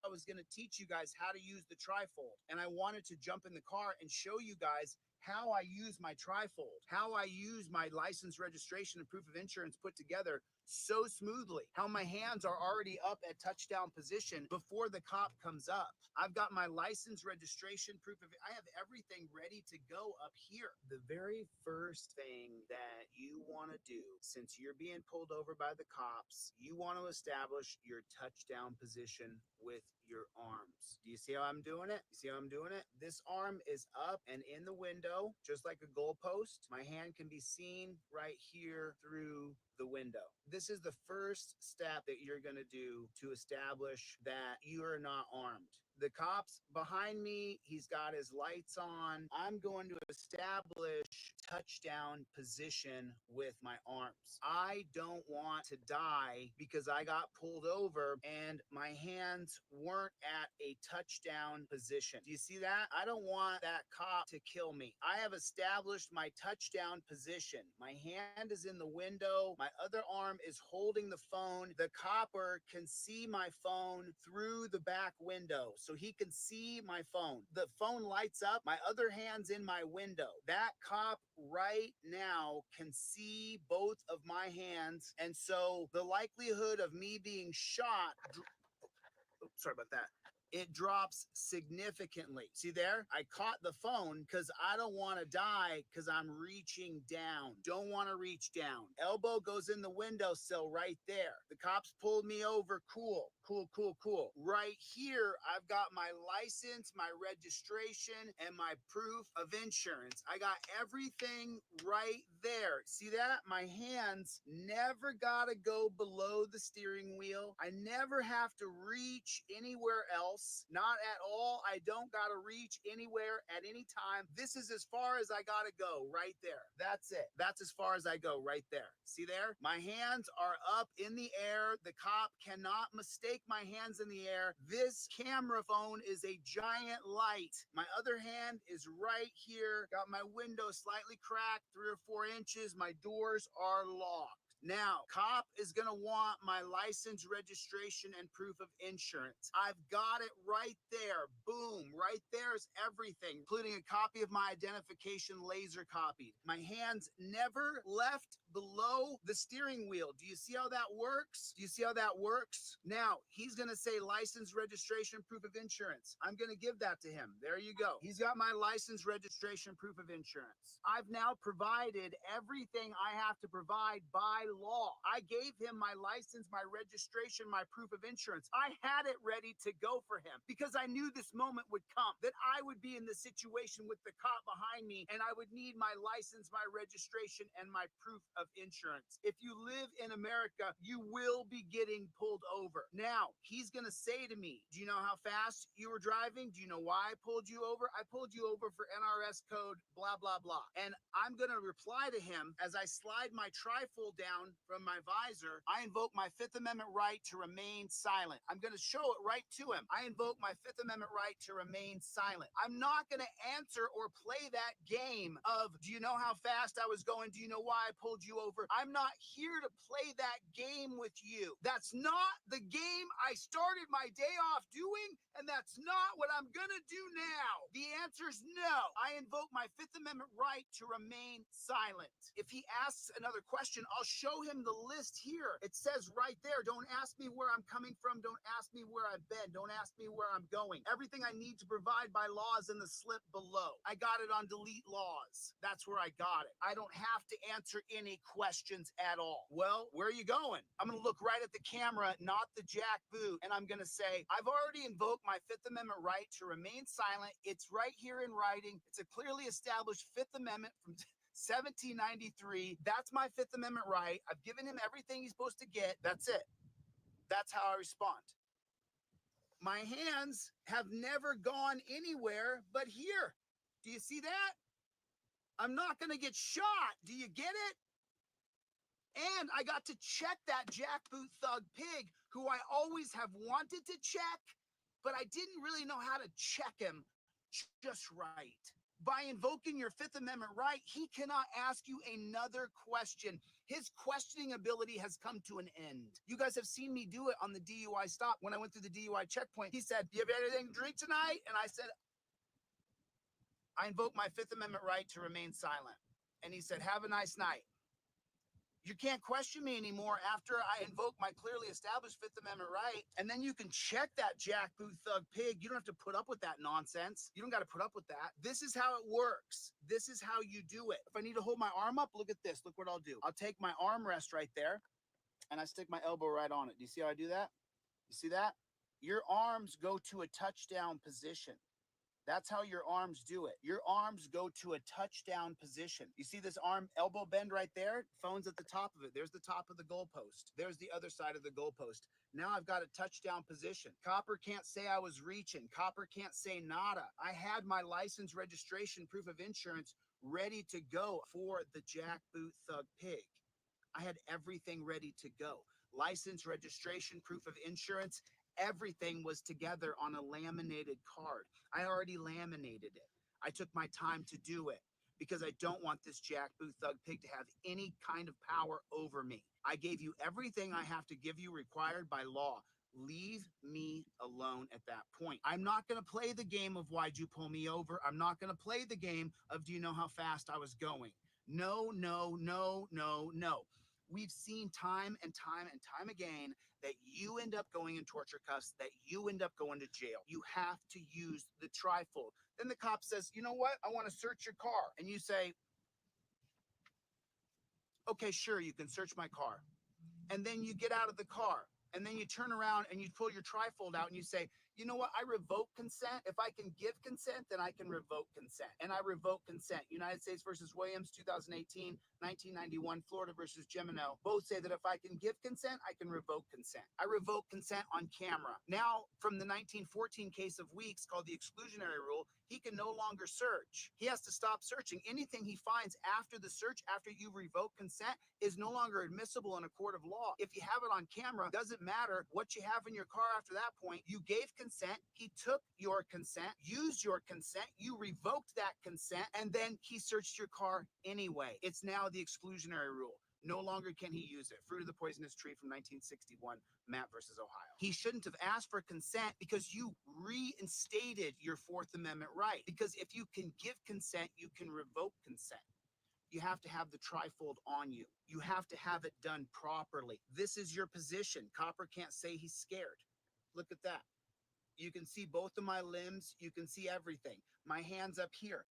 I was going to teach you guys how to use the trifold. And I wanted to jump in the car and show you guys how I use my trifold, how I use my license registration and proof of insurance put together so smoothly, how my hands are already up at touchdown position before the cop comes up. I've got my license registration proof of it. I have everything ready to go up here. The very first thing that you want to do, since you're being pulled over by the cops, you want to establish your touchdown position with your arms. Do you see how I'm doing it? You see how I'm doing it? This arm is up and in the window, just like a goalpost. My hand can be seen right here through the window. This is the first step that you're going to do to establish that you are not armed. The cop's behind me. He's got his lights on. I'm going to establish touchdown position with my arms. I don't want to die because I got pulled over and my hands weren't at a touchdown position. Do you see that? I don't want that cop to kill me. I have established my touchdown position. My hand is in the window. My other arm is holding the phone. The copper can see my phone through the back window, so he can see my phone. The phone lights up. My other hand's in my window. That cop right now can see both of my hands. And so the likelihood of me being shot, sorry about that, it drops significantly. See there? I caught the phone because I don't want to die because I'm reaching down. Don't want to reach down. Elbow goes in the windowsill right there. The cops pulled me over. Cool. Right here, I've got my license, my registration, and my proof of insurance. I got everything right there. See that? My hands never got to go below the steering wheel. I never have to reach anywhere else. Not at all. I don't got to reach anywhere at any time. This is as far as I got to go right there. That's it. That's as far as I go right there. See there? My hands are up in the air. The cop cannot mistake my hands in the air. This camera phone is a giant light. My other hand is right here. Got my window slightly cracked 3 or 4 inches. My doors are locked. Now, cop is going to want my license, registration, and proof of insurance. I've got it right there. Boom. Right there is everything, including a copy of my identification laser copied. My hands never left below the steering wheel. Do you see how that works? Do you see how that works? Now, he's going to say license, registration, proof of insurance. I'm going to give that to him. There you go. He's got my license, registration, proof of insurance. I've now provided everything I have to provide by law. I gave him my license, my registration, my proof of insurance. I had it ready to go for him because I knew this moment would come, that I would be in the situation with the cop behind me and I would need my license, my registration, and my proof of insurance. If you live in America, you will be getting pulled over. Now, he's going to say to me, do you know how fast you were driving? Do you know why I pulled you over? I pulled you over for NRS code, blah, blah, blah. And I'm going to reply to him as I slide my trifold down from my visor. I invoke my Fifth Amendment right to remain silent. I'm going to show it right to him. I invoke my Fifth Amendment right to remain silent. I'm not going to answer or play that game of, do you know how fast I was going? Do you know why I pulled you over? I'm not here to play that game with you. That's not the game I started my day off doing, and that's not what I'm going to do now. The answer is no. I invoke my Fifth Amendment right to remain silent. If he asks another question, I'll show him the list here. It says right there, don't ask me where I'm coming from. Don't ask me where I've been. Don't ask me where I'm going. Everything I need to provide by law is in the slip below. I got it on delete laws. That's where I got it. I don't have to answer any questions at all. Well, where are you going? I'm going to look right at the camera, not the jackboot, and I'm going to say, I've already invoked my Fifth Amendment right to remain silent. It's right here in writing. It's a clearly established Fifth Amendment from 1793. That's my Fifth Amendment right. I've given him everything he's supposed to get. That's it. That's how I respond. My hands have never gone anywhere but here. Do you see that? I'm not going to get shot. Do you get it? And I got to check that jackboot thug pig who I always have wanted to check, but I didn't really know how to check him just right. By invoking your Fifth Amendment right, he cannot ask you another question. His questioning ability has come to an end. You guys have seen me do it on the DUI stop. When I went through the DUI checkpoint, he said, "Do you have anything to drink tonight?" And I said, "I invoke my Fifth Amendment right to remain silent." And he said, "Have a nice night." You can't question me anymore after I invoke my clearly established Fifth Amendment right. And then you can check that jackboot thug pig. You don't have to put up with that nonsense. You don't got to put up with that. This is how it works. This is how you do it. If I need to hold my arm up, look at this. Look what I'll do. I'll take my armrest right there and I stick my elbow right on it. Do you see how I do that? You see that? Your arms go to a touchdown position. That's how your arms do it. Your arms go to a touchdown position. You see this arm elbow bend right there? Phone's at the top of it. There's the top of the goalpost. There's the other side of the goalpost. Now I've got a touchdown position. Copper can't say I was reaching. Copper can't say nada. I had my license, registration, proof of insurance ready to go for the jackboot thug pig. I had everything ready to go. License, registration, proof of insurance, everything was together on a laminated card. I already laminated it. I took my time to do it because I don't want this jackboot thug pig to have any kind of power over me. I gave you everything I have to give you required by law. Leave me alone at that point. I'm not going to play the game of why'd you pull me over. I'm not going to play the game of do you know how fast I was going. No, no, no, no, no. We've seen time and time and time again that you end up going in torture cuffs, that you end up going to jail. You have to use the trifold. Then the cop says, "You know what? I want to search your car." And you say, "Okay, sure, you can search my car." And then you get out of the car and then you turn around and you pull your trifold out and you say, "You know what? I revoke consent. If I can give consent, then I can revoke consent." And I revoke consent. United States versus Williams, 2018, 1991, Florida versus Gemino. Both say that if I can give consent, I can revoke consent. I revoke consent on camera. Now, from the 1914 case of Weeks called the exclusionary rule, he can no longer search. He has to stop searching. Anything he finds after the search, after you revoke consent, is no longer admissible in a court of law. If you have it on camera, doesn't matter what you have in your car after that point. You gave consent, he took your consent, used your consent, you revoked that consent, and then he searched your car anyway. It's now the exclusionary rule. No longer can he use it. Fruit of the Poisonous Tree from 1961, Matt versus Ohio. He shouldn't have asked for consent because you reinstated your Fourth Amendment right. Because if you can give consent, you can revoke consent. You have to have the trifold on you. You have to have it done properly. This is your position. Copper can't say he's scared. Look at that. You can see both of my limbs. You can see everything. My hand's up here.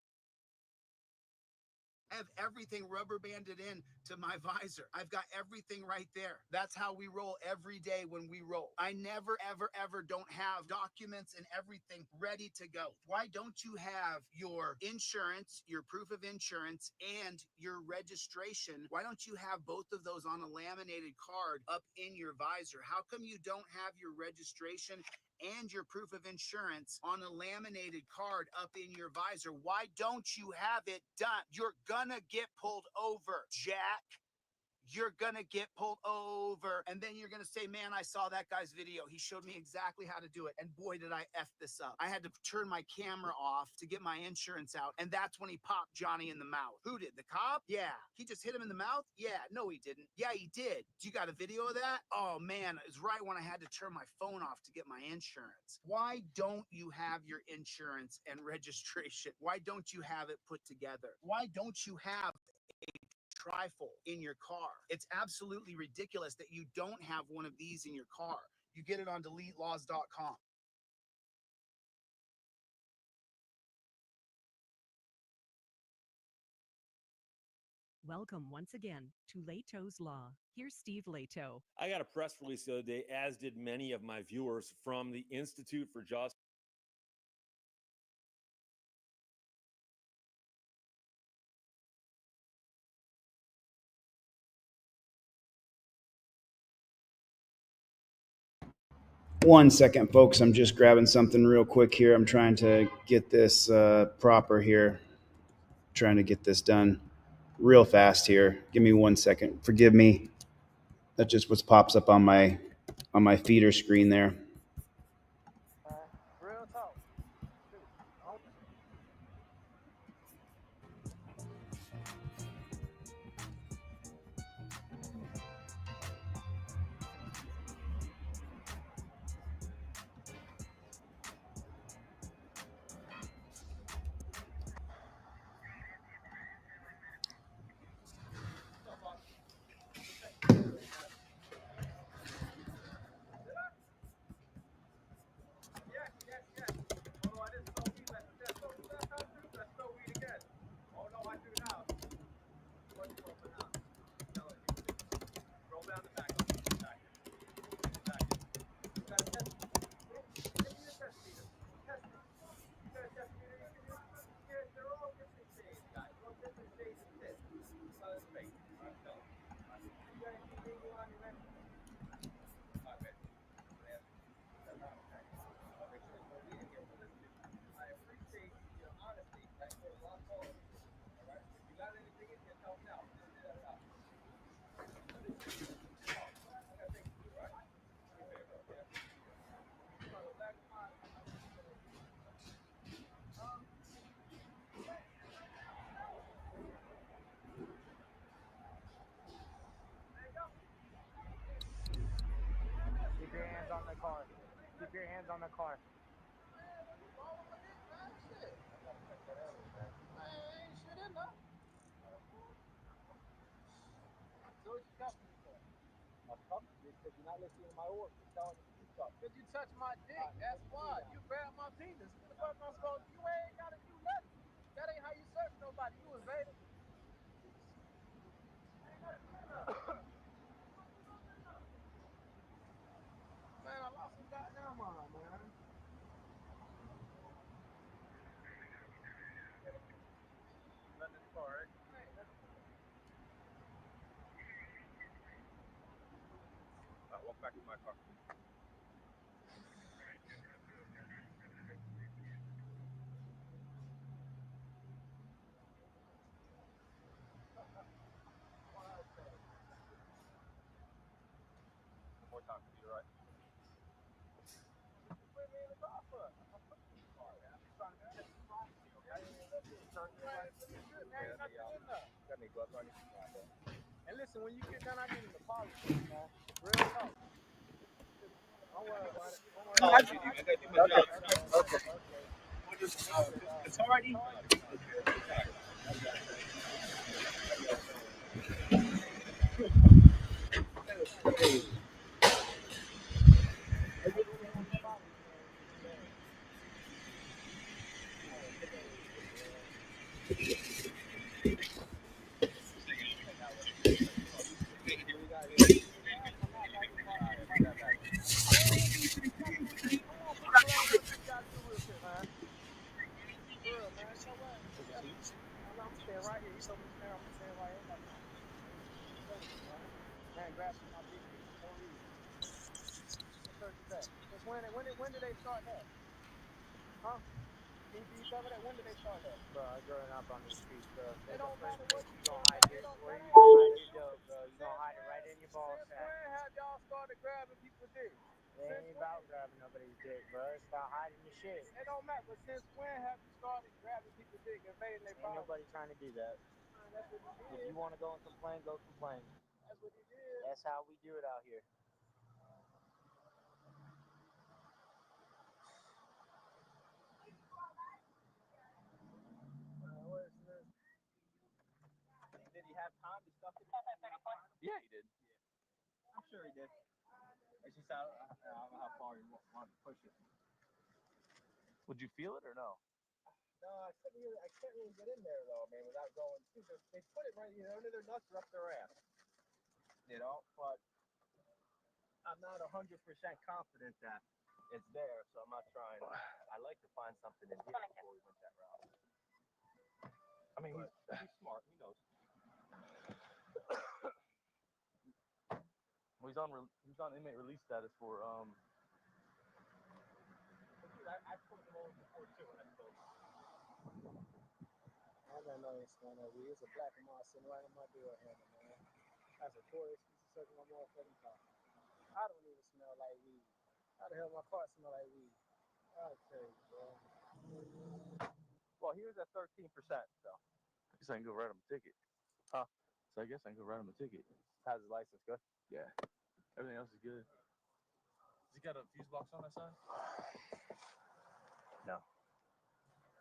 I have everything rubber banded in to my visor. I've got everything right there. That's how we roll every day when we roll. I never, ever, ever don't have documents and everything ready to go. Why don't you have your insurance, your proof of insurance, and your registration? Why don't you have both of those on a laminated card up in your visor? How come you don't have your registration and your proof of insurance on a laminated card up in your visor? Why don't you have it done? You're gonna get pulled over, Jack. You're gonna get pulled over. And then you're gonna say, "Man, I saw that guy's video. He showed me exactly how to do it. And boy, did I F this up. I had to turn my camera off to get my insurance out. And that's when he popped Johnny in the mouth." Who did? The cop? Yeah. He just hit him in the mouth? Yeah. No, he didn't. Yeah, he did. You got a video of that? Oh man, it was right when I had to turn my phone off to get my insurance. Why don't you have your insurance and registration? Why don't you have it put together? Why don't you have trifold in your car? It's absolutely ridiculous that you don't have one of these in your car. You get it on deletelaws.com. Welcome once again to Leto's Law. Here's Steve Leto. I got a press release the other day, as did many of my viewers, from the Institute for Justice. One second, folks. I'm just grabbing something real quick here. I'm trying to get this proper here. Trying to get this done real fast here. Give me 1 second. Forgive me. That's just what pops up on my feeder screen there. Keep your hands on the car. Keep your hands on the car. Because you're not listening to my orders. You're telling me to do something. Because you touched my dick. That's why. You grabbed my penis. What the fuck am I supposed to do? You ain't got to do nothing. That ain't how you search nobody. You invaded. Man, I lost some goddamn mind, man. Nothing in the car, right? Hey, walk back to my car. One more time, you're right. Put me in the car for? I'm putting you in the car, man. I'm just trying to protect your privacy, okay? Got any gloves on you? And listen, when you get done, I need an apology, man. Real talk. Don't worry about it. No, I gotta do my job. Okay. It's already. Right here. You told me to stand. I'm standing right here. Man, grab my big piece for no reason. Since when did they start that? Huh? Can you tell me that? When did they start that? Bro, I growing up on these streets, bro. It don't matter what you gonna hide your where you gonna hide your dope, bro. You gonna hide it right in your ball sack. Since when have y'all started grabbing people's dick? It ain't about grabbing nobody's dick, bro. It's about hiding your shit. It don't matter, but since when have you started grabbing people's dick, invading their privacy? Ain't nobody trying to do that. That's what you did. If you want to go and complain, go complain. That's what you did. That's how we do it out here. Did he have time to stuff it? Yeah, he did. Yeah. I'm sure he did. It's just I don't know how far he wanted to push it. Would you feel it or no? No, I couldn't really get in there though, man, without going. They put it right here under their nuts or up their ass. You know, but I'm not 100% confident that it's there, so I'm not trying. I like to find something in here before we went that route. I mean, he's smart. He knows. Well, he's on inmate release status for I put him on before too, and I told him. I don't know this man over here. It's a black moss sitting right on my door handle, man. That's a tourist piece of circle my motherfucking car. I don't even smell like weed. How the hell my car smell like weed? I'll tell you, bro. well, he was at 13%, so I guess I can go write him a ticket. Huh? So I guess I can go write him a ticket. How's his license good? Yeah. Everything else is good. Has he got a fuse box on that side? No.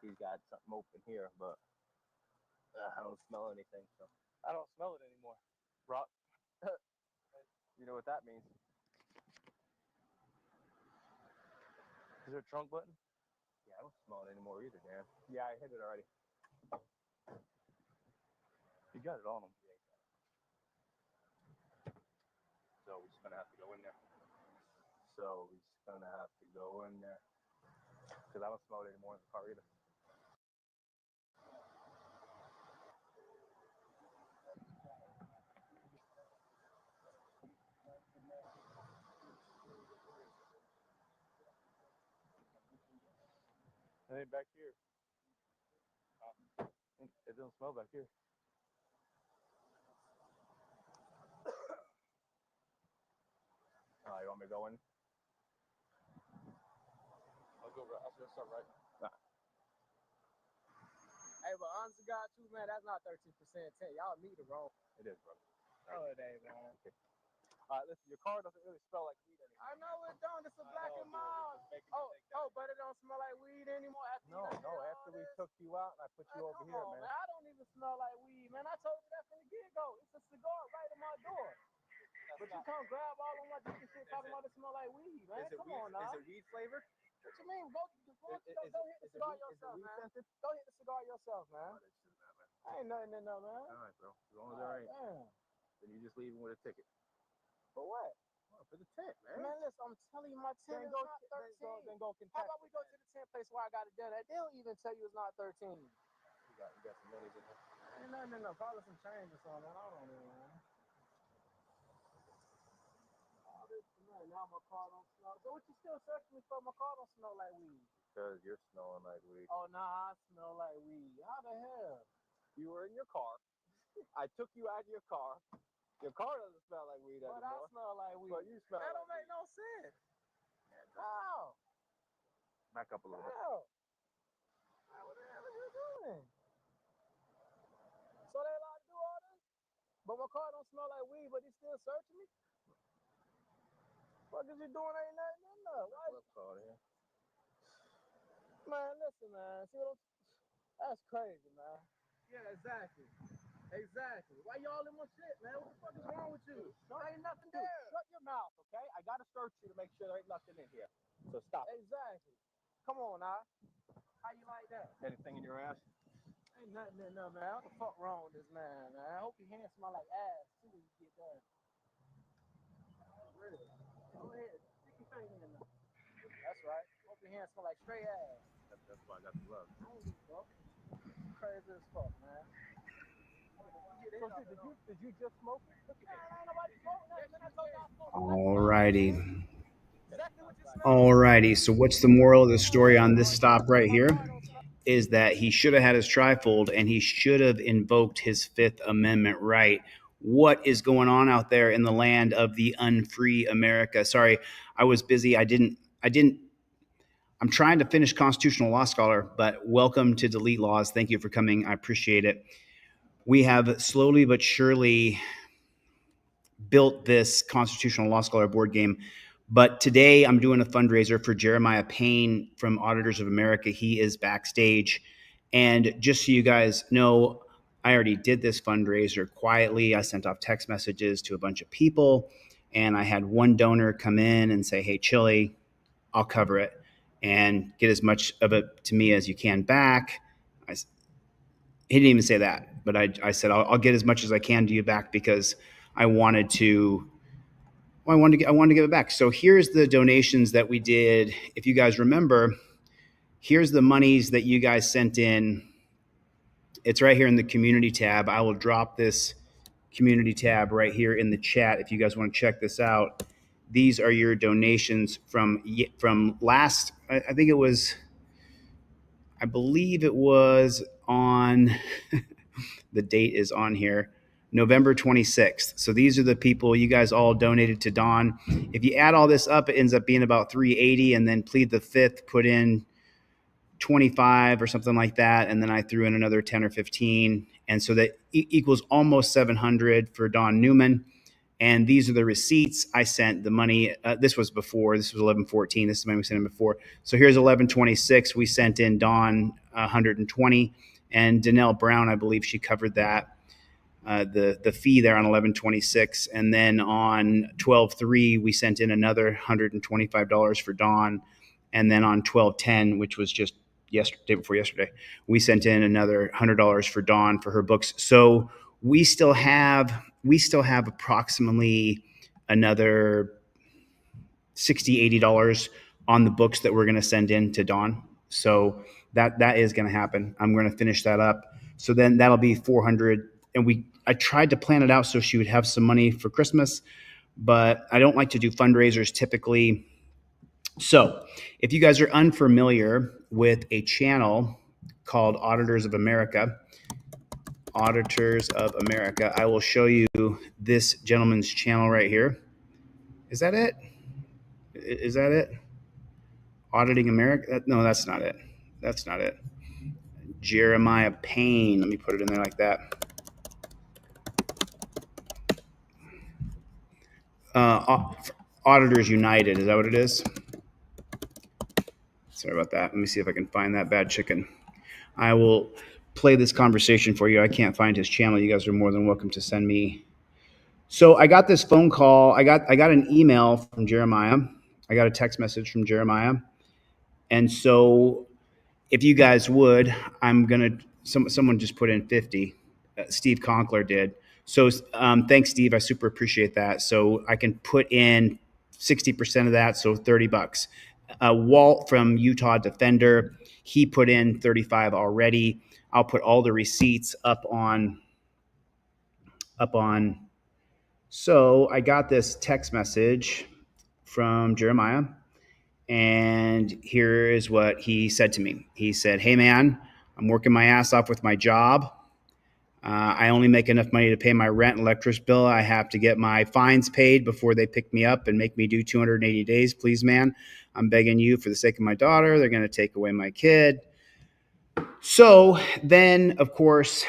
He's got something open here, but I don't smell anything, so. I don't smell it anymore. Rock. You know what that means. Is there a trunk button? Yeah, I don't smell it anymore either, Dan. Yeah, I hit it already. You got it on him. So we're just gonna have to go in there. Because I don't smell it anymore in the car either. It ain't back here. It doesn't smell back here. You want me to go in? I'll just start right. Nah. Hey, but honest to God, too, man, that's not 13%. Y'all need it, bro. It is, bro. Oh, it ain't, man. Okay. Listen, your car doesn't really smell like weed anymore. I know it don't. It's a black and mild. But it don't smell like weed anymore. After we took you out and I put you over here, man. I don't even smell like weed, man. I told you that from the get-go. It's a cigar right in my door. But you come grab all of my dick and shit talking about it smell like weed, man. Come on now. Is it weed flavored? What you mean? Go hit the cigar yourself, man. Go hit the cigar yourself, man. Ain't nothing in there, man. All right, bro. As long as there ain't. Damn. Then you just leave him with a ticket. For what? For the tent, man. Man, listen, I'm telling you, my tent is not 13. Then go How about we go to the tent place where I got it done at? They'll even tell you it's not 13. You got some millies in there. Ain't nothing in there. Probably some change or something. I don't know, man. Now my car don't smell. So what you still searching me for? My car don't smell like weed. Because you're smelling like weed. Oh, nah, I smell like weed. How the hell? You were in your car. I took you out of your car. Your car doesn't smell like weed anymore. But I smell like weed. But you smell that like don't make weed. no sense. How? Back up a little bit. How? What the hell are you doing? So they allowed to do all this? But my car don't smell like weed, but he's still searching me? What is he doing? Ain't nothing in there. Why? Man, listen, man. See what that's crazy, man. Yeah, exactly. Exactly. Why y'all in my shit, man? What the fuck is wrong with you? There ain't nothing there. Shut your mouth, okay? I gotta search you to make sure there ain't nothing in here. So stop. Exactly. Come on, now. How you like that? Anything in your ass? Ain't nothing in there, man. What the fuck wrong with this man, man? I hope your hands smell like ass too when you get done. Really? Go ahead. Stick your finger in there. That's right. Hope your hands smell like straight ass. That's why I got the gloves. I don't give a fuck. Crazy as fuck, man. Did you just smoke? Look at that. Ain't nobody smoking that, man. I told y'all smoke. Alrighty. Exactly what you smell. Alrighty. So what's the moral of the story on this stop right here? Is that he should have had his trifold and he should have invoked his Fifth Amendment right. What is going on out there in the land of the unfree America? Sorry, I was busy. I'm trying to finish Constitutional Law Scholar, but welcome to Delete Laws. Thank you for coming. I appreciate it. We have slowly but surely built this Constitutional Law Scholar board game. But today I'm doing a fundraiser for Jeremiah Payne from Auditors of America. He is backstage. And just so you guys know, I already did this fundraiser quietly. I sent off text messages to a bunch of people. And I had one donor come in and say, hey, Chili, I'll cover it. And get as much of it to me as you can back. He didn't even say that. But I said, I'll get as much as I can to you back because I wanted to give it back. So here's the donations that we did. If you guys remember, here's the monies that you guys sent in. It's right here in the community tab. I will drop this community tab right here in the chat if you guys want to check this out. These are your donations from last, I believe it was on, the date is on here, November 26th. So these are the people you guys all donated to Don. If you add all this up, it ends up being about 380, and then plead the fifth, put in 25 or something like that, and then I threw in another 10 or 15, and so that equals almost 700 for Don Newman. And these are the receipts. I sent the money. This was before. This was 11/14. This is money we sent in before. So here's 11/26. We sent in Dawn 120, and Danelle Brown, I believe she covered that. The fee there on 11/26, and then on 12/3 we sent in another $125 for Dawn, and then on 12/10, which was just day before yesterday, we sent in another $100 for Dawn for her books. So we still have approximately another $60, $80 on the books that we're going to send in to Dawn. So that is going to happen. I'm going to finish that up. So then that'll be 400. And I tried to plan it out so she would have some money for Christmas, but I don't like to do fundraisers typically. So if you guys are unfamiliar with a channel called Auditors of America, I will show you this gentleman's channel right here. Is that it? Is that it? Auditing America? No, that's not it. That's not it. Jeremiah Payne. Let me put it in there like that. Auditors United. Is that what it is? Sorry about that. Let me see if I can find that bad chicken. I will play this conversation for you. I can't find his channel. You guys are more than welcome to send me. So I got this phone call. I got an email from Jeremiah. I got a text message from Jeremiah. And so if you guys would, I'm going to, someone just put in 50. Steve Conkler did. So thanks, Steve. I super appreciate that. So I can put in 60% of that, so $30. Walt from Utah Defender, he put in 35 already. I'll put all the receipts up on. So I got this text message from Jeremiah, and here is what he said to me. He said, "Hey man, I'm working my ass off with my job. I only make enough money to pay my rent and electric bill. I have to get my fines paid before they pick me up and make me do 280 days. Please, man, I'm begging you for the sake of my daughter. They're going to take away my kid." So then, of course,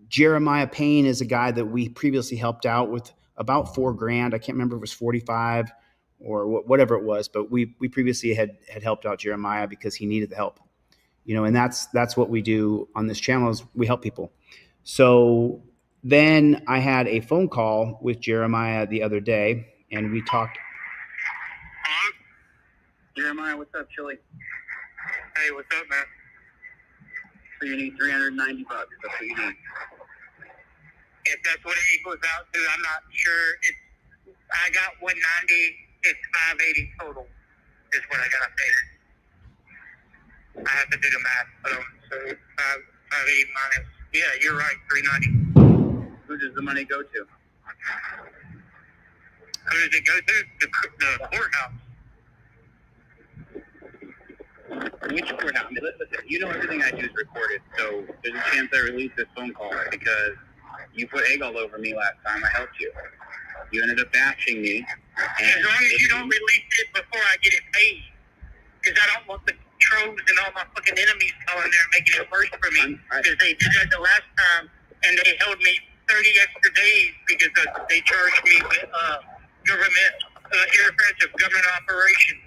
Jeremiah Payne is a guy that we previously helped out with about $4,000. I can't remember if it was 45 or whatever it was, but we previously had helped out Jeremiah because he needed the help. And that's what we do on this channel is we help people. So then I had a phone call with Jeremiah the other day, and we talked. Jeremiah, what's up, Chili? Hey, what's up, man? So you need $390. That's what you need. If that's what it equals out to, I'm not sure. I got 190. It's 580 total. Is what I gotta pay. I have to do the math. So 580 minus. Yeah, you're right. 390. Who does the money go to? Who does it go to? The courthouse. Which courthouse? I mean, listen, you know everything I do is recorded, so there's a chance I release this phone call because you put egg all over me last time I helped you. You ended up bashing me. As long as you don't release it before I get it paid. Because I don't want the trolls and all my fucking enemies calling there and making it worse for me. Because they did that the last time, and they held me 30 extra days because they charged me with government interference of government operations.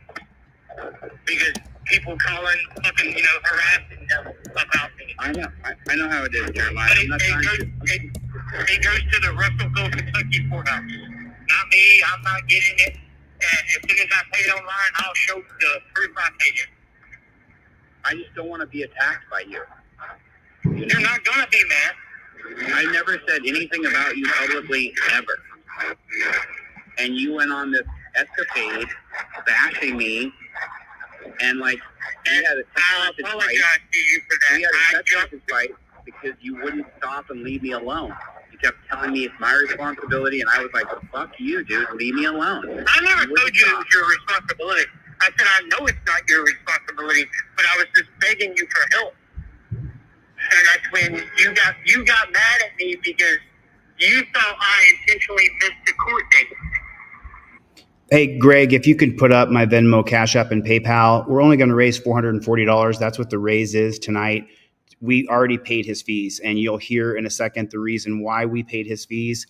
Because people calling fucking, harassing them about me. I know how it is, Jeremiah. It goes to the Russellville, Kentucky courthouse. Not me. I'm not getting it. And as soon as I pay it online, I'll show the proof I paid it. I just don't want to be attacked by you. You're not going to be, man. I never said anything about you publicly, ever. And you went on this escapade, bashing me, and I apologize to you for that. We had a text fight because you wouldn't stop and leave me alone. You kept telling me it's my responsibility, and I was like, fuck you, dude, leave me alone. I never told you it was your responsibility. I said, I know it's not your responsibility, but I was just begging you for help. And that's when you got mad at me because you thought I intentionally missed the court date. Hey, Greg, if you could put up my Venmo, Cash App, and PayPal. We're only going to raise $440. That's what the raise is tonight. We already paid his fees, and you'll hear in a second the reason why we paid his fees.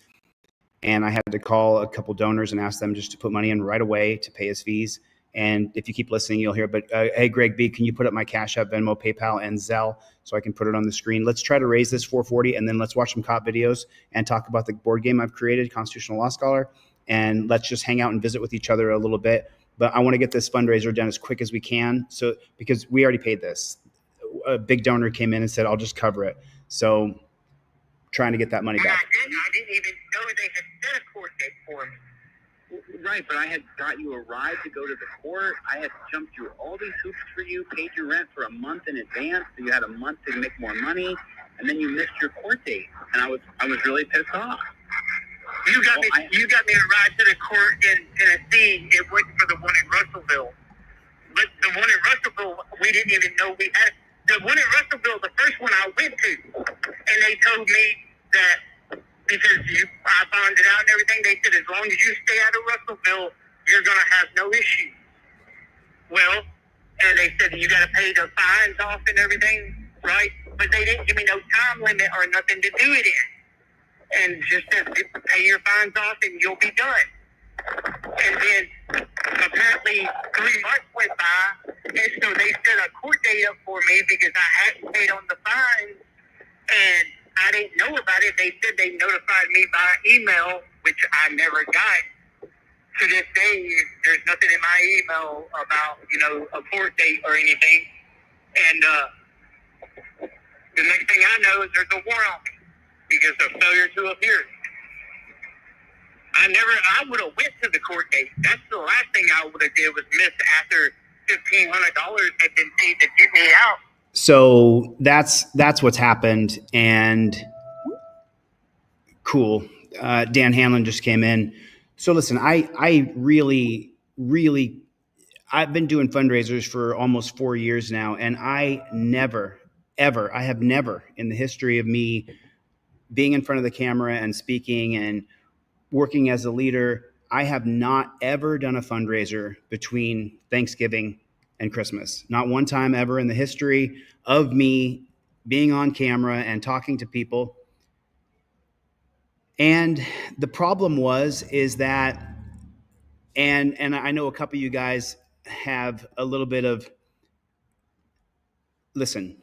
And I had to call a couple donors and ask them just to put money in right away to pay his fees. And if you keep listening, you'll hear. But hey, Greg B, can you put up my Cash App, Venmo, PayPal, and Zelle so I can put it on the screen? Let's try to raise this 440, and then let's watch some cop videos and talk about the board game I've created, Constitutional Law Scholar. And let's just hang out and visit with each other a little bit. But I want to get this fundraiser done as quick as we can. So because we already paid this. A big donor came in and said, I'll just cover it. So trying to get that money back. I didn't even know they had set a court date for me. Right, but I had got you a ride to go to the court. I had jumped through all these hoops for you, paid your rent for a month in advance, so you had a month to make more money, and then you missed your court date, and I was really pissed off. You got me a ride to the court in Tennessee. It wasn't for the one in Russellville. But the one in Russellville, we didn't even know we had. The one in Russellville, the first one I went to, and they told me that because I found it out and everything, they said as long as you stay out of Russellville, you're gonna have no issues. Well, and they said you gotta pay the fines off and everything, right? But they didn't give me no time limit or nothing to do it in, and just said pay your fines off and you'll be done. And then apparently 3 months went by, and so they set a court date up for me because I hadn't paid on the fines, and I didn't know about it. They said they notified me by email, which I never got. To this day, there's nothing in my email about, a court date or anything. And the next thing I know is there's a warrant on me because of failure to appear. I would have went to the court date. That's the last thing I would have did was miss after $1,500 had been paid to get me out. So that's what's happened, and cool. Dan Hanlon just came in. So listen, I really, I've been doing fundraisers for almost 4 years now, and I have never in the history of me being in front of the camera and speaking and working as a leader, I have not ever done a fundraiser between Thanksgiving and Christmas. Not one time ever in the history of me being on camera and talking to people. And the problem is that, and I know a couple of you guys have a little bit of, listen,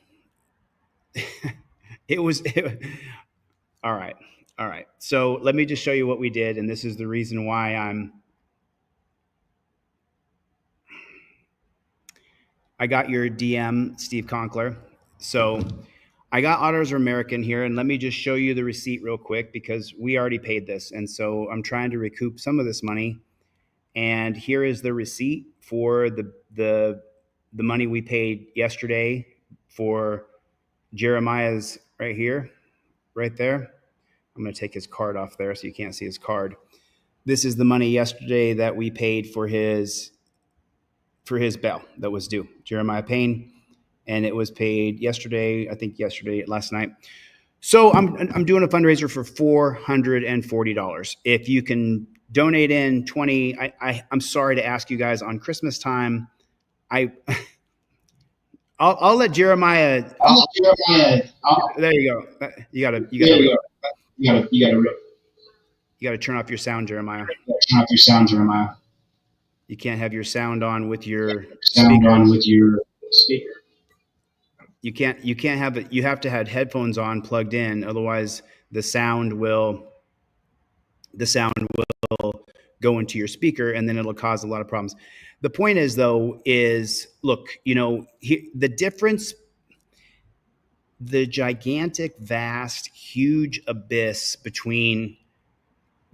all right. So let me just show you what we did. And this is the reason why I got your DM, Steve Conkler. So I got Autos American here, and let me just show you the receipt real quick because we already paid this. And so I'm trying to recoup some of this money. And here is the receipt for the money we paid yesterday for Jeremiah's right here, right there. I'm going to take his card off there so you can't see his card. This is the money yesterday that we paid for his bail that was due, Jeremiah Payne, and it was paid yesterday, last night. So I'm doing a fundraiser for $440. If you can donate in 20, I'm sorry to ask you guys on Christmas time. I'll let Jeremiah. There you go. You gotta turn off your sound, Jeremiah. You can't have your sound on with your speaker. You can't have it. You have to have headphones on plugged in. Otherwise the sound will go into your speaker and then it'll cause a lot of problems. The point is though, look, the difference, the gigantic, vast, huge abyss between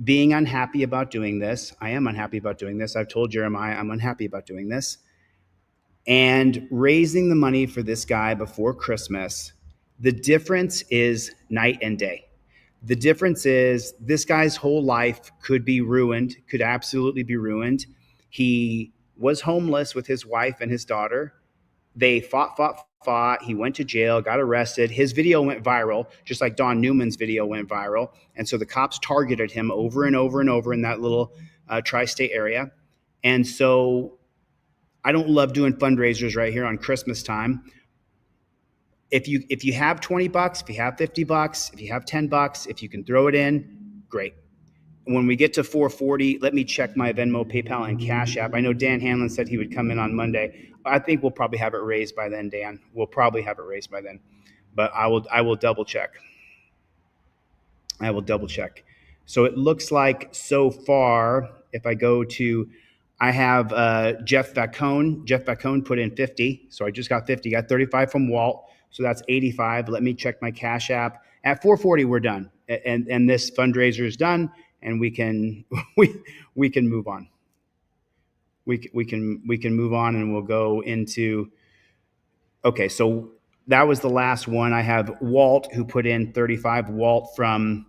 being unhappy about doing this. I am unhappy about doing this. I've told Jeremiah I'm unhappy about doing this. And raising the money for this guy before Christmas, the difference is night and day. The difference is this guy's whole life could be ruined, could absolutely be ruined. He was homeless with his wife and his daughter. They fought. He went to jail, got arrested. His video went viral, just like Don Newman's video went viral. And so the cops targeted him over and over and over in that little tri-state area. And so I don't love doing fundraisers right here on Christmas time. If you have $20, if you have $50, if you have $10, if you can throw it in, great. When we get to 440, let me check my Venmo, PayPal, and Cash App. I know Dan Hanlon said he would come in on Monday. I think we'll probably have it raised by then, Dan. We'll probably have it raised by then. But I will double check. So it looks like so far, if I go to, I have Jeff Vacone. Jeff Vacone put in 50. So I just got 50. Got 35 from Walt. So that's 85. Let me check my Cash App. At 440, we're done. And this fundraiser is done. and we can we can move on. We can move on, and we'll go into. Okay, so that was the last one. I have Walt, who put in 35. Walt from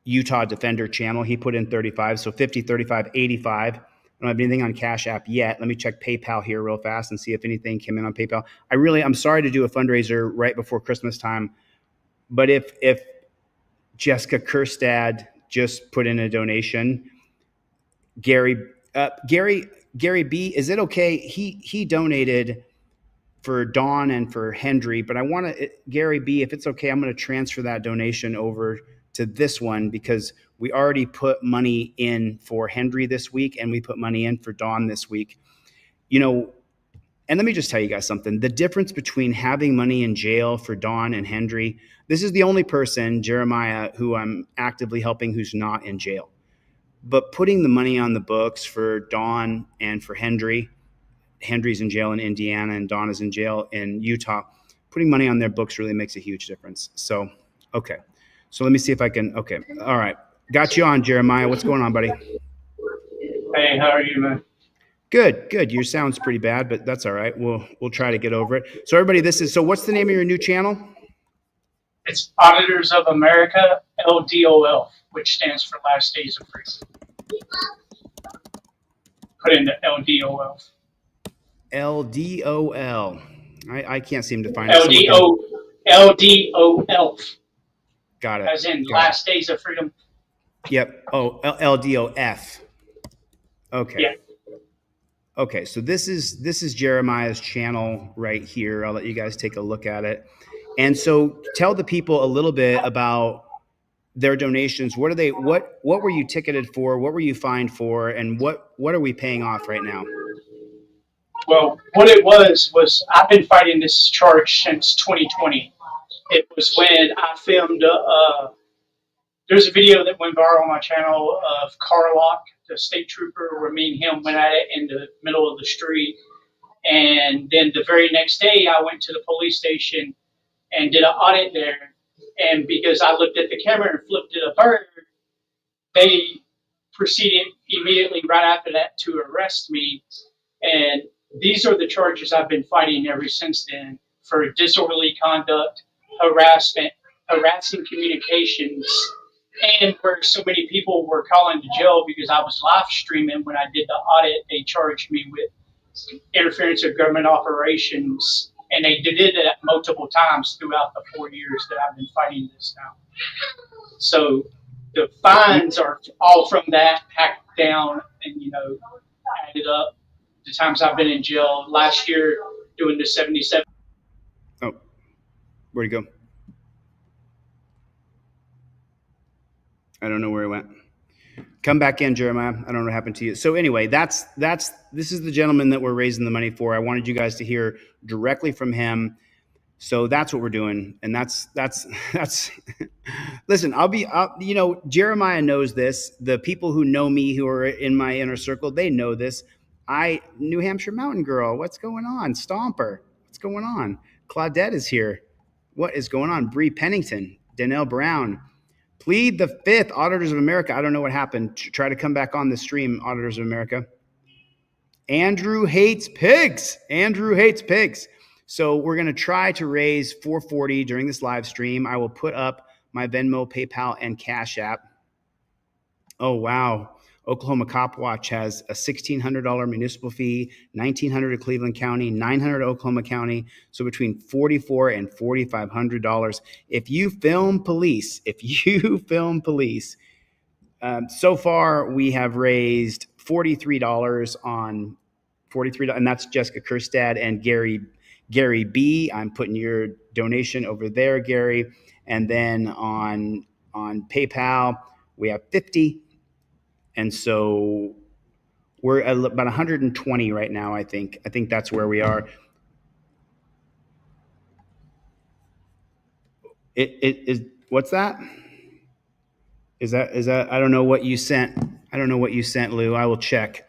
Utah Defender channel. He put in 35. So 50, 35, 85. I don't have anything on Cash App yet. Let me check PayPal here real fast and see if anything came in on PayPal. I'm sorry to do a fundraiser right before Christmas time, but if Jessica Kerstad just put in a donation, Gary B, is it okay? He donated for Dawn and for Hendry, but I want to, Gary B, if it's okay, I'm going to transfer that donation over to this one because we already put money in for Hendry this week and we put money in for Dawn this week. You know, and let me just tell you guys something. The difference between having money in jail for Dawn and Hendry, this is the only person, Jeremiah, who I'm actively helping who's not in jail. But putting the money on the books for Dawn and for Hendry, Hendry's in jail in Indiana and Dawn is in jail in Utah, putting money on their books really makes a huge difference. So, okay. So let me see if I can, okay. All right. Got you on, Jeremiah. What's going on, buddy? Hey, how are you, man? Good, good. Your sound's pretty bad, but that's all right. We'll try to get over it. So everybody, so what's the name of your new channel? It's Auditors of America, LDOL, which stands for Last Days of Freedom. Put in the LDOL. LDOL. I can't seem to find it. LDOL. Got it. As in Last Days of Freedom. Yep. Oh, LDOF. Okay. Yeah. Okay, so this is Jeremiah's channel right here. I'll let you guys take a look at it. And so tell the people a little bit about their donations. What were you ticketed for? What were you fined for? And what are we paying off right now? Well, what it was I've been fighting this charge since 2020. It was when I filmed there's a video that went viral on my channel of Carlock, the state trooper, where me and him went at it in the middle of the street. And then the very next day, I went to the police station and did an audit there. And because I looked at the camera and flipped it a bird, they proceeded immediately right after that to arrest me. And these are the charges I've been fighting ever since then for disorderly conduct, harassment, harassing communications, and where so many people were calling to jail because I was live streaming when I did the audit. They charged me with interference of government operations, and they did it multiple times throughout the 4 years that I've been fighting this now. So the fines are all from that, packed down and, added up. The times I've been in jail last year doing the 77. Oh, where'd he go? I don't know where he went. Come back in, Jeremiah. I don't know what happened to you. So anyway, this is the gentleman that we're raising the money for. I wanted you guys to hear directly from him. So that's what we're doing. And that's listen, Jeremiah knows this. The people who know me, who are in my inner circle, they know this. New Hampshire Mountain Girl, what's going on? Stomper, what's going on? Claudette is here. What is going on? Bree Pennington, Danelle Brown, Plead the Fifth, Auditors of America. I don't know what happened. Try to come back on the stream, Auditors of America. Andrew hates pigs. Andrew hates pigs. So we're going to try to raise $440 during this live stream. I will put up my Venmo, PayPal, and Cash App. Oh, wow. Oklahoma Cop Watch has a $1,600 municipal fee, $1,900 to Cleveland County, $900 to Oklahoma County. So between $4,400 and $4,500. If you film police, so far we have raised $43 on $43, and that's Jessica Kerstad and Gary B. I'm putting your donation over there, Gary. And then on PayPal, we have 50. And so we're at about 120 right now, I think. I think that's where we are. It is, what's that? Is that, I don't know what you sent. I don't know what you sent, Lou. I will check.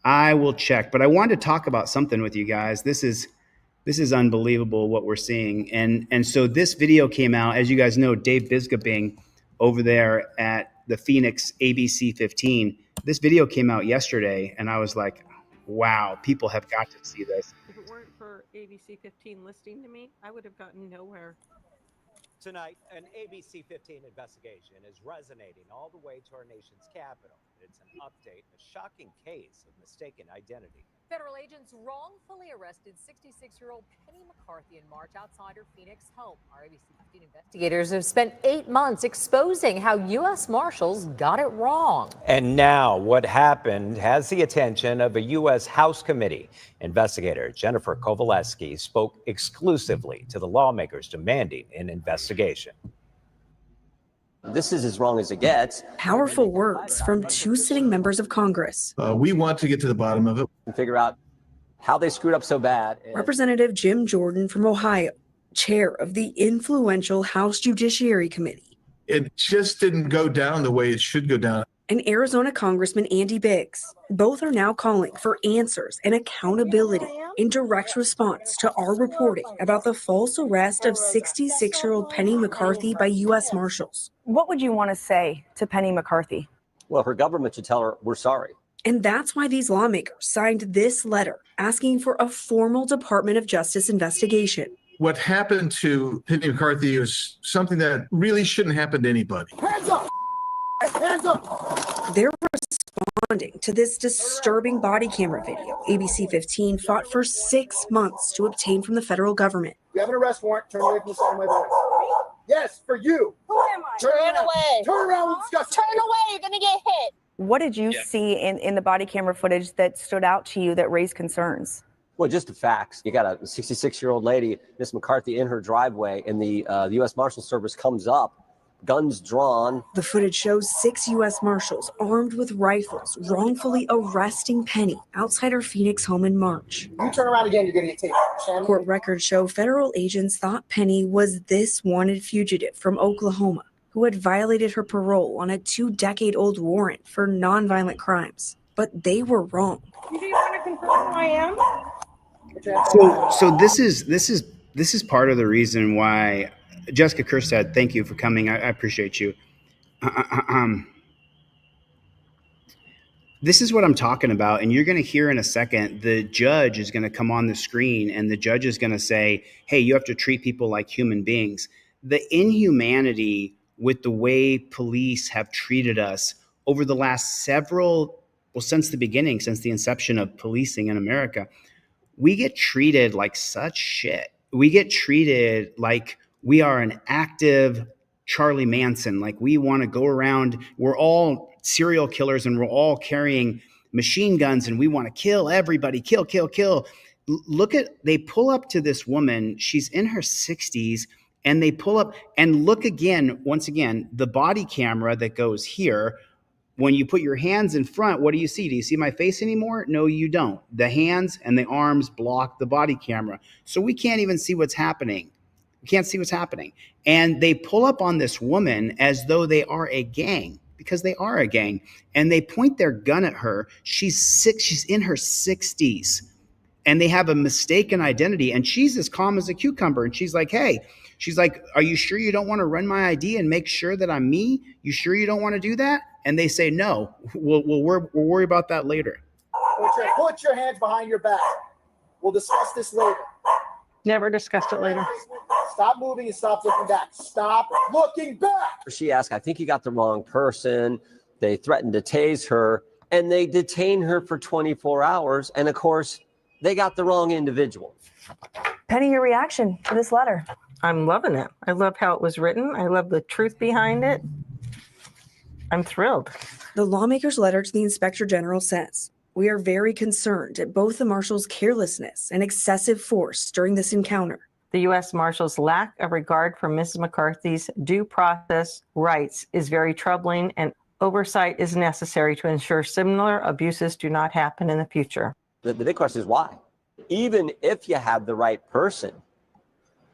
But I wanted to talk about something with you guys. This is unbelievable what we're seeing. And so this video came out, as you guys know, Dave Bisgabing over there at the Phoenix ABC 15. This video came out yesterday, and I was like, wow, people have got to see this. If it weren't for ABC 15 listening to me, I would have gotten nowhere. Tonight, an ABC 15 investigation is resonating all the way to our nation's capital. It's an update, a shocking case of mistaken identity. Federal agents wrongfully arrested 66-year-old Penny McCarthy in March outside her Phoenix home. Our ABC 15 investigators have spent 8 months exposing how U.S. Marshals got it wrong. And now what happened has the attention of a U.S. House committee. Investigator Jennifer Kovaleski spoke exclusively to the lawmakers demanding an investigation. This is as wrong as it gets. Powerful words from two sitting members of Congress. We want to get to the bottom of it and figure out how they screwed up so bad. Representative Jim Jordan from Ohio, chair of the influential House Judiciary Committee. It just didn't go down the way it should go down. And Arizona Congressman Andy Biggs. Both are now calling for answers and accountability in direct response to our reporting about the false arrest of 66-year-old Penny McCarthy by U.S. Marshals. What would you want to say to Penny McCarthy? Well, her government should tell her we're sorry. And that's why these lawmakers signed this letter asking for a formal Department of Justice investigation. What happened to Penny McCarthy was something that really shouldn't happen to anybody. Hands up! Hands up! They're responding to this disturbing body camera video ABC 15 fought for 6 months to obtain from the federal government. You have an arrest warrant. Turn away from the side of my body. Yes, for you. Who am I? Turn away. Turn around and discuss. Turn away. You're going to get hit. What did you see in the body camera footage that stood out to you that raised concerns? Well, just the facts. You got a 66-year-old lady, Miss McCarthy, in her driveway, and the U.S. Marshal Service comes up, guns drawn. The footage shows 6 U.S. Marshals armed with rifles wrongfully arresting Penny outside her Phoenix home in March. You turn around again, you're going to get taped. Court records show federal agents thought Penny was this wanted fugitive from Oklahoma who had violated her parole on a 2-decade-old warrant for nonviolent crimes. But they were wrong. Do you want to confirm who I am? So this is part of the reason why Jessica Kerstad, thank you for coming. I appreciate you. This is what I'm talking about, and you're going to hear in a second. The judge is going to come on the screen, and the judge is going to say, "Hey, you have to treat people like human beings." The inhumanity with the way police have treated us over the last since the beginning, since the inception of policing in America. We get treated like such shit. We get treated like we are an active Charlie Manson. Like we want to go around. We're all serial killers and we're all carrying machine guns and we want to kill everybody. Kill, kill, kill. They pull up to this woman. She's in her 60s and they pull up and look again, once again, the body camera that goes here. When you put your hands in front, what do you see? Do you see my face anymore? No, you don't. The hands and the arms block the body camera. So we can't even see what's happening. We can't see what's happening. And they pull up on this woman as though they are a gang, because they are a gang. And they point their gun at her. She's in her 60s. And they have a mistaken identity. And she's as calm as a cucumber. And she's like, hey, are you sure you don't want to run my ID and make sure that I'm me? You sure you don't want to do that? And they say, no, we'll worry about that later. Put your hands behind your back. We'll discuss this later. Never discussed it later. Stop moving and stop looking back. Stop looking back. She asked, I think you got the wrong person. They threatened to tase her, and they detain her for 24 hours. And of course, they got the wrong individual. Penny, your reaction to this letter? I'm loving it. I love how it was written. I love the truth behind it. I'm thrilled. The lawmaker's letter to the Inspector General says, we are very concerned at both the Marshals' carelessness and excessive force during this encounter. The U.S. Marshals' lack of regard for Mrs. McCarthy's due process rights is very troubling, and oversight is necessary to ensure similar abuses do not happen in the future. The big question is why? Even if you have the right person,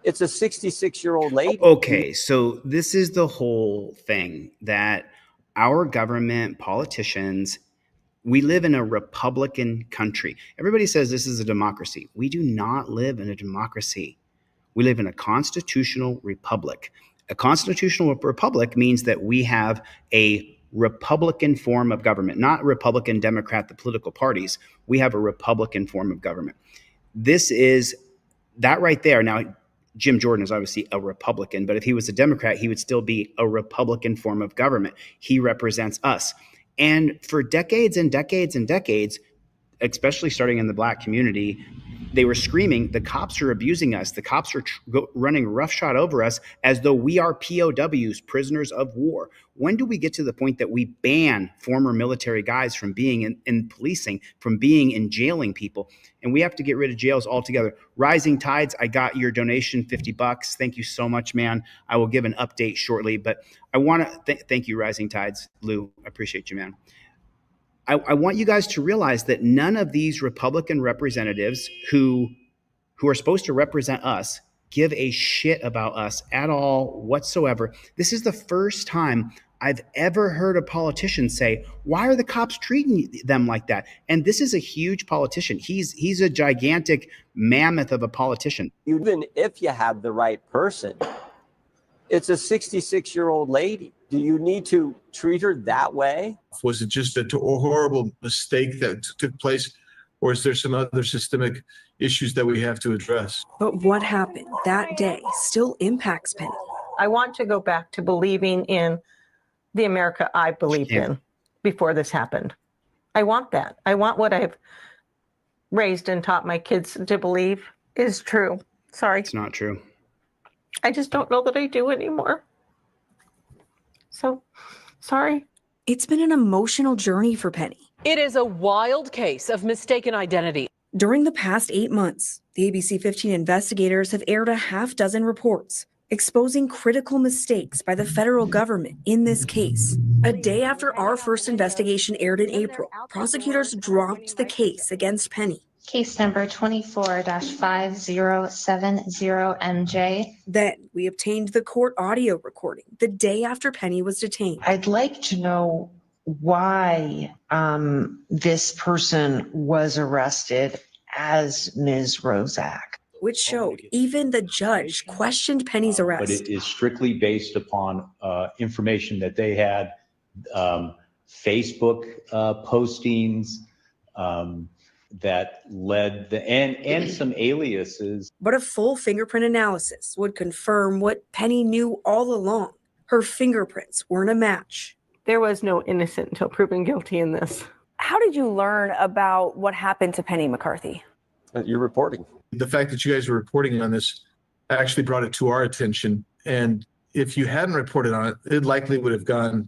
it's a 66-year-old lady. Okay, so this is the whole thing that our government, politicians, we live in a Republican country. Everybody says this is a democracy. We do not live in a democracy. We live in a constitutional republic. A constitutional republic means that we have a Republican form of government, not Republican, Democrat, the political parties. We have a Republican form of government. This is that right there. Now, Jim Jordan is obviously a Republican, but if he was a Democrat, he would still be a Republican form of government. He represents us. And for decades and decades and decades, especially starting in the Black community, they were screaming, the cops are abusing us. The cops are running roughshod over us as though we are POWs, prisoners of war. When do we get to the point that we ban former military guys from being in policing, from being in jailing people? And we have to get rid of jails altogether. Rising Tides, I got your donation, $50. Thank you so much, man. I will give an update shortly, but I want to thank you, Rising Tides. Lou, I appreciate you, man. I want you guys to realize that none of these Republican representatives who are supposed to represent us give a shit about us at all whatsoever. This is the first time I've ever heard a politician say, why are the cops treating them like that? And this is a huge politician. He's a gigantic mammoth of a politician. Even if you have the right person, it's a 66-year-old lady. Do you need to treat her that way? Was it just a horrible mistake that took place, or is there some other systemic issues that we have to address? But what happened that day still impacts Penny. I want to go back to believing in the America I believed in before this happened. I want that. I want what I've raised and taught my kids to believe is true. Sorry. It's not true. I just don't know that I do anymore. So, sorry. It's been an emotional journey for Penny. It is a wild case of mistaken identity. During the past 8 months, the ABC 15 investigators have aired a half dozen reports exposing critical mistakes by the federal government in this case. A day after our first investigation aired in April, prosecutors dropped the case against Penny. Case number 24-5070MJ. Then we obtained the court audio recording the day after Penny was detained. I'd like to know why this person was arrested as Ms. Rozak. Which showed even the judge questioned Penny's arrest. But it is strictly based upon information that they had, Facebook postings, that led and some aliases. But a full fingerprint analysis would confirm what Penny knew all along. Her fingerprints weren't a match. There was no innocent until proven guilty in this. How did you learn about what happened to Penny McCarthy? You're reporting. The fact that you guys were reporting on this actually brought it to our attention. And if you hadn't reported on it, it likely would have gone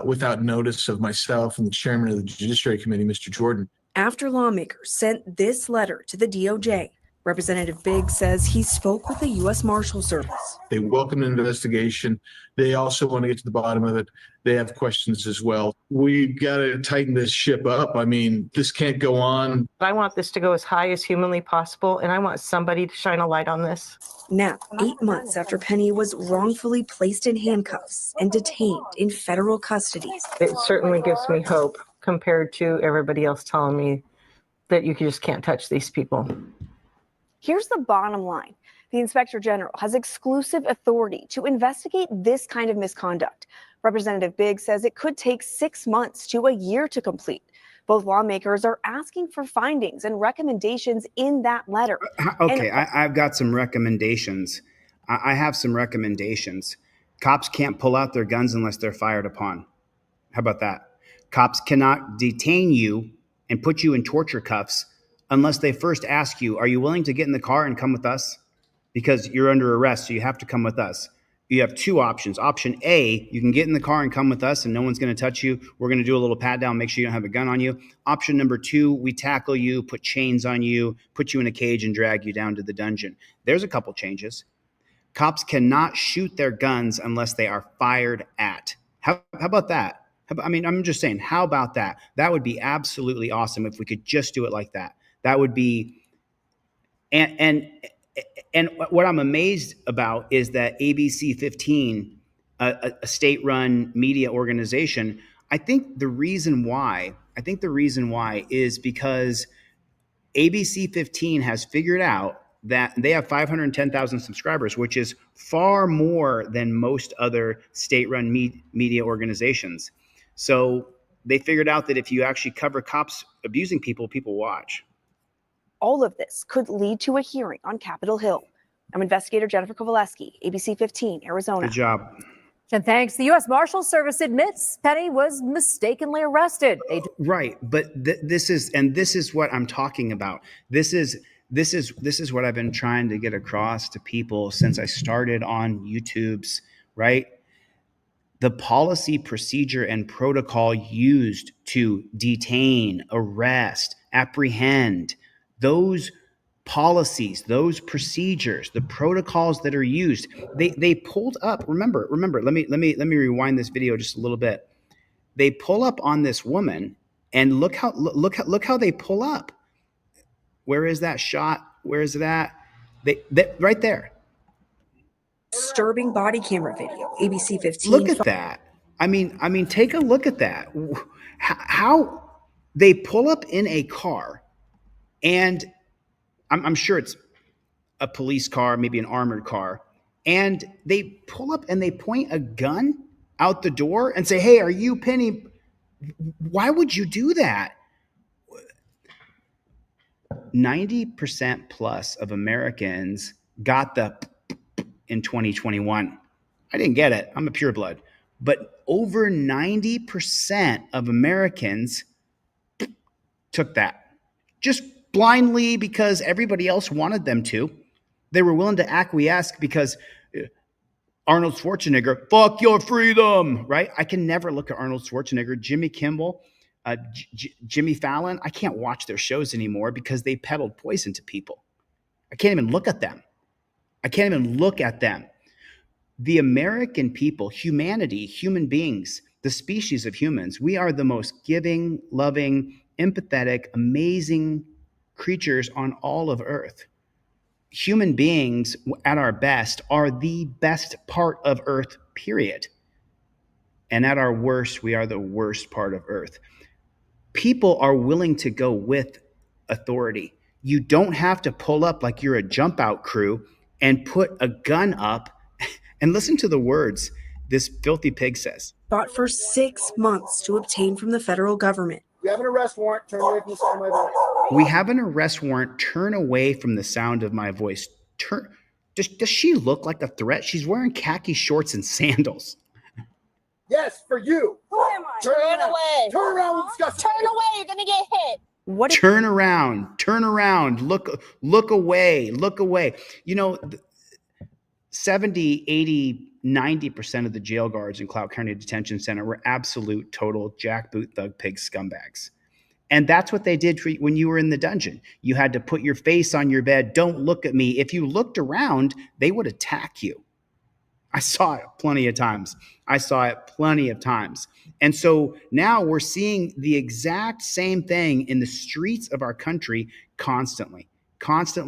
without notice of myself and the chairman of the Judiciary Committee, Mr. Jordan. After lawmakers sent this letter to the DOJ, Representative Biggs says he spoke with the U.S. Marshal Service. They welcome an investigation. They also want to get to the bottom of it. They have questions as well. We've got to tighten this ship up. I mean, this can't go on. I want this to go as high as humanly possible, and I want somebody to shine a light on this. Now, 8 months after Penny was wrongfully placed in handcuffs and detained in federal custody. It certainly gives me hope compared to everybody else telling me that you just can't touch these people. Here's the bottom line. The Inspector General has exclusive authority to investigate this kind of misconduct. Representative Biggs says it could take 6 months to a year to complete. Both lawmakers are asking for findings and recommendations in that letter. Okay, I've got some recommendations. I have some recommendations. Cops can't pull out their guns unless they're fired upon. How about that? Cops cannot detain you and put you in torture cuffs unless they first ask you, are you willing to get in the car and come with us? Because you're under arrest, so you have to come with us. You have two options. Option A, you can get in the car and come with us and no one's going to touch you. We're going to do a little pat down, make sure you don't have a gun on you. Option number 2, we tackle you, put chains on you, put you in a cage and drag you down to the dungeon. There's a couple changes. Cops cannot shoot their guns unless they are fired at. How about that? I'm just saying, how about that? That would be absolutely awesome if we could just do it like that. That would be, and what I'm amazed about is that ABC 15, a state-run media organization, I think the reason why is because ABC 15 has figured out that they have 510,000 subscribers, which is far more than most other state-run media organizations. So they figured out that if you actually cover cops abusing people, people watch. All of this could lead to a hearing on Capitol Hill. I'm investigator Jennifer Kovaleski, ABC 15, Arizona. Good job. And thanks. The U.S. Marshals Service admits Penny was mistakenly arrested. Right, but this is what I'm talking about. This is what I've been trying to get across to people since I started on YouTube's, right? The policy, procedure, and protocol used to detain, arrest, apprehend, those policies, those procedures, the protocols that are used, they pulled up. Remember, let me rewind this video just a little bit. They pull up on this woman, and look how they pull up. Where is that shot? Where is it at? They right there. Disturbing body camera video. ABC 15. Look at that. I mean, take a look at that. How they pull up in a car, and I'm sure it's a police car, maybe an armored car, and they pull up and they point a gun out the door and say, "Hey, are you Penny?" Why would you do that? 90% plus of Americans got the in 2021. I didn't get it. I'm a pureblood. But over 90% of Americans took that just blindly because everybody else wanted them to. They were willing to acquiesce because Arnold Schwarzenegger, fuck your freedom, right? I can never look at Arnold Schwarzenegger, Jimmy Kimmel, Jimmy Fallon. I can't watch their shows anymore because they peddled poison to people. I can't even look at them. The American people, humanity, human beings, the species of humans, we are the most giving, loving, empathetic, amazing creatures on all of Earth. Human beings at our best are the best part of Earth, period. And at our worst, we are the worst part of Earth. People are willing to go with authority. You don't have to pull up like you're a jump out crew and put a gun up. And listen to the words this filthy pig says. Fought for 6 months to obtain from the federal government. You have an arrest warrant. Turn away from the sound of my voice. We have an arrest warrant. Turn away from the sound of my voice. Does she look like a threat? She's wearing khaki shorts and sandals. Yes, for you. Who am I? Turn away. Turn around. We'll discuss it. Turn away. You're gonna get hit. Turn around. Look away. You know, 70, 80, 90% of the jail guards in Cloud County Detention Center were absolute, total jackboot thug pig scumbags. And that's what they did for you when you were in the dungeon. You had to put your face on your bed. Don't look at me. If you looked around, they would attack you. I saw it plenty of times. And so now we're seeing the exact same thing in the streets of our country constantly. Let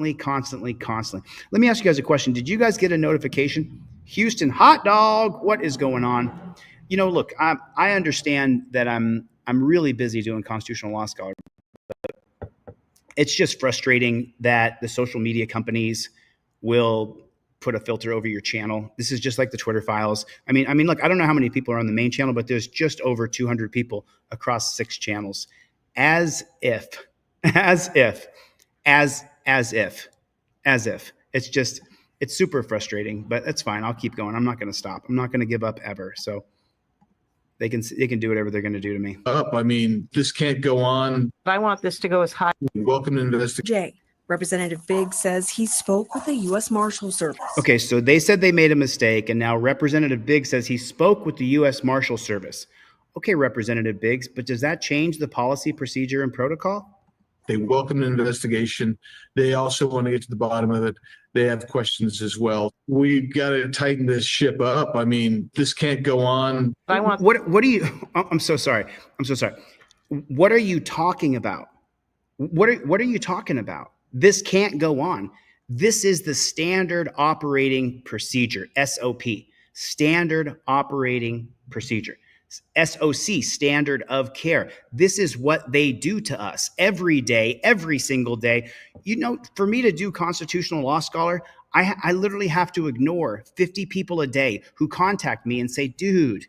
me ask you guys a question. Did you guys get a notification? Houston hot dog, what is going on? You know, look, I understand that I'm really busy doing Constitutional Law Scholar. But it's just frustrating that the social media companies will put a filter over your channel. This is just like the Twitter files. I mean, look, I don't know how many people are on the main channel, but there's just over 200 people across 6 channels. As if. It's super frustrating, but that's fine. I'll keep going. I'm not going to stop. I'm not going to give up ever. So they can do whatever they're going to do to me. I mean, this can't go on. I want this to go as high. Welcome to investigation. Representative Biggs says he spoke with the U.S. Marshals Service. Okay, so they said they made a mistake, and now Representative Biggs says he spoke with the U.S. Marshals Service. Okay, Representative Biggs, but does that change the policy, procedure, and protocol? They welcome an investigation. They also want to get to the bottom of it. They have questions as well. We've got to tighten this ship up. I mean, this can't go on. What do you? I'm so sorry. What are you talking about? What are you talking about? This can't go on. This is the standard operating procedure, SOP, standard operating procedure. SOC, standard of care. This is what they do to us every day, every single day. You know, for me to do Constitutional Law Scholar, I literally have to ignore 50 people a day who contact me and say, dude,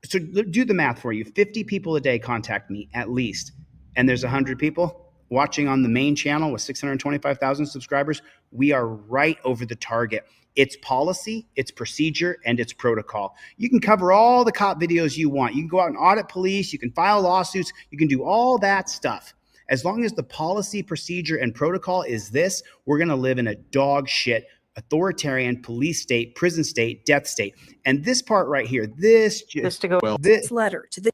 So do the math for you. 50 people a day contact me at least, and there's 100 people watching on the main channel with 625,000 subscribers. We are right over the target. It's policy, it's procedure, and it's protocol. You can cover all the cop videos you want. You can go out and audit police. You can file lawsuits. You can do all that stuff. As long as the policy, procedure, and protocol is this, we're going to live in a dog shit authoritarian police state, prison state, death state. And this part right here, this just This letter to the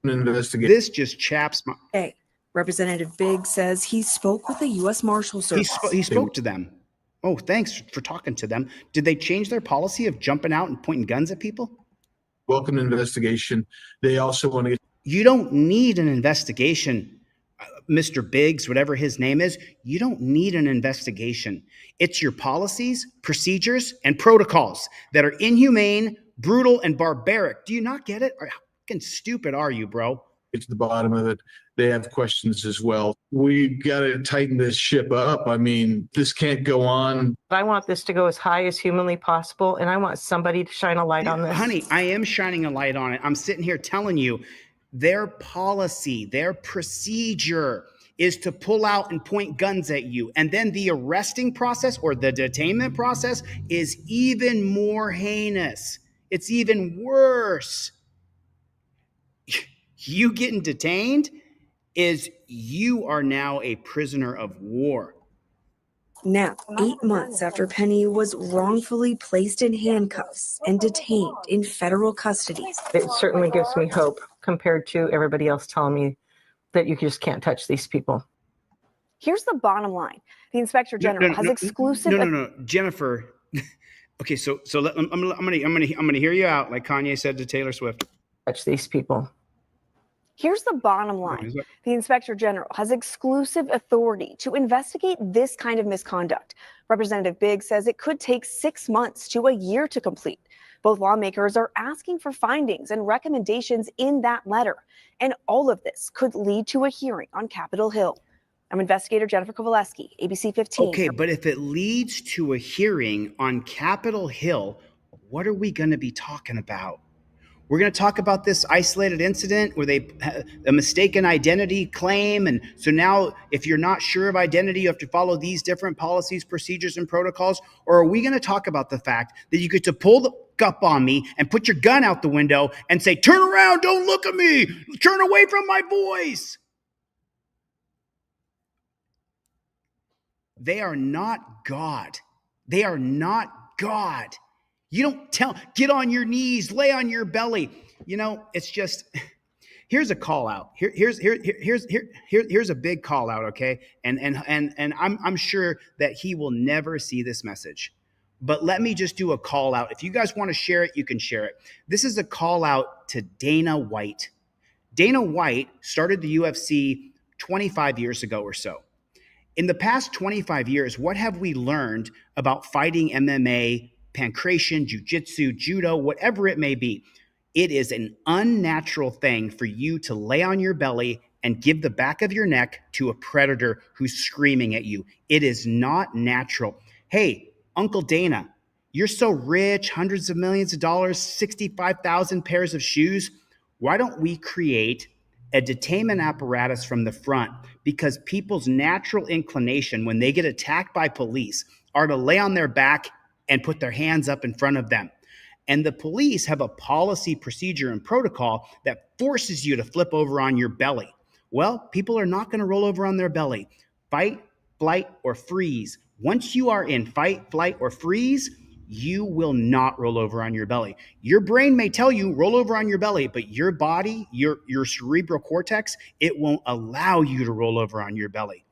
this just chaps my. Hey, Representative Biggs says he spoke with the U.S. Marshal Service. He spoke to them. Oh, thanks for talking to them. Did they change their policy of jumping out and pointing guns at people? Welcome to investigation. They also want to get. You don't need an investigation, Mr. Biggs, whatever his name is. You don't need an investigation. It's your policies, procedures, and protocols that are inhumane, brutal, and barbaric. Do you not get it? How fucking stupid are you, bro? Get to the bottom of it. They have questions as well. We got to tighten this ship up. I mean, this can't go on. I want this to go as high as humanly possible, and I want somebody to shine a light on this. Honey, I am shining a light on it. I'm sitting here telling you their policy, their procedure is to pull out and point guns at you. And then the arresting process or the detainment process is even more heinous. It's even worse. You getting detained is you are now a prisoner of war. Now, 8 months after Penny was wrongfully placed in handcuffs and detained in federal custody. It certainly gives me hope compared to everybody else telling me that you just can't touch these people. Here's the bottom line. The Inspector General has exclusive... No, Jennifer. Okay, so I'm gonna hear you out, like Kanye said to Taylor Swift. Touch these people. Here's the bottom line. The Inspector General has exclusive authority to investigate this kind of misconduct. Representative Biggs says it could take 6 months to a year to complete. Both lawmakers are asking for findings and recommendations in that letter. And all of this could lead to a hearing on Capitol Hill. I'm investigator Jennifer Kowaleski, ABC 15. Okay, but if it leads to a hearing on Capitol Hill, what are we going to be talking about? We're going to talk about this isolated incident where they a mistaken identity claim. And so now if you're not sure of identity, you have to follow these different policies, procedures, and protocols. Or are we going to talk about the fact that you get to pull the up on me and put your gun out the window and say, turn around, don't look at me, turn away from my voice? They are not God. They are not God. You don't get on your knees, lay on your belly. You know, it's just, here's a call out. Here's a big call out, okay? And I'm sure that he will never see this message. But let me just do a call out. If you guys want to share it, you can share it. This is a call out to Dana White. Dana White started the UFC 25 years ago or so. In the past 25 years, what have we learned about fighting MMA, pancration, jiu-jitsu, judo, whatever it may be? It is an unnatural thing for you to lay on your belly and give the back of your neck to a predator who's screaming at you. It is not natural. Hey, Uncle Dana, you're so rich, hundreds of millions of dollars, 65,000 pairs of shoes. Why don't we create a detainment apparatus from the front? Because people's natural inclination when they get attacked by police are to lay on their back and put their hands up in front of them. And the police have a policy, procedure, and protocol that forces you to flip over on your belly. Well, people are not going to roll over on their belly. Fight, flight, or freeze. Once you are in fight, flight, or freeze, you will not roll over on your belly. Your brain may tell you roll over on your belly, but your body, your cerebral cortex, it won't allow you to roll over on your belly.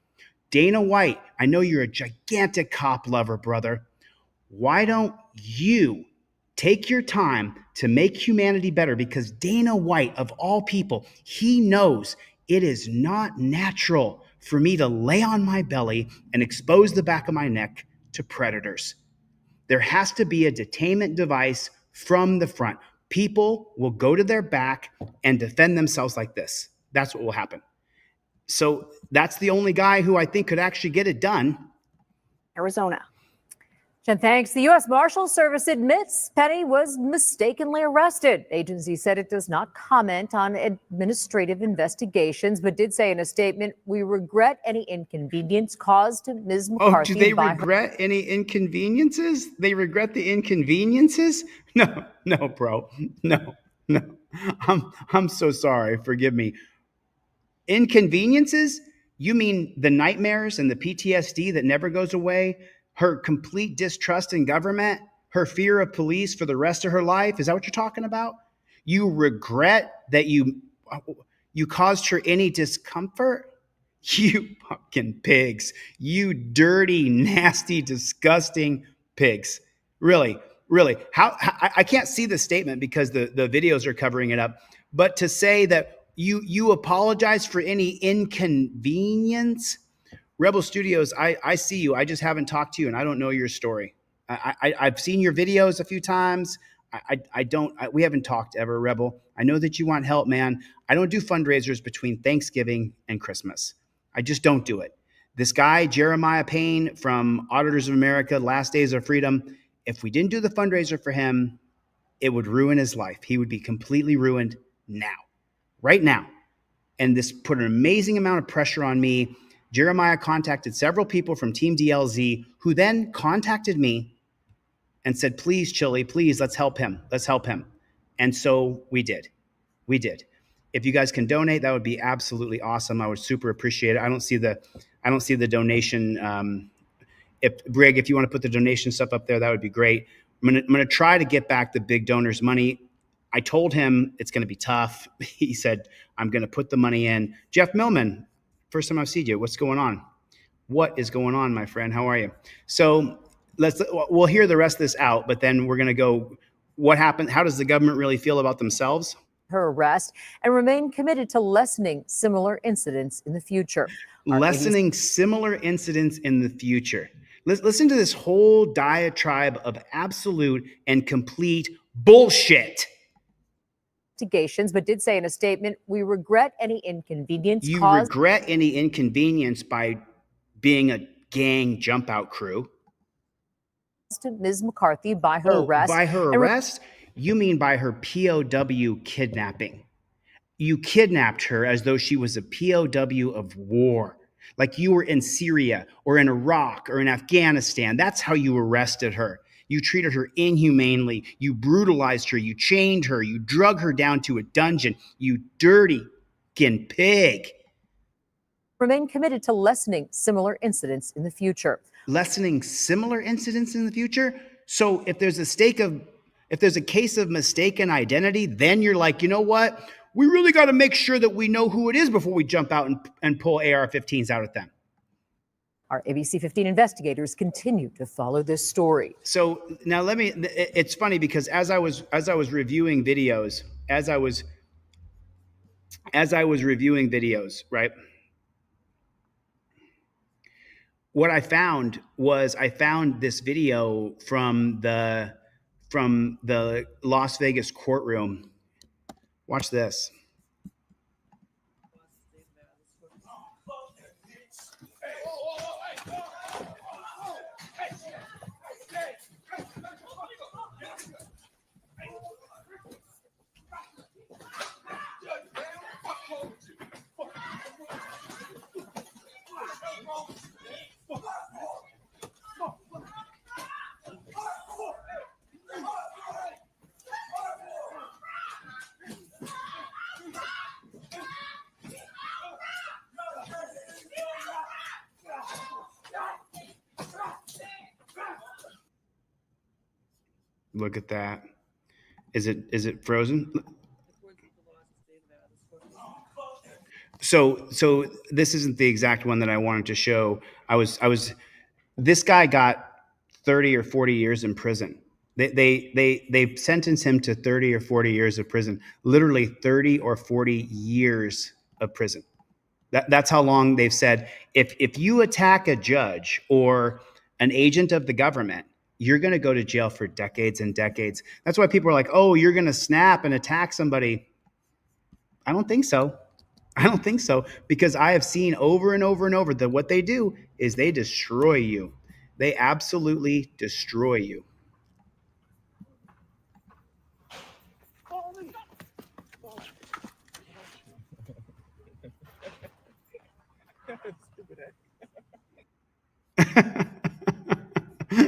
Dana White, I know you're a gigantic cop lover, brother. Why don't you take your time to make humanity better? Because Dana White, of all people, he knows it is not natural for me to lay on my belly and expose the back of my neck to predators. There has to be a detainment device from the front. People will go to their back and defend themselves like this. That's what will happen. So that's the only guy who I think could actually get it done. Arizona. And thanks. The U.S. Marshals Service admits Penny was mistakenly arrested. Agency said it does not comment on administrative investigations, but did say in a statement, "We regret any inconvenience caused to Ms. McCarthy." Oh, do they regret any inconveniences? They regret the inconveniences? No, no, bro. No, no. I'm so sorry. Forgive me. Inconveniences? You mean the nightmares and the PTSD that never goes away? Her complete distrust in government? Her fear of police for the rest of her life? Is that what you're talking about? You regret that you caused her any discomfort? You fucking pigs. You dirty, nasty, disgusting pigs. Really, really. I can't see the statement because the videos are covering it up. But to say that you apologize for any inconvenience, Rebel Studios, I see you. I just haven't talked to you, and I don't know your story. I've seen your videos a few times. We haven't talked ever, Rebel. I know that you want help, man. I don't do fundraisers between Thanksgiving and Christmas. I just don't do it. This guy, Jeremiah Payne from Auditors of America, Last Days of Freedom, if we didn't do the fundraiser for him, it would ruin his life. He would be completely ruined now, right now. And this put an amazing amount of pressure on me. Jeremiah contacted several people from Team DLZ who then contacted me and said, please, Chili, please, let's help him. Let's help him. And so we did. We did. If you guys can donate, that would be absolutely awesome. I would super appreciate it. I don't see the donation. If Brig, if you want to put the donation stuff up there, that would be great. I'm gonna try to get back the big donors' money. I told him it's going to be tough. He said, I'm going to put the money in. Jeff Millman, first time I've seen you. What's going on? What is going on, my friend? How are you? So we'll hear the rest of this out, but then we're going to go, what happened? How does the government really feel about themselves? Her arrest and remain committed to lessening similar incidents in the future. Lessening similar incidents in the future. Listen to this whole diatribe of absolute and complete bullshit. Investigations, but did say in a statement, we regret any inconvenience you caused. Regret any inconvenience by being a gang jump out crew. To Ms. McCarthy by her arrest. By her arrest? You mean by her POW kidnapping. You kidnapped her as though she was a POW of war. Like you were in Syria or in Iraq or in Afghanistan. That's how you arrested her. You treated her inhumanely. You brutalized her. You chained her. You drug her down to a dungeon. You dirty fucking pig. Remain committed to lessening similar incidents in the future. Lessening similar incidents in the future? So if there's a case of mistaken identity, then you're like, you know what? We really got to make sure that we know who it is before we jump out and pull AR-15s out at them. Our ABC 15 investigators continue to follow this story. So now it's funny because as I was reviewing videos, right? What I found was this video from the Las Vegas courtroom. Watch this. Look at that. Is it frozen? So this isn't the exact one that I wanted to show. This guy got 30 or 40 years in prison. They sentenced him to 30 or 40 years of prison. Literally 30 or 40 years of prison. That's how long they've said. If you attack a judge or an agent of the government, you're going to go to jail for decades and decades. That's why people are like, oh, you're going to snap and attack somebody. I don't think so. I don't think so, because I have seen over and over and over that what they do is they destroy you. They absolutely destroy you.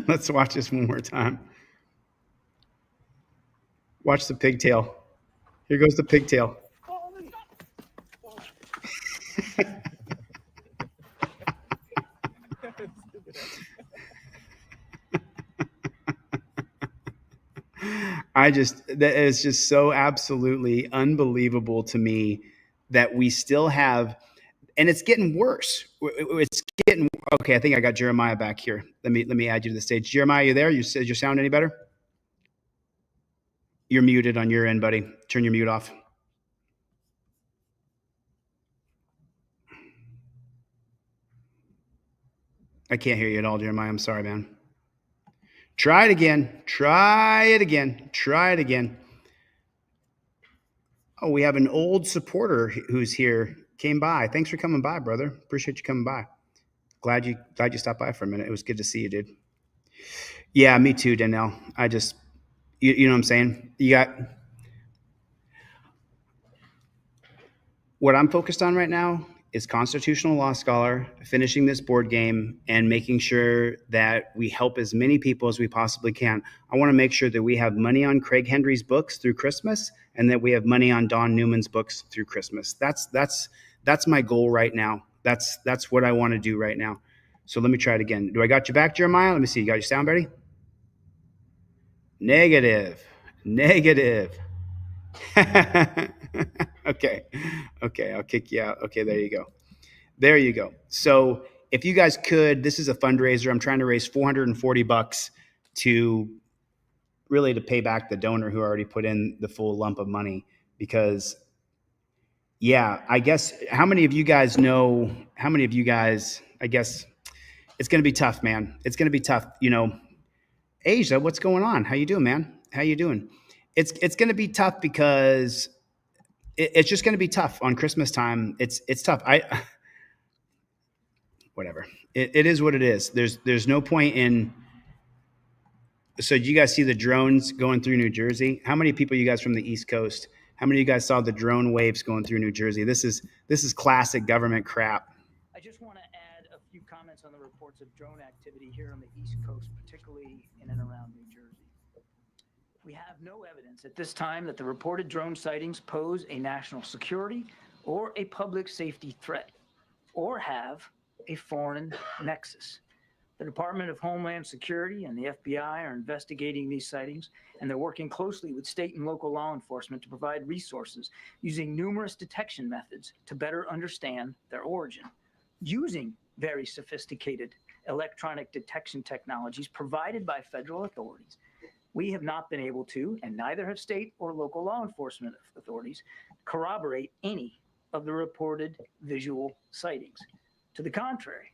Let's watch this one more time. Watch the pigtail. Here goes the pigtail. That is just so absolutely unbelievable to me that we still have, and it's getting worse. It's getting, okay, I think I got Jeremiah back here. Let me add you to the stage. Jeremiah, you there? Is your sound any better? You're muted on your end, buddy. Turn your mute off. I can't hear you at all, Jeremiah. I'm sorry, man. Try it again. Try it again. Try it again. Oh, we have an old supporter who's here. Came by. Thanks for coming by, brother. Appreciate you coming by. Glad you stopped by for a minute. It was good to see you, dude. Yeah, me too, Danielle. I just, you know what I'm saying? You got, what I'm focused on right now is Constitutional Law Scholar, finishing this board game and making sure that we help as many people as we possibly can. I want to make sure that we have money on Craig Henry's books through Christmas and that we have money on Don Newman's books through Christmas. That's my goal right now. That's what I want to do right now. So let me try it again. Do I got you back, Jeremiah? Let me see. You got your sound ready? Negative. Okay, I'll kick you out. Okay, there you go. So if you guys could, this is a fundraiser. I'm trying to raise $440 to pay back the donor who already put in the full lump of money. Because, yeah, I guess, how many of you guys, I guess it's going to be tough, man. It's going to be tough. Asia, what's going on? How you doing, man? How you doing? It's going to be tough because it's just going to be tough on Christmas time. It's tough. Whatever. It is what it is. There's no point in. So do you guys see the drones going through New Jersey? How many people, you guys from the East Coast, how many of you guys saw the drone waves going through New Jersey? This is classic government crap. I just want to add a few comments on the reports of drone activity here on the East Coast, particularly in and around New Jersey. We have no evidence at this time that the reported drone sightings pose a national security or a public safety threat or have a foreign nexus. The Department of Homeland Security and the FBI are investigating these sightings, and they're working closely with state and local law enforcement to provide resources using numerous detection methods to better understand their origin. Using very sophisticated electronic detection technologies provided by federal authorities, we have not been able to, and neither have state or local law enforcement authorities, corroborate any of the reported visual sightings. To the contrary,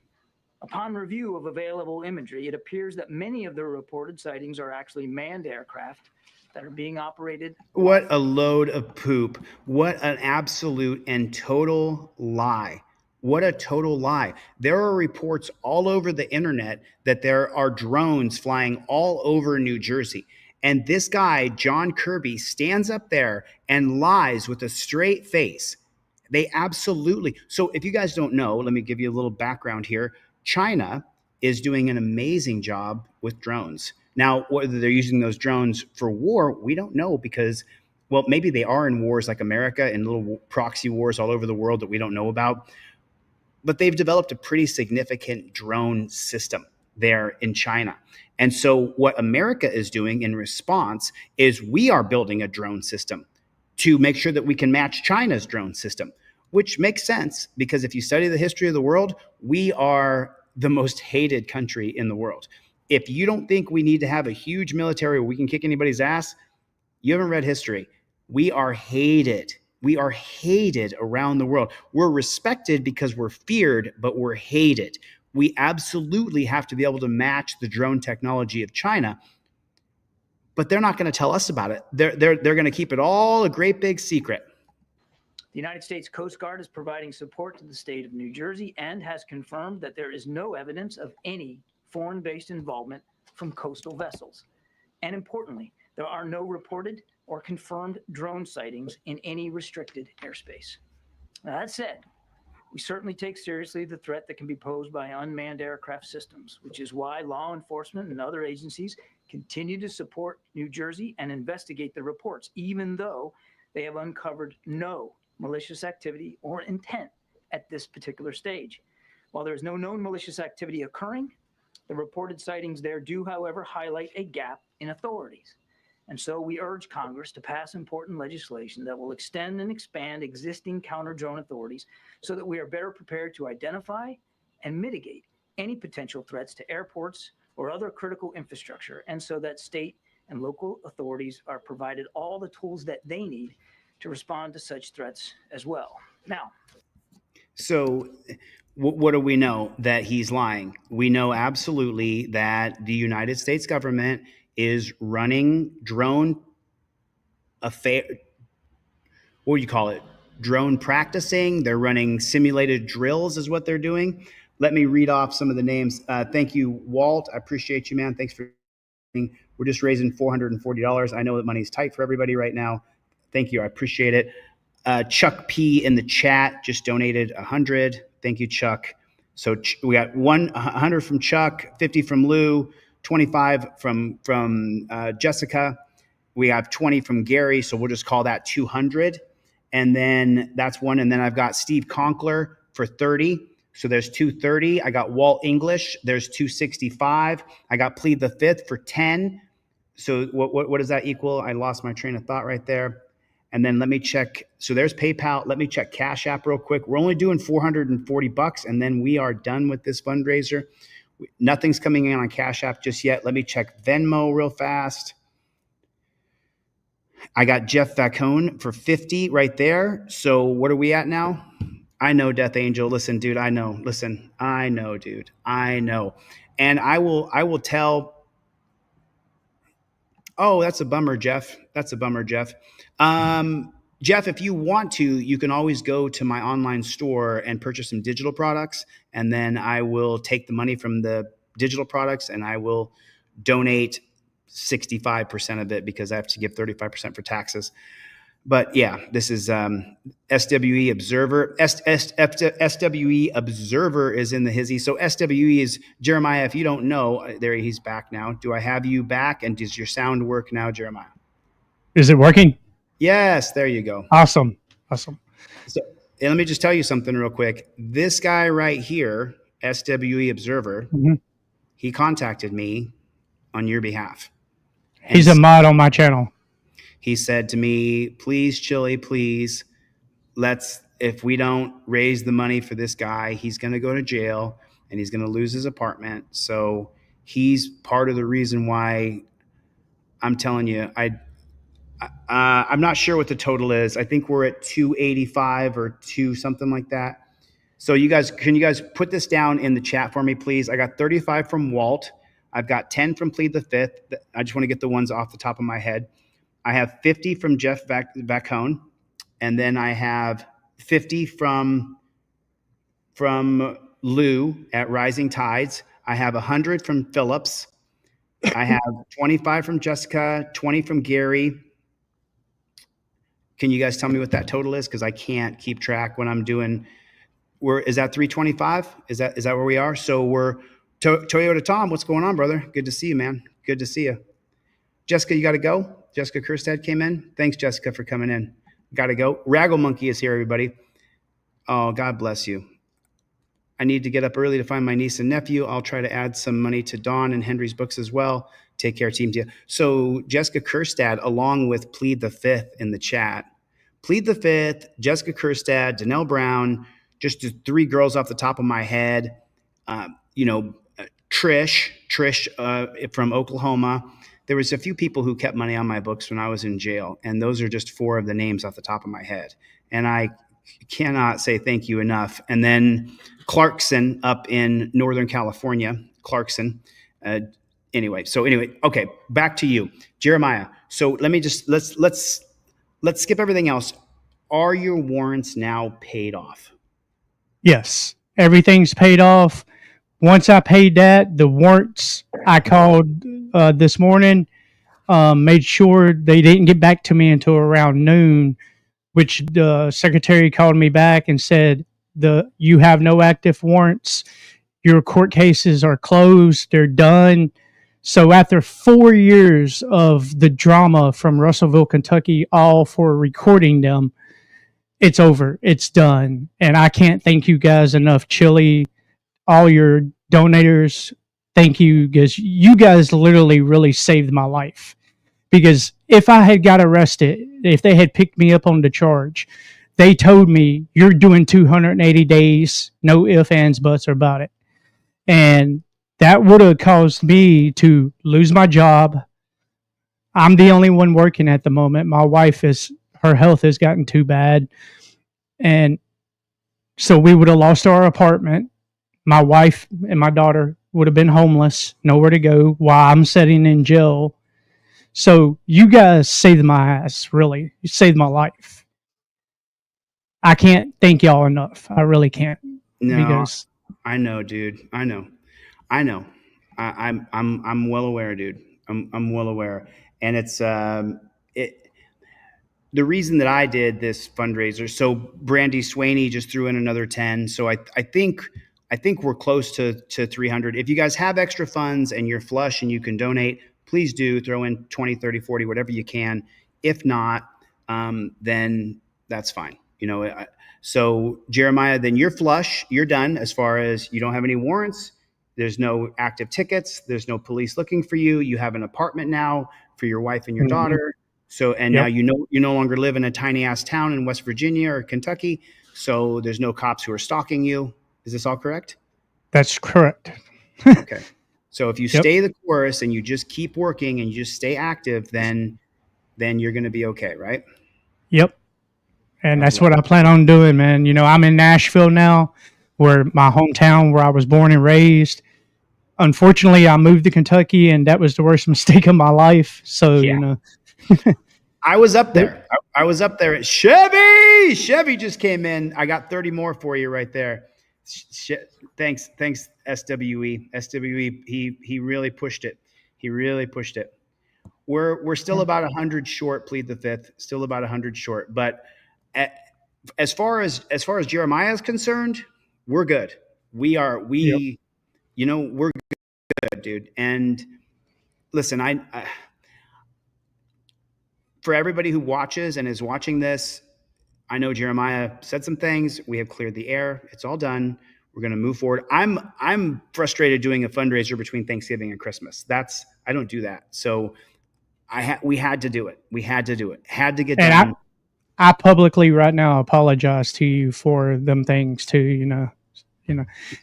upon review of available imagery, it appears that many of the reported sightings are actually manned aircraft that are being operated. What a load of poop. What an absolute and total lie. What a total lie. There are reports all over the internet that there are drones flying all over New Jersey. And this guy, John Kirby, stands up there and lies with a straight face. They absolutely. So if you guys don't know, let me give you a little background here. China is doing an amazing job with drones. Now, whether they're using those drones for war, we don't know because, well, maybe they are in wars like America and little proxy wars all over the world that we don't know about. But they've developed a pretty significant drone system there in China. And so what America is doing in response is we are building a drone system to make sure that we can match China's drone system, which makes sense because if you study the history of the world, we are the most hated country in the world. If you don't think we need to have a huge military where we can kick anybody's ass, you haven't read history. We are hated. We are hated around the world. We're respected because we're feared, but we're hated. We absolutely have to be able to match the drone technology of China, but they're not going to tell us about it. They're going to keep it all a great big secret. The United States Coast Guard is providing support to the state of New Jersey and has confirmed that there is no evidence of any foreign-based involvement from coastal vessels. And importantly, there are no reported or confirmed drone sightings in any restricted airspace. Now, that said, we certainly take seriously the threat that can be posed by unmanned aircraft systems, which is why law enforcement and other agencies continue to support New Jersey and investigate the reports, even though they have uncovered no malicious activity or intent at this particular stage. While there is no known malicious activity occurring, the reported sightings there do, however, highlight a gap in authorities. And so we urge Congress to pass important legislation that will extend and expand existing counter-drone authorities so that we are better prepared to identify and mitigate any potential threats to airports or other critical infrastructure, and so that state and local authorities are provided all the tools that they need to respond to such threats as well. Now, So what do we know? That he's lying. We know absolutely that the United States government is running drone affair. What do you call it? Drone practicing. They're running simulated drills is what they're doing. Let me read off some of the names. Thank you, Walt. I appreciate you, man. Thanks for. We're just raising $440. I know that money's tight for everybody right now. Thank you. I appreciate it. Chuck P in the chat just donated 100. Thank you, Chuck. So we got 100 from Chuck, 50 from Lou, 25 from Jessica. We have 20 from Gary, so we'll just call that 200. And then that's one. And then I've got Steve Conkler for 30. So there's 230. I got Walt English. There's 265. I got Plead the Fifth for 10. So what does that equal? I lost my train of thought right there. And then let me check. So there's PayPal. Let me check Cash App real quick. We're only doing $440, and then we are done with this fundraiser. Nothing's coming in on Cash App just yet. Let me check Venmo real fast. I got Jeff Vacone for 50 right there. So what are we at now? I know, Death Angel. Listen, dude, I know. Listen, I know, dude. I know. And I will tell. Oh, that's a bummer, Jeff. That's a bummer, Jeff. Jeff, if you want to, you can always go to my online store and purchase some digital products. And then I will take the money from the digital products and I will donate 65% of it because I have to give 35% for taxes. But yeah, this is SWE Observer. SWE Observer is in the hizzy. So SWE is Jeremiah. If you don't know, there he's back now. Do I have you back? And does your sound work now, Jeremiah? Is it working? Yes, there you go. Awesome. Awesome. So, and let me just tell you something real quick. This guy right here, SWE Observer, he contacted me on your behalf. And he's a mod on my channel. He said to me, please, Chili, please, if we don't raise the money for this guy, he's going to go to jail and he's going to lose his apartment. So he's part of the reason why I'm telling you, I'm not sure what the total is. I think we're at 285 or something like that. So can you guys put this down in the chat for me, please? I got 35 from Walt. I've got 10 from Plead the Fifth. I just want to get the ones off the top of my head. I have 50 from Jeff Vacone, and then I have 50 from Lou at Rising Tides. I have 100 from Phillips. I have 25 from Jessica, 20 from Gary. Can you guys tell me what that total is? Because I can't keep track when I'm doing. Is that 325? Is that where we are? So we're Toyota Tom. What's going on, brother? Good to see you, man. Good to see you. Jessica, you got to go. Jessica Kerstad came in. Thanks, Jessica, for coming in. Got to go. Raggle Monkey is here, everybody. Oh, God bless you. I need to get up early to find my niece and nephew. I'll try to add some money to Dawn and Henry's books as well. Take care, team. So Jessica Kerstad, along with Plead the Fifth in the chat. Plead the Fifth, Jessica Kerstad, Danelle Brown, just 3 girls off the top of my head. Trish from Oklahoma. There was a few people who kept money on my books when I was in jail, and those are just 4 of the names off the top of my head. And I cannot say thank you enough. And then Clarkson up in Northern California, Clarkson. Anyway, okay, back to you, Jeremiah. So let's skip everything else. Are your warrants now paid off? Yes, everything's paid off. Once I paid that, the warrants I called this morning, made sure they didn't get back to me until around noon, which the secretary called me back and said, you have no active warrants. Your court cases are closed. They're done. So after 4 years of the drama from Russellville, Kentucky, all for recording them, it's over. It's done. And I can't thank you guys enough. Chili, all your donators, thank you, because you guys literally really saved my life. Because if I had got arrested, if they had picked me up on the charge, they told me you're doing 280 days, no ifs, ands, buts about it. And that would have caused me to lose my job. I'm the only one working at the moment. My wife her health has gotten too bad. And so we would have lost our apartment. My wife and my daughter would have been homeless, nowhere to go while I'm sitting in jail. So you guys saved my ass, really. You saved my life. I can't thank y'all enough. I really can't. No, Because I know, dude. I know. I'm well aware, dude. I'm well aware, and it's the reason that I did this fundraiser. So Brandy Swaney just threw in another 10. So I think we're close to 300. If you guys have extra funds and you're flush and you can donate, please do throw in 20, 30, 40, whatever you can. If not, then that's fine. So Jeremiah, then you're flush, you're done as far as you don't have any warrants. There's no active tickets. There's no police looking for you. You have an apartment now for your wife and your daughter. So, and now you no longer live in a tiny ass town in West Virginia or Kentucky. So there's no cops who are stalking you. Is this all correct? That's correct. Okay. So if you stay the course and you just keep working and you just stay active, then you're going to be okay, right? Yep. And that's what I plan on doing, man. I'm in Nashville now, where my hometown, where I was born and raised. Unfortunately, I moved to Kentucky, and that was the worst mistake of my life. So, I was up there. I was up there. Chevy just came in. I got 30 more for you right there. Thanks, SWE. He really pushed it. We're still about 100 short. Plead the fifth. Still about 100 short. But as far as Jeremiah is concerned, we're good. We're good, dude. And listen, I for everybody who watches and is watching this, I know Jeremiah said some things. We have cleared the air. It's all done. We're going to move forward. I'm frustrated doing a fundraiser between Thanksgiving and Christmas. I don't do that. So we had to do it. Had to get done. I publicly right now apologize to you for them things too.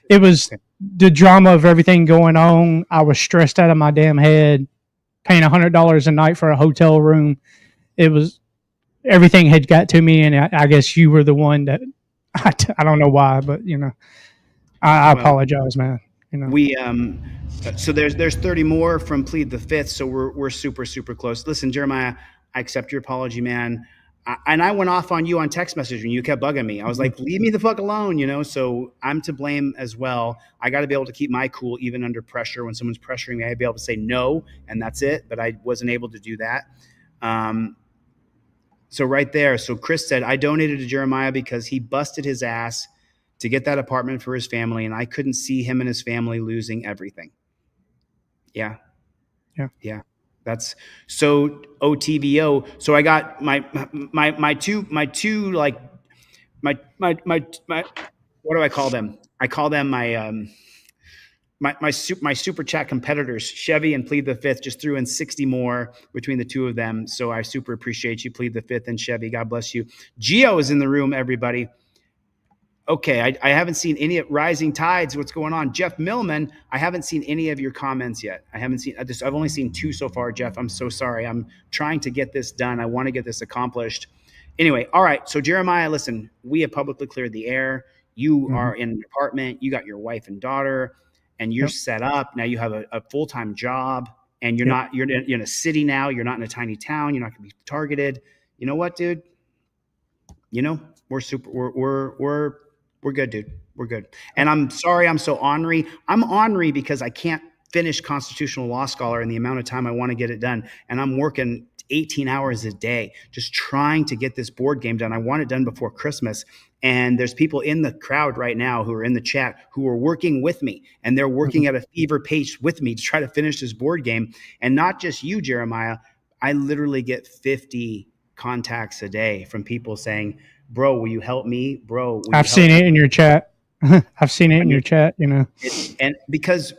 It was the drama of everything going on. I was stressed out of my damn head, paying $100 a night for a hotel room. It was everything had got to me, and I guess you were the one that I don't know why, but I apologize, man. We so there's 30 more from Plead the Fifth, so we're super close. Listen, Jeremiah, I accept your apology, man. I went off on you on text message when you kept bugging me. I was like, leave me the fuck alone, so I'm to blame as well. I got to be able to keep my cool even under pressure. When someone's pressuring me, I had to be able to say no, and that's it. But I wasn't able to do that. So right there. So Chris said, I donated to Jeremiah because he busted his ass to get that apartment for his family, and I couldn't see him and his family losing everything. Yeah. That's so OTVO. So I got my two like my what do I call them? I call them my super chat competitors. Chevy and Plead the Fifth just threw in 60 more between the two of them. So I super appreciate you, Plead the Fifth and Chevy. God bless you. Gio is in the room, everybody. Okay, I haven't seen any Rising Tides. What's going on? Jeff Millman, I haven't seen any of your comments yet. I've only seen 2 so far, Jeff. I'm so sorry. I'm trying to get this done. I want to get this accomplished. Anyway, all right. So Jeremiah, listen, we have publicly cleared the air. You are in an apartment. You got your wife and daughter, and you're set up. Now you have a full-time job, and you're in a city now. You're not in a tiny town. You're not going to be targeted. You know what, dude? We're good, dude. We're good. And I'm sorry I'm so ornery. I'm ornery because I can't finish Constitutional Law Scholar in the amount of time I want to get it done. And I'm working 18 hours a day just trying to get this board game done. I want it done before Christmas. And there's people in the crowd right now who are in the chat who are working with me, and they're working at a fever pace with me to try to finish this board game. And not just you, Jeremiah. I literally get 50 contacts a day from people saying, bro, will you help me? Bro, will I've you seen help it me? in your chat. I've seen it in your chat, you know. And because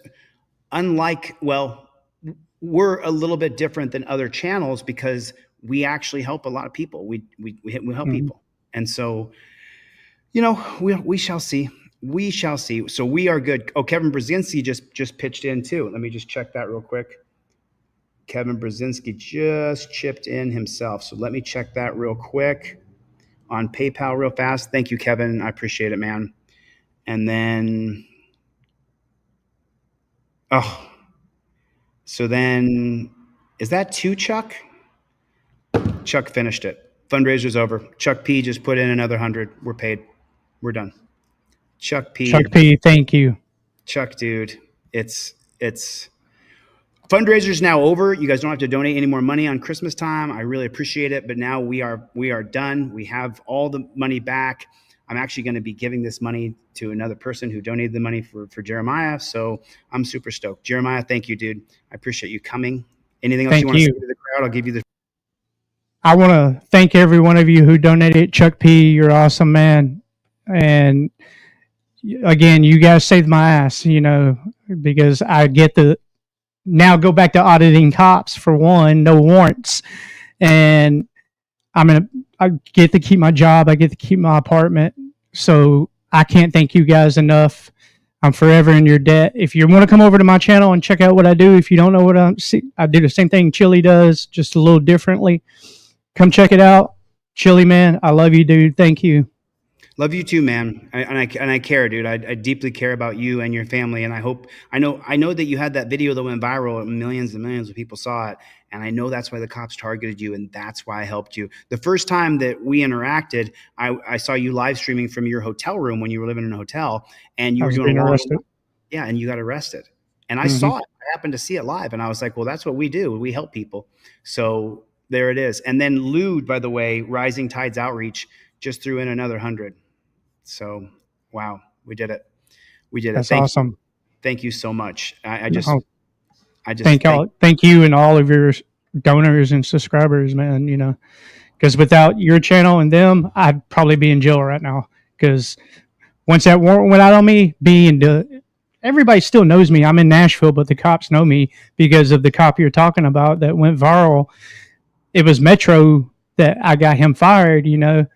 unlike, well, we're a little bit different than other channels because we actually help a lot of people. We help people. And so, you know, we shall see. We shall see. So we are good. Oh, Kevin Brzezinski just pitched in too. Let me just check that real quick. Kevin Brzezinski just chipped in himself. So let me check that real quick on PayPal real fast. Thank you, Kevin. I appreciate it, man. And then, oh, so then is that two, Chuck? Chuck finished it. Fundraiser's over. Chuck P just put in another 100. We're paid. We're done. Chuck P, thank you. Chuck, dude, it's fundraiser's now over. You guys don't have to donate any more money on Christmas time. I really appreciate it. But now we are done. We have all the money back. I'm actually going to be giving this money to another person who donated the money for Jeremiah. So I'm super stoked. Jeremiah, thank you, dude. I appreciate you coming. Anything else Thank you want to you. say to the crowd? I'll give you the. I want to thank every one of you who donated. Chuck P, you're awesome, man. And again, you guys saved my ass, you know, because I get to now go back to auditing cops for one, no warrants. And I get to keep my job. I get to keep my apartment. So I can't thank you guys enough. I'm forever in your debt. If you want to come over to my channel and check out what I do, if you don't know what I do the same thing Chili does, just a little differently. Come check it out. Chili, man, I love you, dude. Thank you. Love you too, man. I care, dude. I deeply care about you and your family. And I know that you had that video that went viral and millions of people saw it. And I know that's why the cops targeted you. And that's why I helped you. The first time that we interacted, I saw you live streaming from your hotel room when you were living in a hotel and you were doing arrested. Yeah. And you got arrested. And I saw it. I happened to see it live. And I was like, well, that's what we do. We help people. So there it is. And then Lude, by the way, Rising Tides Outreach just threw in another 100. So, wow, we did it. We did it. That's awesome. Thank you so much. I just thank you and all of your donors and subscribers, man. You know, because without your channel and them, I'd probably be in jail right now. Because once that warrant went out on me, everybody still knows me. I'm in Nashville, but the cops know me because of the cop you're talking about that went viral. It was Metro that I got him fired, you know,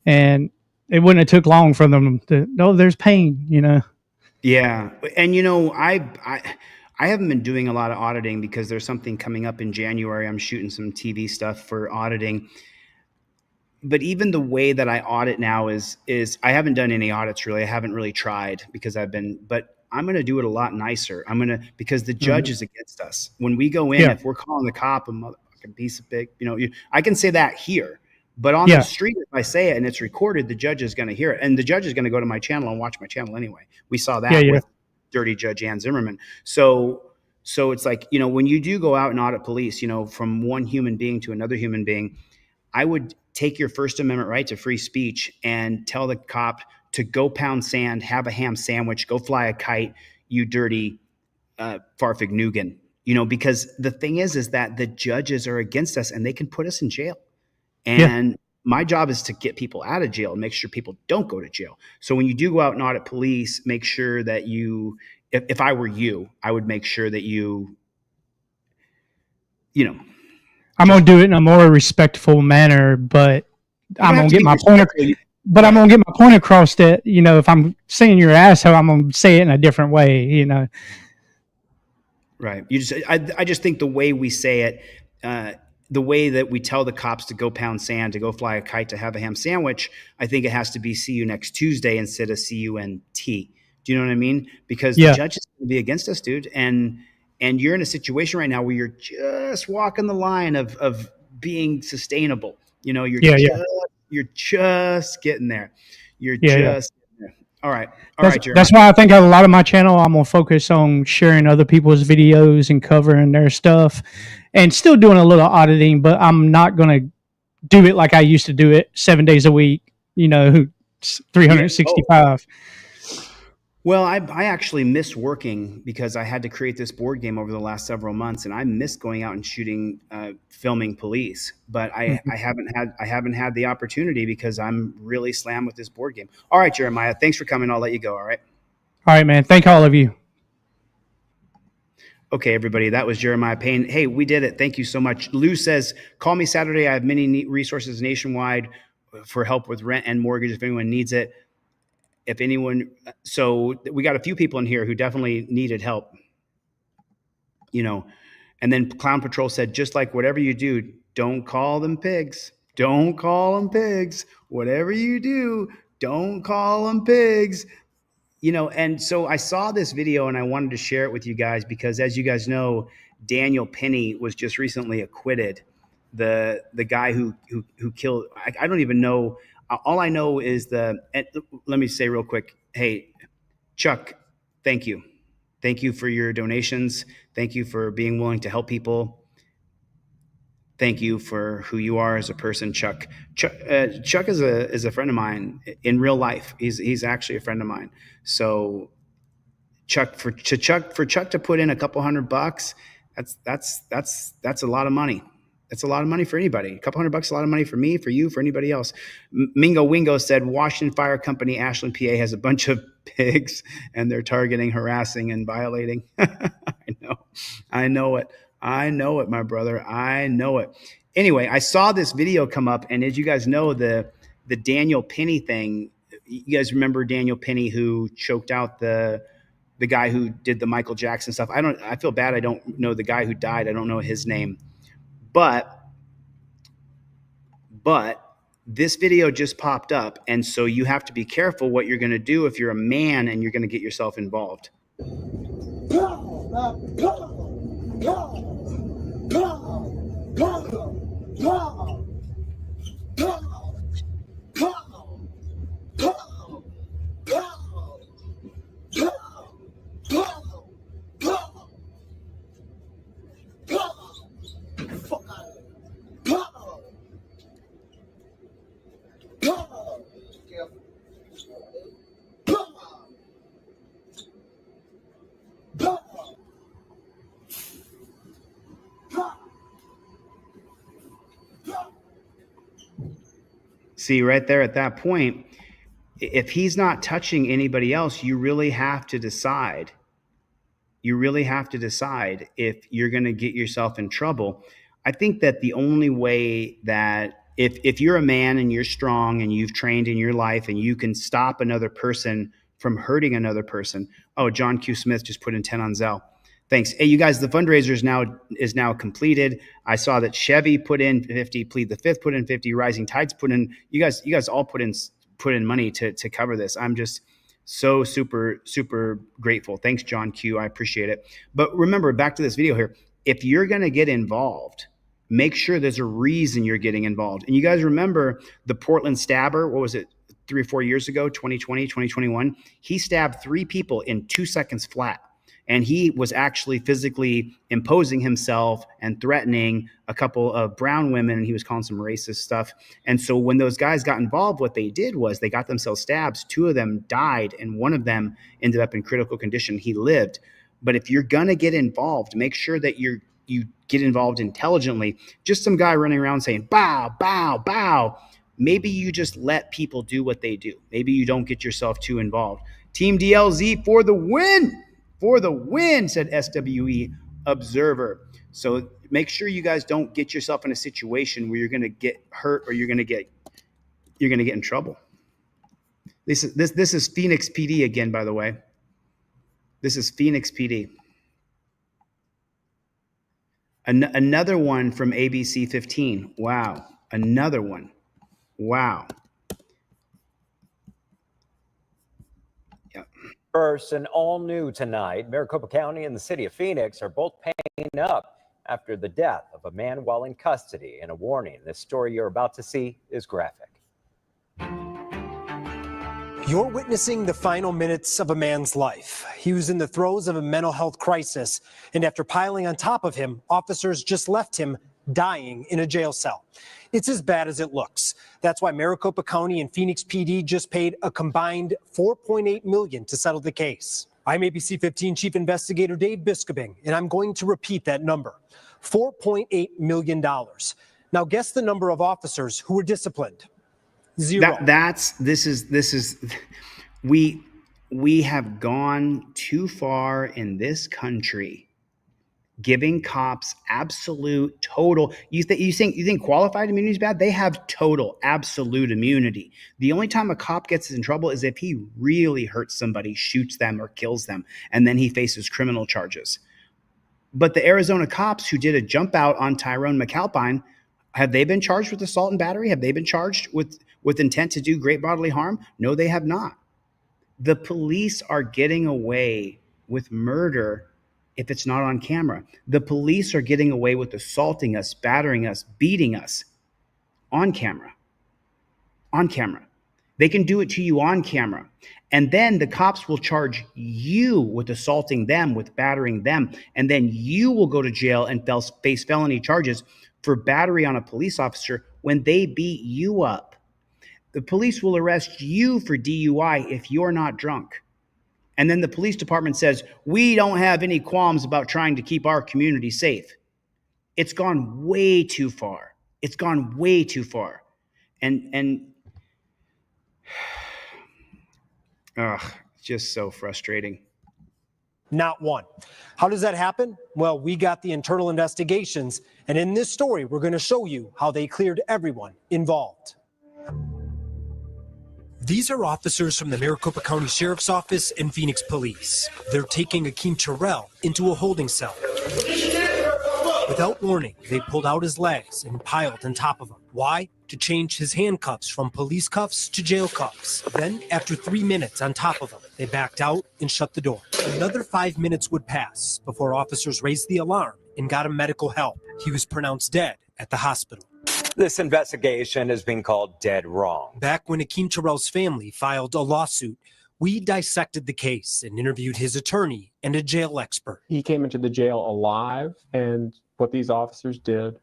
and it wouldn't have took long for them to, there's pain, you know. Yeah. And, you know, I haven't been doing a lot of auditing because there's something coming up in January. I'm shooting some TV stuff for auditing. But even the way that I audit now is I haven't done any audits really. I haven't really tried because but I'm going to do it a lot nicer. Because the judge is against us. When we go in, if we're calling the cop a motherfucking piece of pig, you know, I can say that here. But on the street, if I say it and it's recorded, the judge is going to hear it. And the judge is going to go to my channel and watch my channel anyway. We saw that with Dirty Judge Ann Zimmerman. So it's like, you know, when you do go out and audit police, you know, from one human being to another human being, I would take your First Amendment right to free speech and tell the cop to go pound sand, have a ham sandwich, go fly a kite, you dirty Farfignugan. You know, because the thing is that the judges are against us and they can put us in jail. And my job is to get people out of jail and make sure people don't go to jail. So when you do go out and audit police, make sure that if I were you, I would make sure that you know. I'm going to do it in a more respectful manner, but I'm going to get my point across. But I'm going to get my point across that, you know, if I'm saying you're an asshole, I'm going to say it in a different way, you know. Right. I just think the way we say it, the way that we tell the cops to go pound sand, to go fly a kite, to have a ham sandwich, I think it has to be see you next Tuesday instead of CUNT. Do you know what I mean? Because the judge is going to be against us, dude. And you're in a situation right now where you're just walking the line of being sustainable. You know, you're just getting there. You're just getting there. All right. All right, Jeremiah. That's why I think on a lot of my channel, I'm going to focus on sharing other people's videos and covering their stuff and still doing a little auditing, but I'm not going to do it like I used to do it 7 days a week, 365. Well, I actually missed working because I had to create this board game over the last several months, and I missed going out and shooting, filming police. But I haven't had the opportunity because I'm really slammed with this board game. All right, Jeremiah, thanks for coming. I'll let you go. All right. All right, man. Thank all of you. Okay, everybody, that was Jeremiah Payne. Hey, we did it. Thank you so much. Lou says, call me Saturday. I have many resources nationwide for help with rent and mortgage if anyone needs it. If anyone, so we got a few people in here who definitely needed help, and then Clown Patrol said, just like whatever you do, don't call them pigs. Don't call them pigs. Whatever you do, don't call them pigs. And so I saw this video and I wanted to share it with you guys because, as you guys know, Daniel Penny was just recently acquitted. The guy who killed, I don't even know. All I know is let me say real quick. Hey, Chuck, thank you. Thank you for your donations. Thank you for being willing to help people. Thank you for who you are as a person, Chuck. Chuck is a friend of mine in real life. He's actually a friend of mine. So Chuck to put in a couple $100, that's a lot of money. That's a lot of money for anybody. A couple $100 is a lot of money for me, for you, for anybody else. Mingo Wingo said Washington Fire Company, Ashland, PA has a bunch of pigs and they're targeting, harassing, and violating. I know it, my brother. I know it. Anyway, I saw this video come up, and as you guys know, the Daniel Penny thing. You guys remember Daniel Penny who choked out the guy who did the Michael Jackson stuff? I feel bad. I don't know the guy who died. I don't know his name. But this video just popped up, and so you have to be careful what you're going to do if you're a man and you're going to get yourself involved. See, right there at that point, if he's not touching anybody else, you really have to decide. You really have to decide if you're going to get yourself in trouble. I think that the only way that if you're a man and you're strong and you've trained in your life and you can stop another person from hurting another person. Oh, John Q. Smith just put in 10 on Zelle. Thanks. Hey, you guys, the fundraiser is now completed. I saw that Chevy put in 50, Plead the Fifth put in 50, Rising Tides put in. You guys all put in money to cover this. I'm just so super grateful. Thanks, John Q. I appreciate it. But remember, back to this video here. If you're going to get involved, make sure there's a reason you're getting involved. And you guys remember the Portland stabber? What was it? 3 or 4 years ago, 2020, 2021. He stabbed 3 people in 2 seconds flat. And he was actually physically imposing himself and threatening a couple of brown women, and he was calling some racist stuff. And so when those guys got involved, what they did was they got themselves stabs. 2 of them died, and one of them ended up in critical condition. He lived. But if you're going to get involved, make sure that you get involved intelligently. Just some guy running around saying, bow, bow, bow. Maybe you just let people do what they do. Maybe you don't get yourself too involved. Team DLZ for the win. For the win, said SWE Observer. So make sure you guys don't get yourself in a situation where you're going to get hurt or you're going to get in trouble. This is Phoenix PD again, by the way. This is Phoenix PD. Another one from ABC 15. Wow. Another one. Wow. First and all new tonight, Maricopa County and the city of Phoenix are both paying up after the death of a man while in custody. And a warning, this story you're about to see is graphic. You're witnessing the final minutes of a man's life. He was in the throes of a mental health crisis, and after piling on top of him, officers just left him dying in a jail cell. It's as bad as it looks. That's why Maricopa County and Phoenix PD just paid a combined $4.8 million to settle the case. I'm ABC 15 Chief Investigator Dave Biscobing, and I'm going to repeat that number, $4.8 million. Now guess the number of officers who were disciplined. Zero. We have gone too far in this country, giving cops absolute total. You think qualified immunity is bad? They have total absolute immunity. The only time a cop gets in trouble is if he really hurts somebody, shoots them, or kills them, and then he faces criminal charges. But the Arizona cops who did a jump out on Tyrone McAlpine, have they been charged with assault and battery? Have they been charged with intent to do great bodily harm? No, they have not. The police are getting away with murder if it's not on camera. The police are getting away with assaulting us, battering us, beating us on camera. On camera. They can do it to you on camera. And then the cops will charge you with assaulting them, with battering them. And then you will go to jail and face felony charges for battery on a police officer when they beat you up. The police will arrest you for DUI if you're not drunk. And then the police department says, we don't have any qualms about trying to keep our community safe. It's gone way too far. It's gone way too far. And just so frustrating. Not one. How does that happen? Well, we got the internal investigations, and in this story, we're going to show you how they cleared everyone involved. These are officers from the Maricopa County Sheriff's Office and Phoenix Police. They're taking Akeem Terrell into a holding cell. Without warning, they pulled out his legs and piled on top of him. Why? To change his handcuffs from police cuffs to jail cuffs. Then, after 3 minutes on top of him, they backed out and shut the door. Another 5 minutes would pass before officers raised the alarm and got him medical help. He was pronounced dead at the hospital. This investigation is being called dead wrong. Back when Akeem Terrell's family filed a lawsuit, we dissected the case and interviewed his attorney and a jail expert. He came into the jail alive, and what these officers did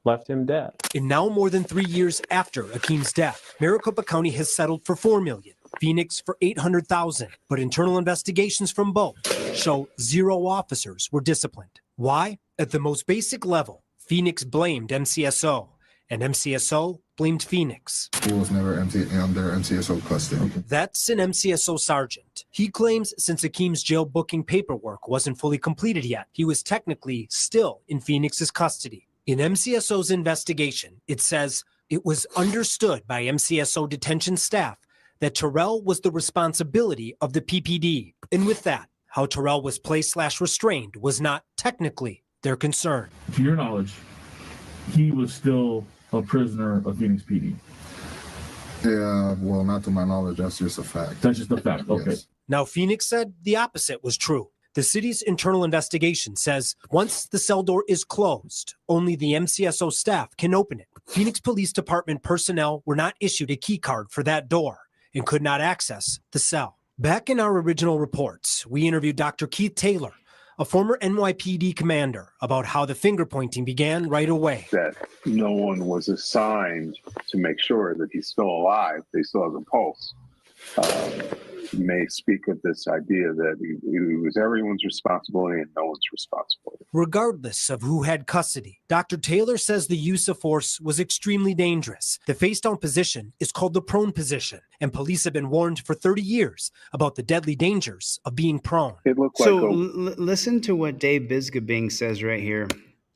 left him dead. And now, more than 3 years after Akeem's death, Maricopa County has settled for $4 million, Phoenix for $800,000. But internal investigations from both show 0 officers were disciplined. Why? At the most basic level, Phoenix blamed MCSO, and MCSO blamed Phoenix. He was never under MCSO custody. That's an MCSO sergeant. He claims since Akeem's jail booking paperwork wasn't fully completed yet, he was technically still in Phoenix's custody. In MCSO's investigation, it says it was understood by MCSO detention staff that Terrell was the responsibility of the PPD. And with that, how Terrell was placed/restrained was not technically their concern. To your knowledge, he was still a prisoner of Phoenix PD. Yeah, well, not to my knowledge. That's just a fact. That's just a fact. Okay. Yes. Now, Phoenix said the opposite was true. The city's internal investigation says once the cell door is closed, only the MCSO staff can open it. Phoenix Police Department personnel were not issued a key card for that door and could not access the cell. Back in our original reports, we interviewed Dr. Keith Taylor, a former NYPD commander, about how the finger pointing began right away. That no one was assigned to make sure that he's still alive, they still have a pulse. May speak of this idea that it was everyone's responsibility and no one's responsibility. Regardless of who had custody, Dr. Taylor says the use of force was extremely dangerous. The face-down position is called the prone position, and police have been warned for 30 years about the deadly dangers of being prone. It looked listen to what Dave Biscobing says right here.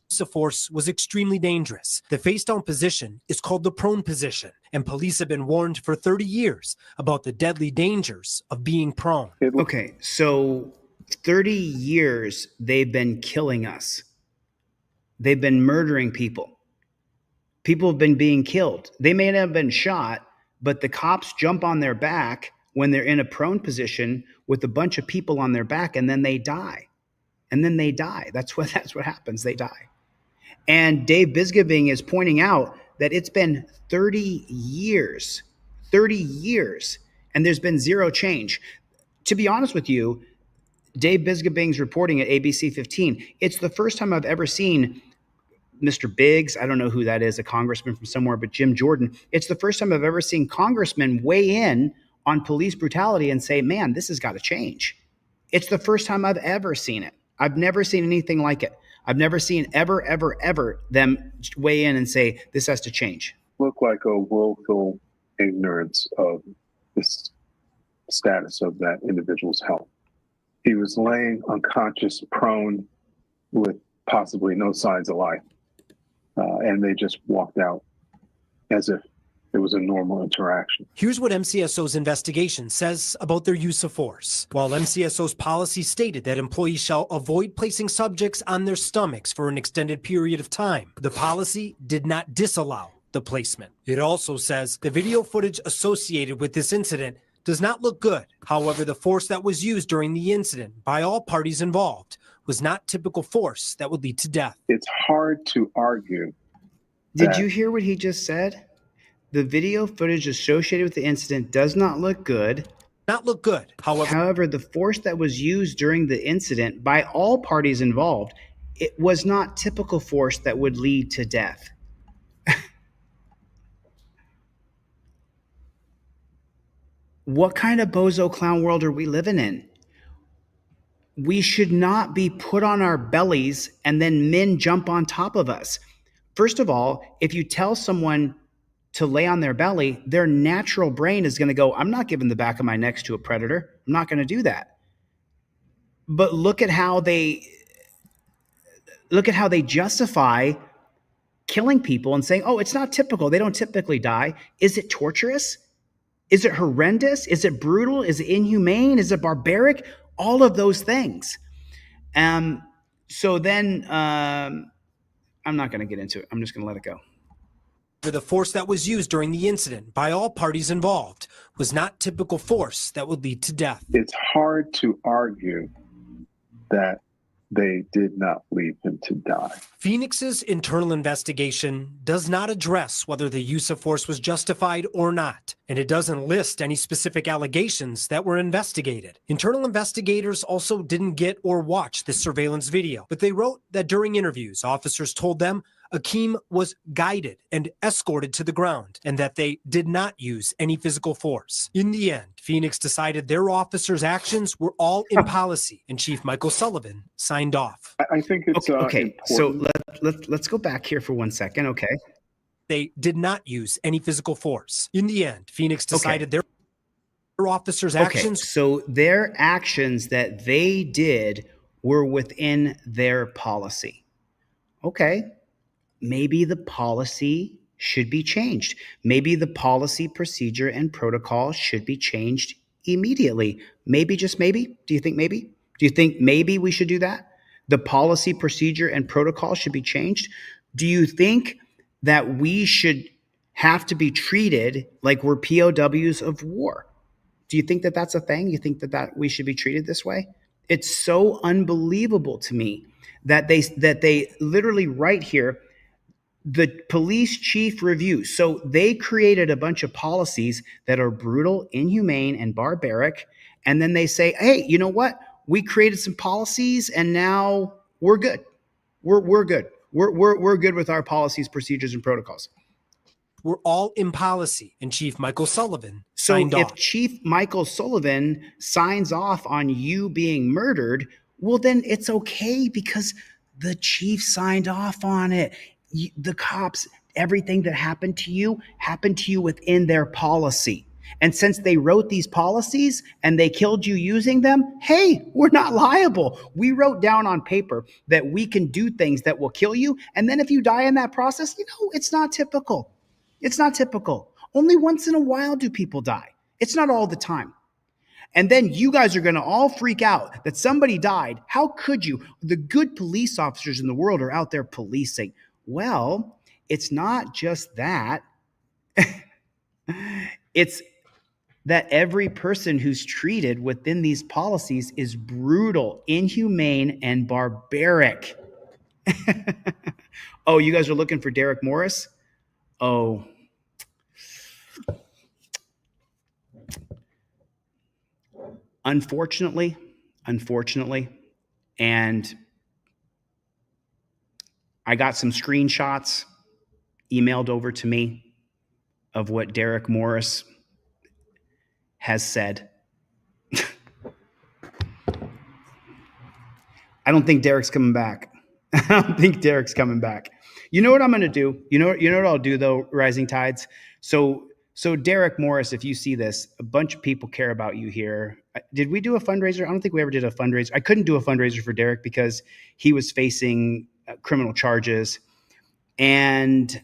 Use of force was extremely dangerous. The face-down position is called the prone position, and police have been warned for 30 years about the deadly dangers of being prone. Okay, so 30 years they've been killing us. They've been murdering people. People have been being killed. They may not have been shot, but the cops jump on their back when they're in a prone position with a bunch of people on their back, and then they die. That's what happens. They die. And Dave Biscobing is pointing out that it's been 30 years, and there's been zero change. To be honest with you, Dave Bisgabing's reporting at ABC 15, it's the first time I've ever seen Mr. Biggs, I don't know who that is, a congressman from somewhere, but Jim Jordan, it's the first time I've ever seen congressmen weigh in on police brutality and say, man, this has got to change. It's the first time I've ever seen it. I've never seen anything like it. I've never seen ever them weigh in and say, this has to change. Look like a willful ignorance of this status of that individual's health. He was laying unconscious, prone, with possibly no signs of life. And they just walked out as if it was a normal interaction. Here's what MCSO's investigation says about their use of force. While MCSO's policy stated that employees shall avoid placing subjects on their stomachs for an extended period of time, the policy did not disallow the placement. It also says the video footage associated with this incident does not look good. However, the force that was used during the incident by all parties involved was not typical force that would lead to death. It's hard to argue. Did you hear what he just said? The video footage associated with the incident does not look good. However, the force that was used during the incident by all parties involved, it was not typical force that would lead to death. What kind of bozo clown world are we living in? We should not be put on our bellies and then men jump on top of us. First of all, if you tell someone to lay on their belly, their natural brain is going to go, I'm not giving the back of my neck to a predator. I'm not going to do that. But look at how they justify killing people and saying, oh, it's not typical. They don't typically die. Is it torturous? Is it horrendous? Is it brutal? Is it inhumane? Is it barbaric? All of those things. So then I'm not going to get into it. I'm just going to let it go. The force that was used during the incident by all parties involved was not typical force that would lead to death. It's hard to argue that they did not leave him to die. Phoenix's internal investigation does not address whether the use of force was justified or not, and it doesn't list any specific allegations that were investigated. Internal investigators also didn't get or watch this surveillance video, but they wrote that during interviews, officers told them Akeem was guided and escorted to the ground, and that they did not use any physical force. In the end, Phoenix decided their officers' actions were all in policy, and Chief Michael Sullivan signed off. I think it's okay. important. So let's go back here for 1 second, okay? They did not use any physical force. In the end, Phoenix decided their officers' actions. Okay, so their actions that they did were within their policy. Okay. Maybe the policy should be changed. Maybe the policy, procedure, and protocol should be changed immediately. Maybe, just maybe. Do you think maybe? Do you think maybe we should do that? The policy, procedure, and protocol should be changed. Do you think that we should have to be treated like we're POWs of war? Do you think that that's a thing? You think that we should be treated this way? It's so unbelievable to me that they literally write here, the police chief review. So they created a bunch of policies that are brutal, inhumane, and barbaric. And then they say, hey, you know what? We created some policies and now we're good. We're good. We're good with our policies, procedures, and protocols. We're all in policy, and Chief Michael Sullivan signed off. So if Chief Michael Sullivan signs off on you being murdered, well, then it's okay because the chief signed off on it. The cops, everything that happened to you within their policy. And since they wrote these policies and they killed you using them, hey, we're not liable. We wrote down on paper that we can do things that will kill you. And then if you die in that process, it's not typical. It's not typical. Only once in a while do people die. It's not all the time. And then you guys are going to all freak out that somebody died. How could you? The good police officers in the world are out there policing. Well, it's not just that. It's that every person who's treated within these policies is brutal, inhumane, and barbaric. Oh, you guys are looking for Derek Morris? Oh. unfortunately, and I got some screenshots emailed over to me of what Derek Morris has said. I don't think Derek's coming back. I don't think Derek's coming back. You know what I'm going to do? You know what I'll do though, Rising Tides? So Derek Morris, if you see this, a bunch of people care about you here. Did we do a fundraiser? I don't think we ever did a fundraiser. I couldn't do a fundraiser for Derek because he was facing criminal charges. And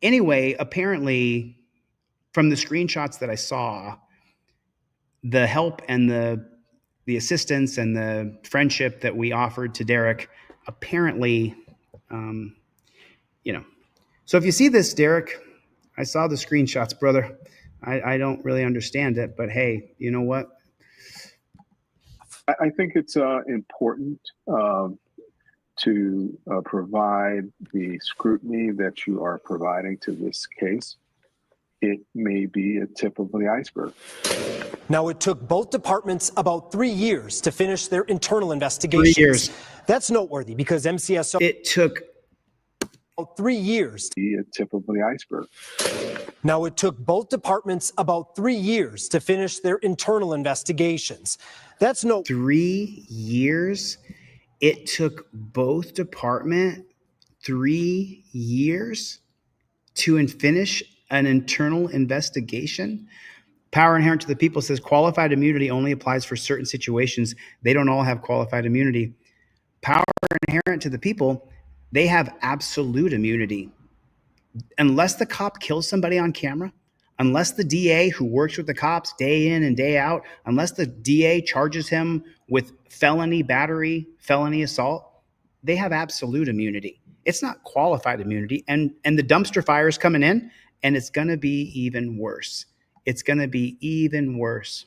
anyway, apparently from the screenshots that I saw, the help and the assistance and the friendship that we offered to Derek, apparently, So if you see this, Derek, I saw the screenshots, brother. I don't really understand it, but hey, you know what? I think it's important to provide the scrutiny that you are providing to this case. It may be a tip of the iceberg. Now, it took both departments about 3 years to finish their internal investigations. 3 years. That's noteworthy because MCSO. It took 3 years. Be a tip of the iceberg. Now, it took both departments about 3 years to finish their internal investigations. That's 3 years. It took both department 3 years to finish an internal investigation. Power inherent to the people says qualified immunity only applies for certain situations. They don't all have qualified immunity. Power inherent to the people, they have absolute immunity. Unless the cop kills somebody on camera, unless the DA who works with the cops day in and day out, unless the DA charges him with felony battery, felony assault, they have absolute immunity. It's not qualified immunity. And the dumpster fire is coming in, and it's going to be even worse. It's going to be even worse.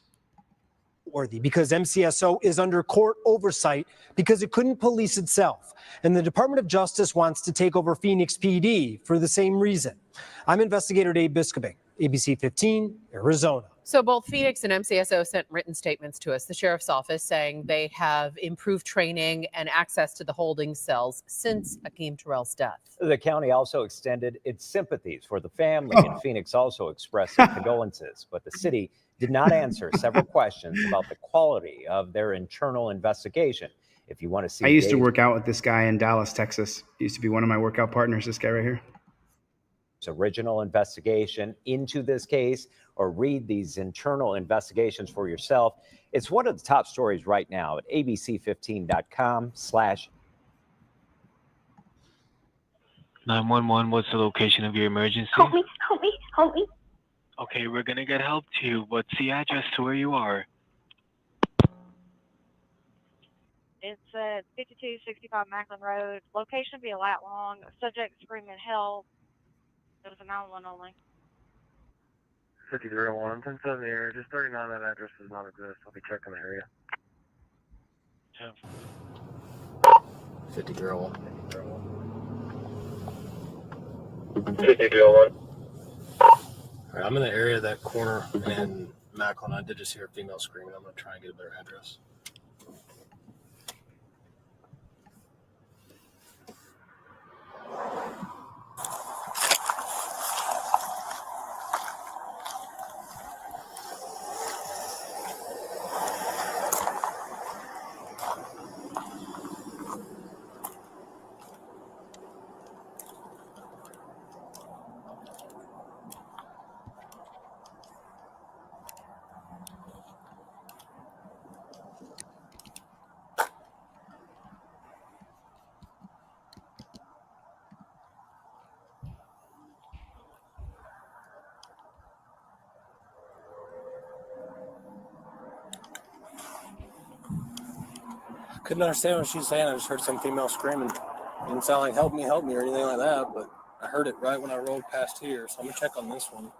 Worthy because MCSO is under court oversight because it couldn't police itself. And the Department of Justice wants to take over Phoenix PD for the same reason. I'm investigator Dave Biskobing, ABC 15, Arizona. So both Phoenix and MCSO sent written statements to us, the sheriff's office, saying they have improved training and access to the holding cells since Akeem Terrell's death. The county also extended its sympathies for the family, and Phoenix also expressed its condolences, but the city did not answer several questions about the quality of their internal investigation. If you want to see, I used to work out with this guy in Dallas, Texas. He used to be one of my workout partners, this guy right here. Original investigation into this case, or read these internal investigations for yourself. It's one of the top stories right now at abc15.com/. 911, what's the location of your emergency? Help me, help me, help me. Okay, we're gonna get help to you. What's the address to where you are? It's at 5265 Macklin Road. Location be a lat long. Subject screaming help. It was a 911 only. 5001, 10-7 here. Just 39, that address does not exist. I'll be checking the area. 5001. 5001. All right, I'm in the area of that corner in Macklin. I did just hear a female screaming. I'm going to try and get a better address. Couldn't understand what she was saying. I just heard some female screaming. Didn't sound like help me, or anything like that, but I heard it right when I rolled past here, so I'm gonna check on this one.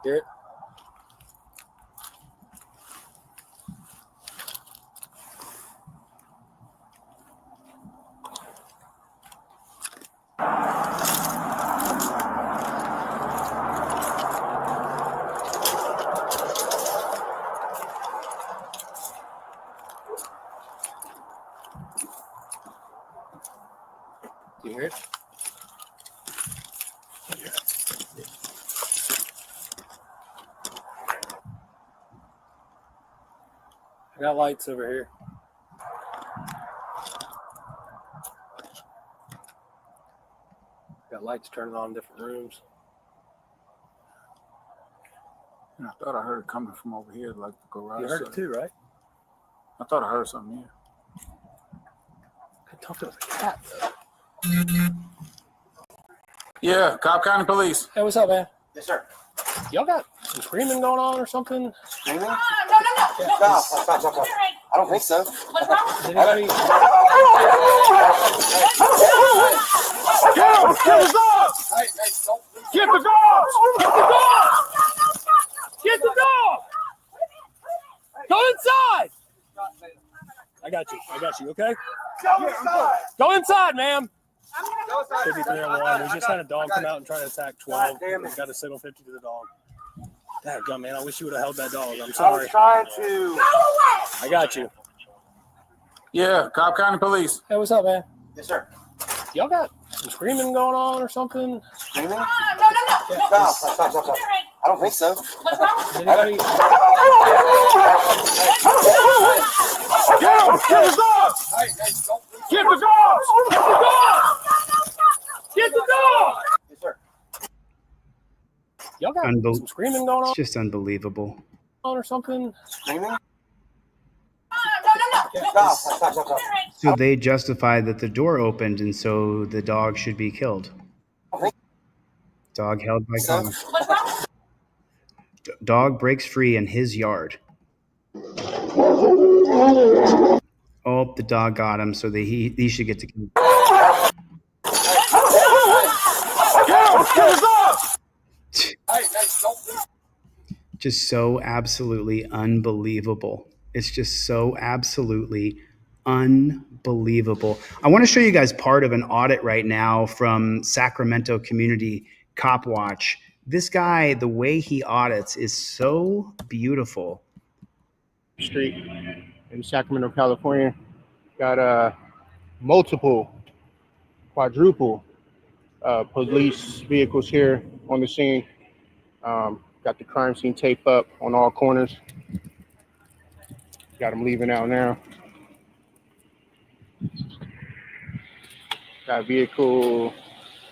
Hear it? You hear it? I got lights over here. Got lights turning on in different rooms. I thought I heard it coming from over here, like the garage. You heard it too, right? I thought I heard something here. I thought it was a cat, though. Yeah, Cobb County Police. Hey, what's up, man? Yes, sir. Y'all got some screaming going on or something? Screaming? Yeah. Stop. I don't think so. Does anybody... Get the dogs! Get the dogs! Get the dog! Go inside! I got you, okay? Go inside, ma'am! Could be 301. We just had a dog come out and try to attack 12. We got a signal 50 to the dog. Dadgum, man, I wish you would have held that dog. I'm sorry. Trying to. I got you. Yeah, Cobb County Police. Hey, what's up, man? Yes, sir. Y'all got some screaming going on or something? Screaming? Yeah. Stop. I don't think so. Does anybody... Get the dogs! Get the dogs! Get the dog! Yes, sir. Y'all got some screaming going on It's just unbelievable. or something? Screaming? Stop. So they justify that the door opened, and so the dog should be killed. Dog held by collar. Dog breaks free in his yard. Oh, the dog got him, so he should get to kill. Just so absolutely unbelievable. It's just so absolutely unbelievable. I want to show you guys part of an audit right now from Sacramento Community Cop Watch. This guy, the way he audits is so beautiful. Street in Sacramento, California. Got multiple, quadruple police vehicles here on the scene. Got the crime scene tape up on all corners. Got them leaving out now. Got vehicle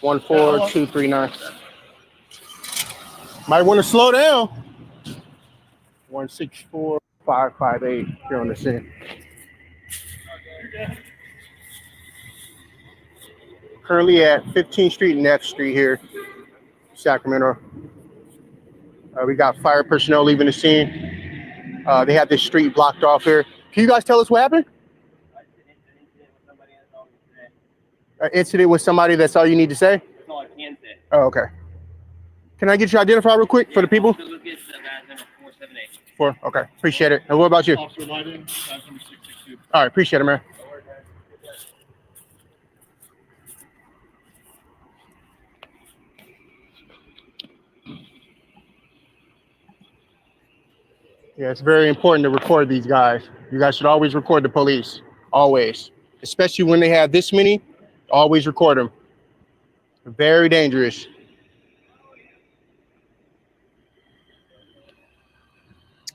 14239. Might want to slow down. 164558 here on the scene. Currently at 15th Street and F Street here, Sacramento. We got fire personnel leaving the scene. They have this street blocked off here. Can you guys tell us what happened? An incident with somebody, that's all you need to say? That's all I can say. Oh, okay. Can I get you identified real quick for the people? So let's get to badge number 478. 4, okay, appreciate it. And what about you? Officer Lyden, badge number 662. All right, appreciate it, man. Yeah, it's very important to record these guys. You guys should always record the police, always. Especially when they have this many, always record them. Very dangerous.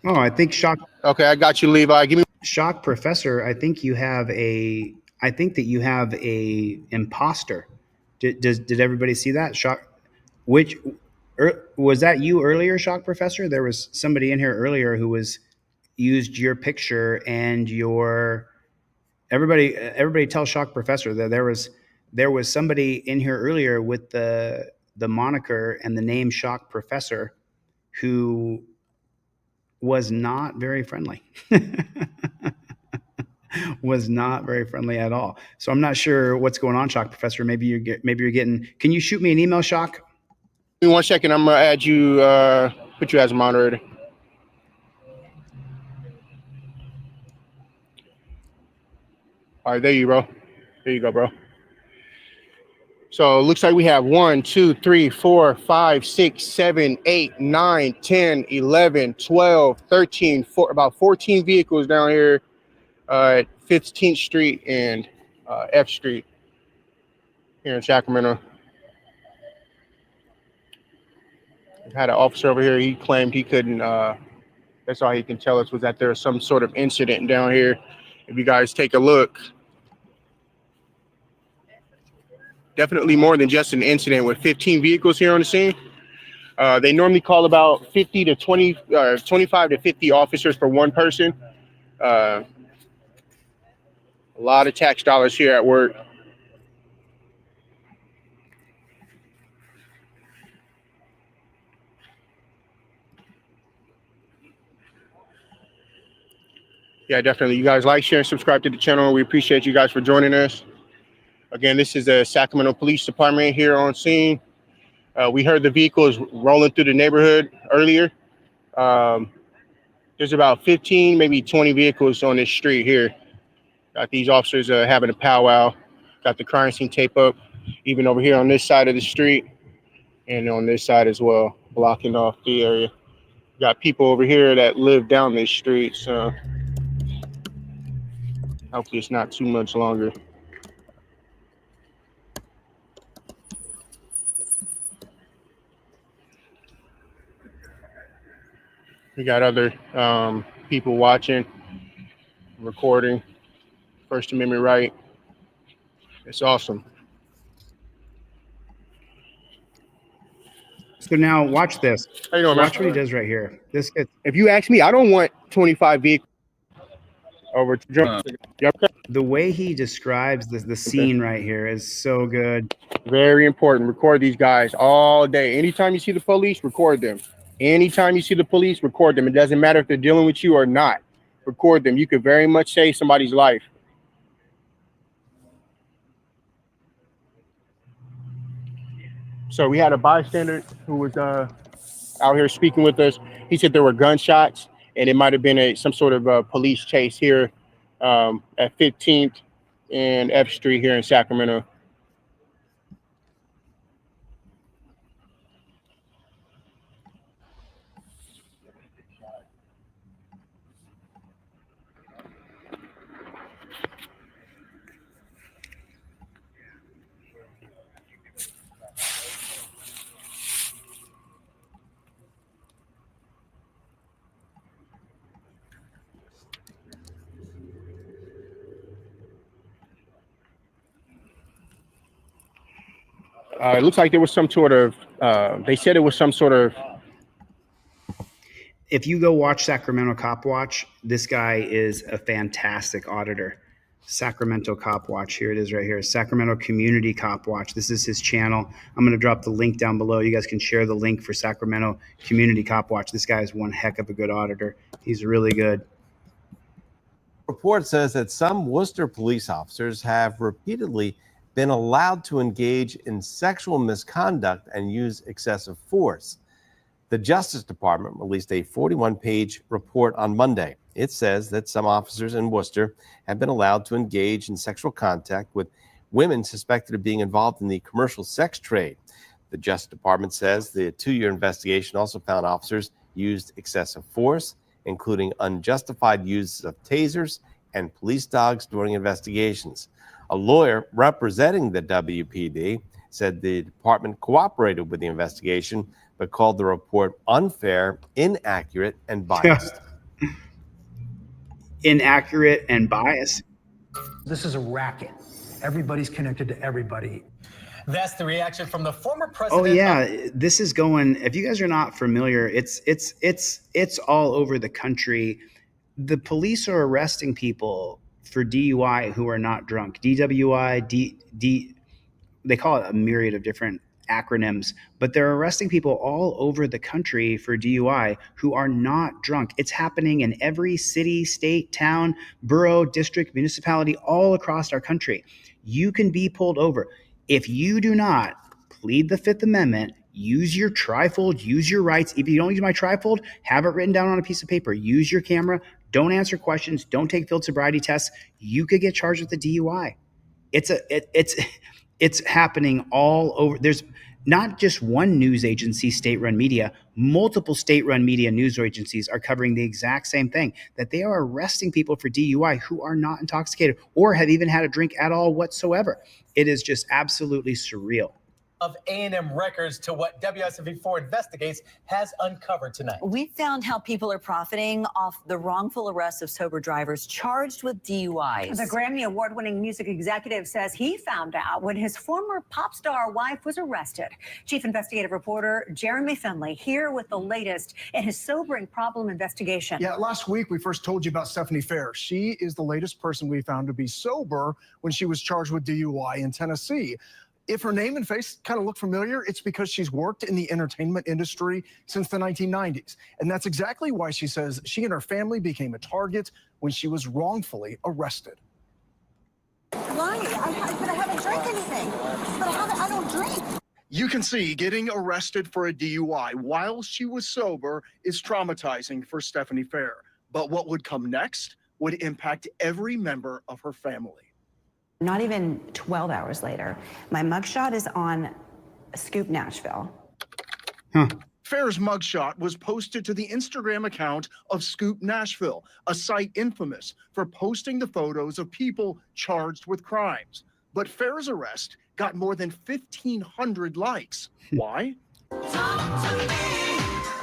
Oh, I think Shock. Okay, I got you, Levi. Give me Shock Professor. I think you have a. I think that you have a imposter. Did everybody see that? Shock. Which was that you earlier, Shock Professor? There was somebody in here earlier who was used your picture and your. Everybody tell Shock Professor that there was somebody in here earlier with the moniker and the name Shock Professor who was not very friendly. Was not very friendly at all. So I'm not sure what's going on, Shock Professor. Maybe you're getting. Can you shoot me an email, Shock? Give me 1 second. I'm gonna add you. Put you as a moderator. All right, there you go. There you go, bro. So it looks like we have 1, 2, 3, 4, 5, 6, 7, 8, 9, 10, 11, 12, 13, about 14 vehicles down here at 15th Street and F Street. here in Sacramento. We've had an officer over here. He claimed he couldn't. That's all he can tell us was that there was some sort of incident down here. If you guys take a look, definitely more than just an incident with 15 vehicles here on the scene. They normally call about 50 to 20, 25 to 50 officers for one person. A lot of tax dollars here at work. Yeah, definitely. You guys like, share, and subscribe to the channel. We appreciate you guys for joining us. Again, this is the Sacramento Police Department here on scene. We heard the vehicles rolling through the neighborhood earlier. There's about 15, maybe 20 vehicles on this street here. Got these officers having a powwow. Got the crime scene tape up, even over here on this side of the street and on this side as well, blocking off the area. Got people over here that live down this street, so hopefully it's not too much longer. We got other people watching, recording, First Amendment right. It's awesome. So now watch this. How you doing, Watch man? what he does right here. This gets, If you ask me, I don't want 25 vehicles over to jump. the way he describes the scene right here is so good. Very important. Record these guys all day. Anytime you see the police, record them. Anytime you see the police, record them. It doesn't matter if they're dealing with you or not. Record them. You could very much save somebody's life. So we had a bystander who was out here speaking with us. He said there were gunshots, and it might have been some sort of police chase here at 15th and F Street here in Sacramento. It looks like there was some sort of, they said it was some sort of. If you go watch Sacramento Cop Watch, this guy is a fantastic auditor. Sacramento Cop Watch, here it is right here. Sacramento Community Cop Watch. This is his channel. I'm going to drop the link down below. You guys can share the link for Sacramento Community Cop Watch. This guy is one heck of a good auditor. He's really good. Report says that some Worcester police officers have repeatedly been allowed to engage in sexual misconduct and use excessive force. The Justice Department released a 41-page report on Monday. It says that some officers in Worcester have been allowed to engage in sexual contact with women suspected of being involved in the commercial sex trade. The Justice Department says the 2-year investigation also found officers used excessive force, including unjustified use of tasers and police dogs during investigations. A lawyer representing the WPD said the department cooperated with the investigation, but called the report unfair, inaccurate, and biased. Inaccurate and biased. This is a racket. Everybody's connected to everybody. That's the reaction from the former president. Oh yeah, this is going. If you guys are not familiar, it's all over the country. The police are arresting people for DUI who are not drunk. DWI, they call it a myriad of different acronyms, but they're arresting people all over the country for DUI who are not drunk. It's happening in every city, state, town, borough, district, municipality, all across our country. You can be pulled over. If you do not plead the Fifth Amendment, use your trifold, use your rights. If you don't use my trifold, have it written down on a piece of paper. Use your camera. Don't answer questions. Don't take field sobriety tests. You could get charged with a DUI. It's happening all over. not just one news agency, state-run media, multiple state-run media news agencies are covering the exact same thing, that they are arresting people for DUI who are not intoxicated or have even had a drink at all whatsoever. It is just absolutely surreal. Of A&M records to what WSMV4 Investigates has uncovered tonight. We found how people are profiting off the wrongful arrest of sober drivers charged with DUIs. The Grammy Award-winning music executive says he found out when his former pop star wife was arrested. Chief investigative reporter Jeremy Finley here with the latest in his sobering problem investigation. Yeah, last week we first told you about Stephanie Fair. She is the latest person we found to be sober when she was charged with DUI in Tennessee. If her name and face kind of look familiar, it's because she's worked in the entertainment industry since the 1990s. And that's exactly why she says she and her family became a target when she was wrongfully arrested. Why? But I haven't drank anything. But I don't drink. You can see getting arrested for a DUI while she was sober is traumatizing for Stephanie Fair. But what would come next would impact every member of her family. Not even 12 hours later, my mugshot is on Scoop Nashville. Fair's mugshot was posted to the Instagram account of Scoop Nashville, a site infamous for posting the photos of people charged with crimes. But Fair's arrest got more than 1,500 likes. Why?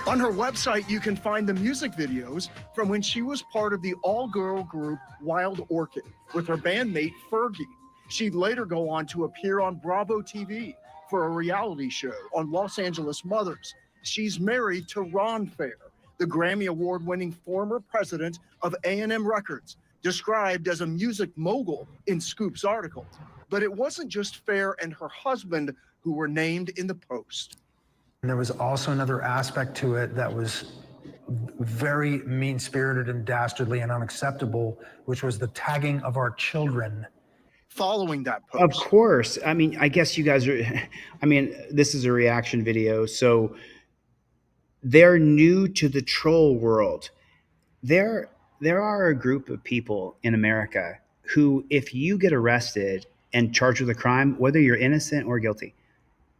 On her website, you can find the music videos from when she was part of the all-girl group Wild Orchid with her bandmate Fergie. She'd later go on to appear on Bravo TV for a reality show on Los Angeles Mothers. She's married to Ron Fair, the Grammy Award-winning former president of A&M Records, described as a music mogul in Scoop's article. But it wasn't just Fair and her husband who were named in the post. And there was also another aspect to it that was very mean-spirited and dastardly and unacceptable, which was the tagging of our children. Following that post. Of course. I mean, I guess you guys are, I mean, this is a reaction video, so they're new to the troll world. There are a group of people in America who, if you get arrested and charged with a crime, whether you're innocent or guilty,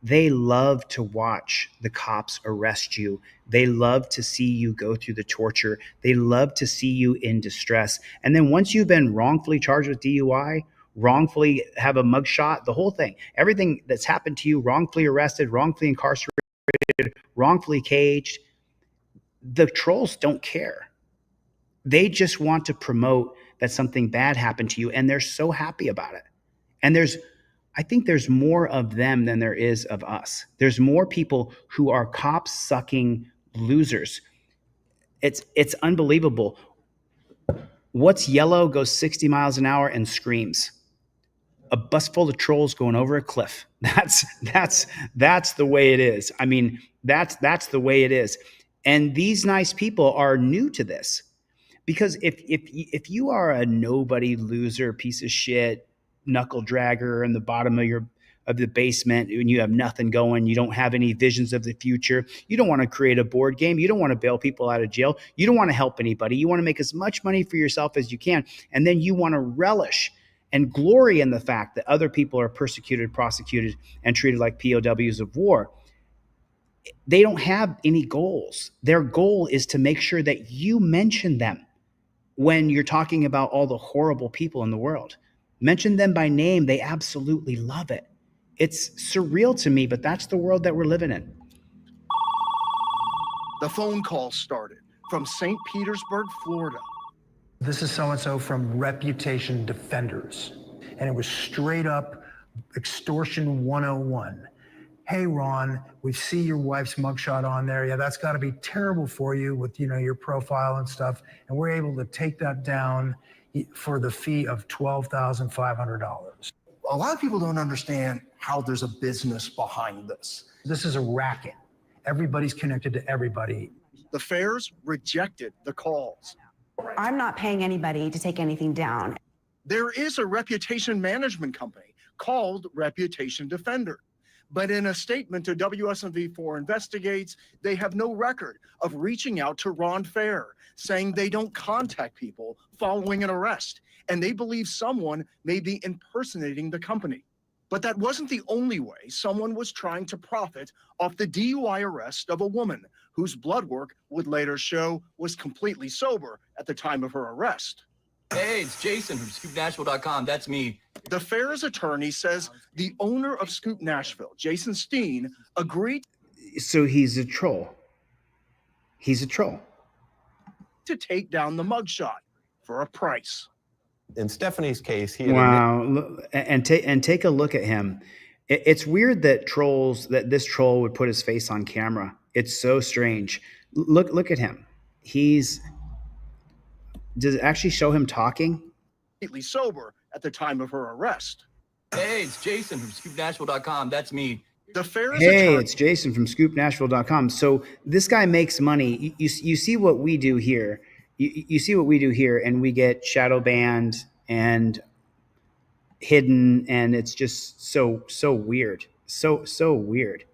they love to watch the cops arrest you. They love to see you go through the torture. They love to see you in distress. And then once you've been wrongfully charged with DUI, wrongfully have a mugshot, the whole thing, everything that's happened to you, wrongfully arrested, wrongfully incarcerated, wrongfully caged, the trolls don't care. They just want to promote that something bad happened to you, and they're so happy about it. And I think there's more of them than there is of us. There's more people who are cop-sucking losers. It's unbelievable. What's yellow goes 60 miles an hour and screams? A bus full of trolls going over a cliff. That's the way it is. I mean, that's the way it is. And these nice people are new to this, because if you are a nobody, loser, piece of shit, knuckle dragger in the bottom of the basement, and you have nothing going, you don't have any visions of the future, you don't want to create a board game, you don't want to bail people out of jail, you don't want to help anybody, you want to make as much money for yourself as you can, and then you want to relish and glory in the fact that other people are persecuted, prosecuted, and treated like POWs of war. They don't have any goals. Their goal is to make sure that you mention them when you're talking about all the horrible people in the world. Mention them by name. They absolutely love it. It's surreal to me, but that's the world that we're living in. The phone call started from St. Petersburg, Florida. This is so-and-so from Reputation Defenders. And it was straight up extortion 101. Hey, Ron, we see your wife's mugshot on there. Yeah, that's got to be terrible for you with, your profile and stuff. And we're able to take that down for the fee of $12,500. A lot of people don't understand how there's a business behind this. This is a racket. Everybody's connected to everybody. The Fairs rejected the calls. I'm not paying anybody to take anything down. There is a reputation management company called Reputation Defender. But in a statement to WSMV4 Investigates, they have no record of reaching out to Ron Fair, saying they don't contact people following an arrest, and they believe someone may be impersonating the company. But that wasn't the only way someone was trying to profit off the DUI arrest of a woman whose blood work would later show was completely sober at the time of her arrest. Hey, it's Jason from ScoopNashville.com. That's me. The fair's attorney says the owner of Scoop Nashville, Jason Steen, agreed. So he's a troll. He's a troll. To take down the mugshot for a price. In Stephanie's case, he had Wow. And take a look at him. It's weird that this troll would put his face on camera. It's so strange. Look at him. Does it actually show him talking? Completely sober at the time of her arrest. Hey, it's Jason from ScoopNashville.com. That's me. The fair's Hey, attorney. it's Jason from ScoopNashville.com. So this guy makes money. You see what we do here. You see what we do here, and we get shadow banned and hidden, and it's just so weird. So weird.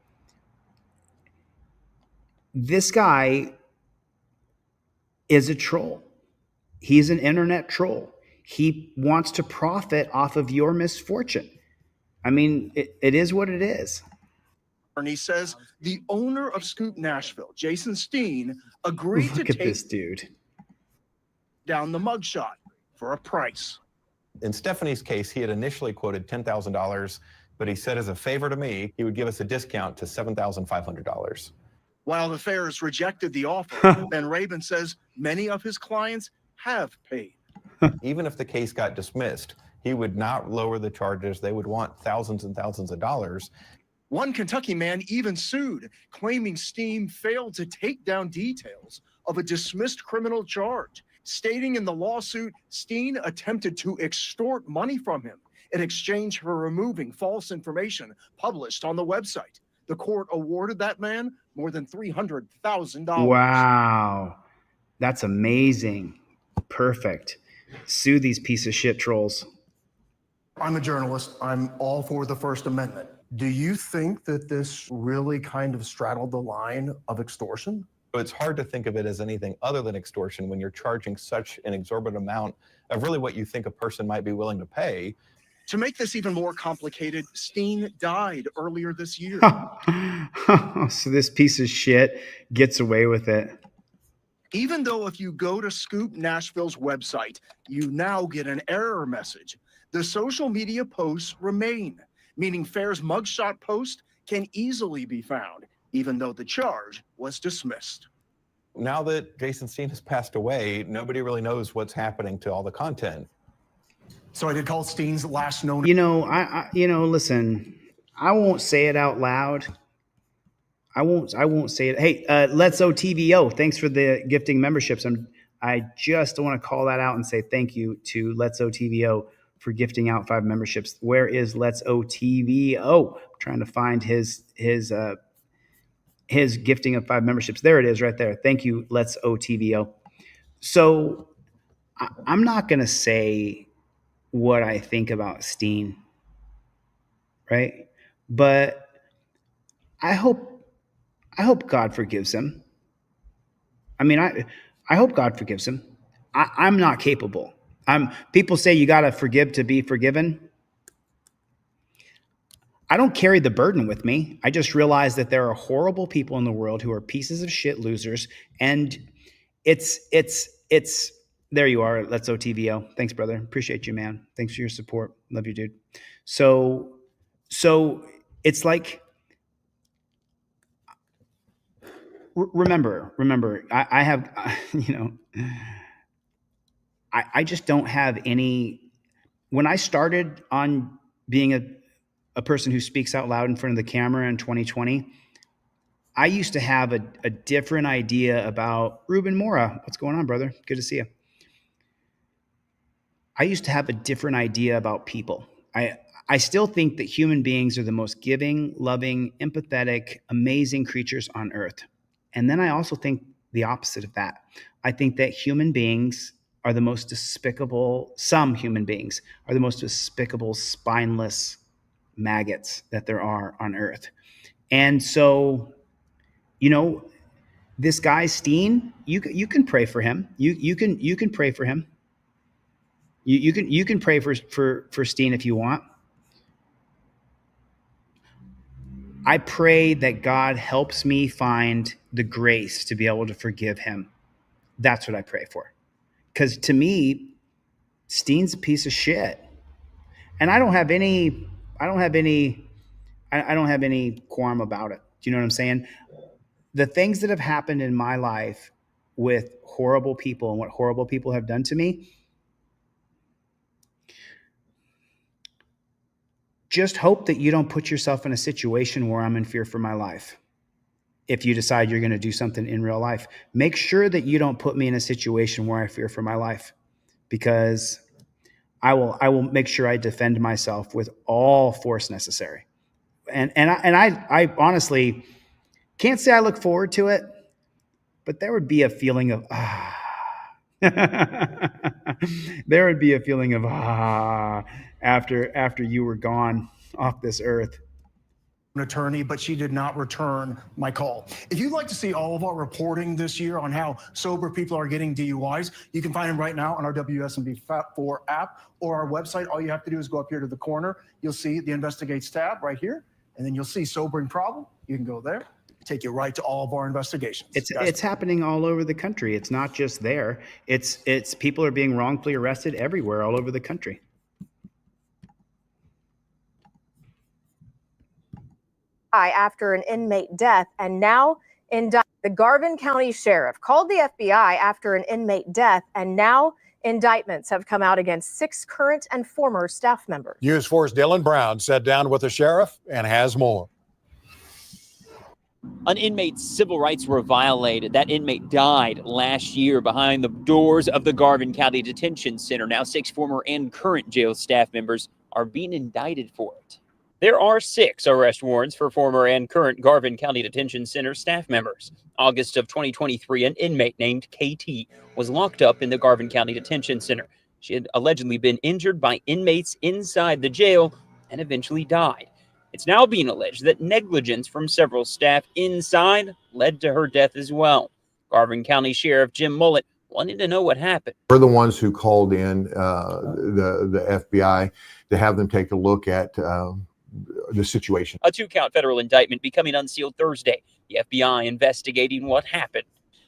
This guy is a troll. He's an internet troll. He wants to profit off of your misfortune. I mean, it is what it is. He says the owner of Scoop Nashville, Jason Steen, agreed Look to at take this dude. down the mugshot for a price. In Stephanie's case, he had initially quoted $10,000, but he said as a favor to me, he would give us a discount to $7,500. While the fairs rejected the offer, Ben Rabin says many of his clients have paid. Even if the case got dismissed, he would not lower the charges. They would want thousands and thousands of dollars. One Kentucky man even sued, claiming Steen failed to take down details of a dismissed criminal charge, stating in the lawsuit Steen attempted to extort money from him in exchange for removing false information published on the website. The court awarded that man more than $300,000. Wow. That's amazing. Perfect. Sue these piece of shit trolls. I'm a journalist. I'm all for the First Amendment. Do you think that this really kind of straddled the line of extortion? It's hard to think of it as anything other than extortion when you're charging such an exorbitant amount of really what you think a person might be willing to pay. To make this even more complicated, Steen died earlier this year. So this piece of shit gets away with it. Even though if you go to Scoop Nashville's website, you now get an error message, the social media posts remain, meaning Fair's mugshot post can easily be found, even though the charge was dismissed. Now that Jason Steen has passed away, nobody really knows what's happening to all the content. So I did call Steen's last known. Listen, I won't say it out loud. I won't say it. Hey, Let's OTVO, thanks for the gifting memberships. I just want to call that out and say thank you to Let's OTVO for gifting out 5 memberships. Where is Let's OTVO? I'm trying to find his gifting of 5 memberships. There it is right there. Thank you, Let's OTVO. So I'm not going to say what I think about Steen, right? But I hope God forgives him. I mean, I hope God forgives him. I'm not capable. People say you got to forgive to be forgiven. I don't carry the burden with me. I just realize that there are horrible people in the world who are pieces of shit losers. And it's there you are. Let's OTVO. Thanks, brother. Appreciate you, man. Thanks for your support. Love you, dude. So it's like, remember, I have, I just don't have any, when I started on being a person who speaks out loud in front of the camera in 2020, I used to have a different idea about Ruben Mora. What's going on, brother? Good to see you. I used to have a different idea about people. I still think that human beings are the most giving, loving, empathetic, amazing creatures on earth. And then I also think the opposite of that. I think that human beings are the most despicable, some human beings are the most despicable, spineless maggots that there are on earth. And so, this guy Steen, you can pray for him. You can pray for him. You can pray for Steen if you want. I pray that God helps me find the grace to be able to forgive him. That's what I pray for. Because to me, Steen's a piece of shit. And I don't have any qualm about it. Do you know what I'm saying? The things that have happened in my life with horrible people and what horrible people have done to me, just hope that you don't put yourself in a situation where I'm in fear for my life. If you decide you're going to do something in real life, make sure that you don't put me in a situation where I fear for my life, because I will make sure I defend myself with all force necessary. And I honestly can't say I look forward to it, but there would be a feeling of there would be a feeling of after you were gone off this earth. An attorney, but she did not return my call. If you'd like to see all of our reporting this year on how sober people are getting DUIs, you can find them right now on our WSMV4 app or our website. All you have to do is go up here to the corner. You'll see the Investigates tab right here, and then you'll see Sobering Problem. You can go there, take you right to all of our investigations. It's happening all over the country. It's not just there. It's people are being wrongfully arrested everywhere, all over the country. After an inmate death, and now the Garvin County Sheriff called the FBI after an inmate death, and now indictments have come out against 6 current and former staff members. News 4's Dylan Brown sat down with the sheriff and has more. An inmate's civil rights were violated. That inmate died last year behind the doors of the Garvin County Detention Center. Now 6 former and current jail staff members are being indicted for it. There are 6 arrest warrants for former and current Garvin County Detention Center staff members. August of 2023, an inmate named KT was locked up in the Garvin County Detention Center. She had allegedly been injured by inmates inside the jail and eventually died. It's now being alleged that negligence from several staff inside led to her death as well. Garvin County Sheriff Jim Mullet wanted to know what happened. We're the ones who called in the FBI to have them take a look at the situation. A 2-count federal indictment becoming unsealed Thursday. The FBI investigating what happened.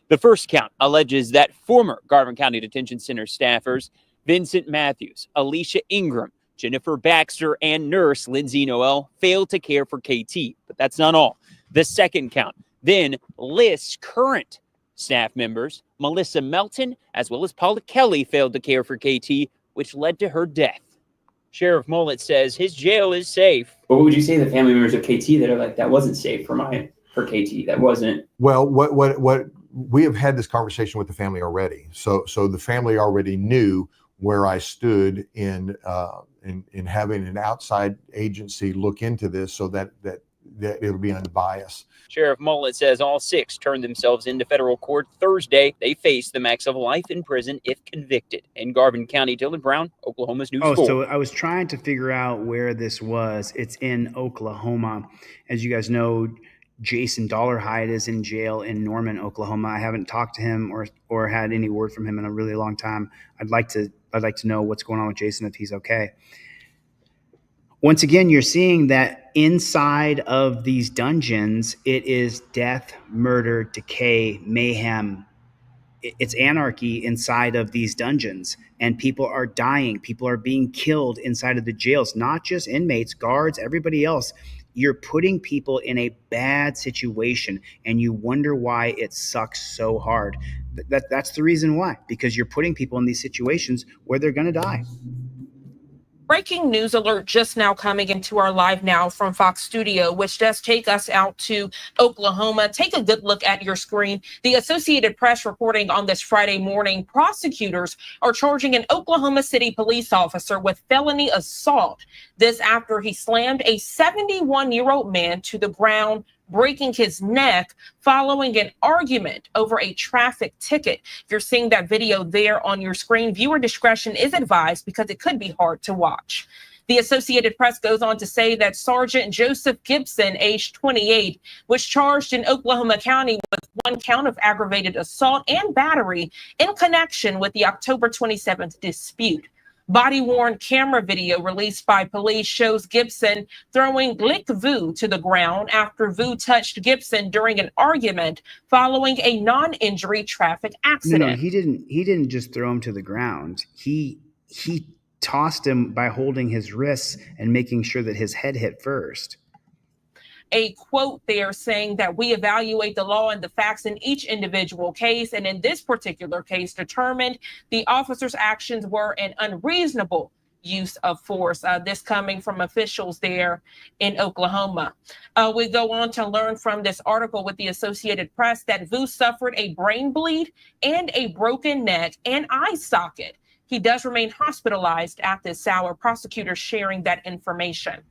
The first count alleges that former Garvin County Detention Center staffers Vincent Matthews, Alicia Ingram, Jennifer Baxter, and nurse Lindsay Noel failed to care for KT. But that's not all. The second count then lists current staff members Melissa Melton as well as Paula Kelly failed to care for KT, which led to her death. Sheriff Mullet says his jail is safe. What would you say to the family members of KT that are like, that wasn't safe for KT? That wasn't. Well, what we have had this conversation with the family already. So the family already knew where I stood in having an outside agency look into this, so that it'll be unbiased. Sheriff Mullet says all 6 turned themselves into federal court Thursday. They face the max of life in prison if convicted. In Garvin County, Dylan Brown, Oklahoma's News 4. So I was trying to figure out where this was. It's in Oklahoma. As you guys know, Jason Dollarhide is in jail in Norman, Oklahoma. I haven't talked to him or had any word from him in a really long time. I'd like to know what's going on with Jason, if he's okay. Once again, you're seeing that inside of these dungeons, it is death, murder, decay, mayhem. It's anarchy inside of these dungeons, and people are dying. People are being killed inside of the jails, not just inmates, guards, everybody else. You're putting people in a bad situation, and you wonder why it sucks so hard. That's the reason why, because you're putting people in these situations where they're going to die. Breaking news alert just now coming into our live now from Fox Studio, which does take us out to Oklahoma. Take a good look at your screen. The Associated Press reporting on this Friday morning, prosecutors are charging an Oklahoma City police officer with felony assault. This after he slammed a 71-year-old man to the ground, breaking his neck following an argument over a traffic ticket. If you're seeing that video there on your screen, viewer discretion is advised because it could be hard to watch. The Associated Press goes on to say that Sergeant Joseph Gibson, age 28, was charged in Oklahoma County with 1 count of aggravated assault and battery in connection with the October 27th dispute. Body-worn camera video released by police shows Gibson throwing Glick Vu to the ground after Vu touched Gibson during an argument following a non-injury traffic accident. No, he didn't just throw him to the ground. He tossed him by holding his wrists and making sure that his head hit first. A quote there saying that we evaluate the law and the facts in each individual case, and in this particular case determined the officer's actions were an unreasonable use of force. This coming from officials there in Oklahoma. We go on to learn from this article with the Associated Press that Vu suffered a brain bleed and a broken neck and eye socket. He does remain hospitalized at this hour. Prosecutors sharing that information.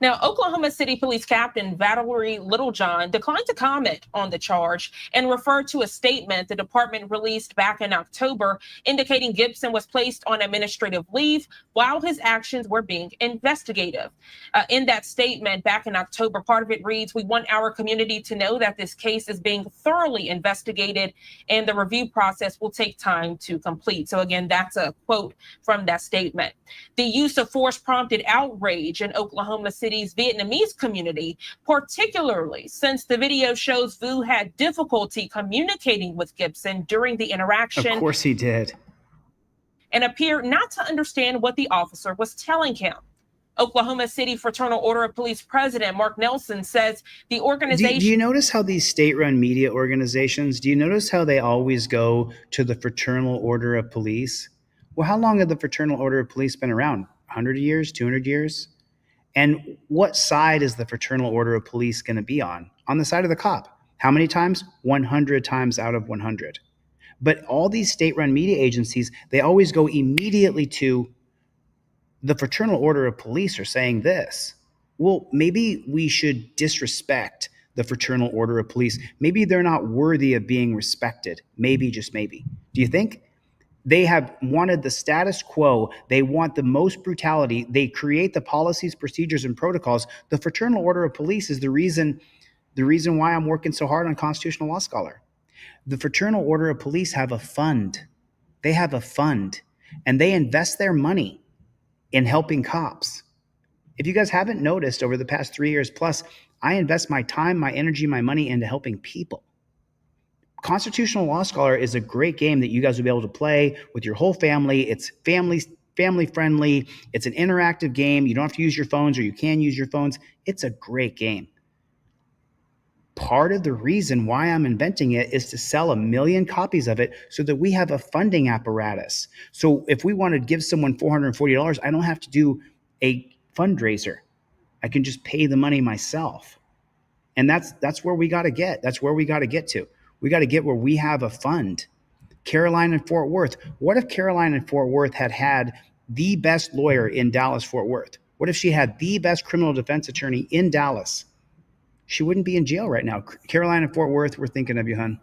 Now, Oklahoma City Police Captain Valerie Littlejohn declined to comment on the charge and referred to a statement the department released back in October indicating Gibson was placed on administrative leave while his actions were being investigated. In that statement back in October, part of it reads, "We want our community to know that this case is being thoroughly investigated and the review process will take time to complete." So again, that's a quote from that statement. The use of force prompted outrage in Oklahoma City's Vietnamese community, particularly since the video shows Vu had difficulty communicating with Gibson during the interaction. Of course he did. And appeared not to understand what the officer was telling him. Oklahoma City Fraternal Order of Police President Mark Nelson says the organization... Do you notice how these state-run media organizations, do you notice how they always go to the Fraternal Order of Police? Well, how long have the Fraternal Order of Police been around? 100 years? 200 years? And what side is the Fraternal Order of Police going to be on? On the side of the cop. How many times? 100 times out of 100. But all these state-run media agencies, they always go immediately to the Fraternal Order of Police are saying this. Well, maybe we should disrespect the Fraternal Order of Police. Maybe they're not worthy of being respected. Maybe, just maybe. Do you think? They have wanted the status quo. They want the most brutality. They create the policies, procedures, and protocols. The Fraternal Order of Police is the reason why I'm working so hard on Constitutional Law Scholar. The Fraternal Order of Police have a fund. They have a fund, and they invest their money in helping cops. If you guys haven't noticed, over the past 3 years plus, I invest my time, my energy, my money into helping people. Constitutional Law Scholar is a great game that you guys will be able to play with your whole family. It's family friendly. It's an interactive game. You don't have to use your phones, or you can use your phones. It's a great game. Part of the reason why I'm inventing it is to sell 1 million copies of it so that we have a funding apparatus. So if we want to give someone $440, I don't have to do a fundraiser. I can just pay the money myself. And that's where we got to get. That's where we got to get to. We got to get where we have a fund. Caroline and Fort Worth. What if Caroline and Fort Worth had the best lawyer in Dallas-Fort Worth? What if she had the best criminal defense attorney in Dallas? She wouldn't be in jail right now. Caroline and Fort Worth, we're thinking of you, hon.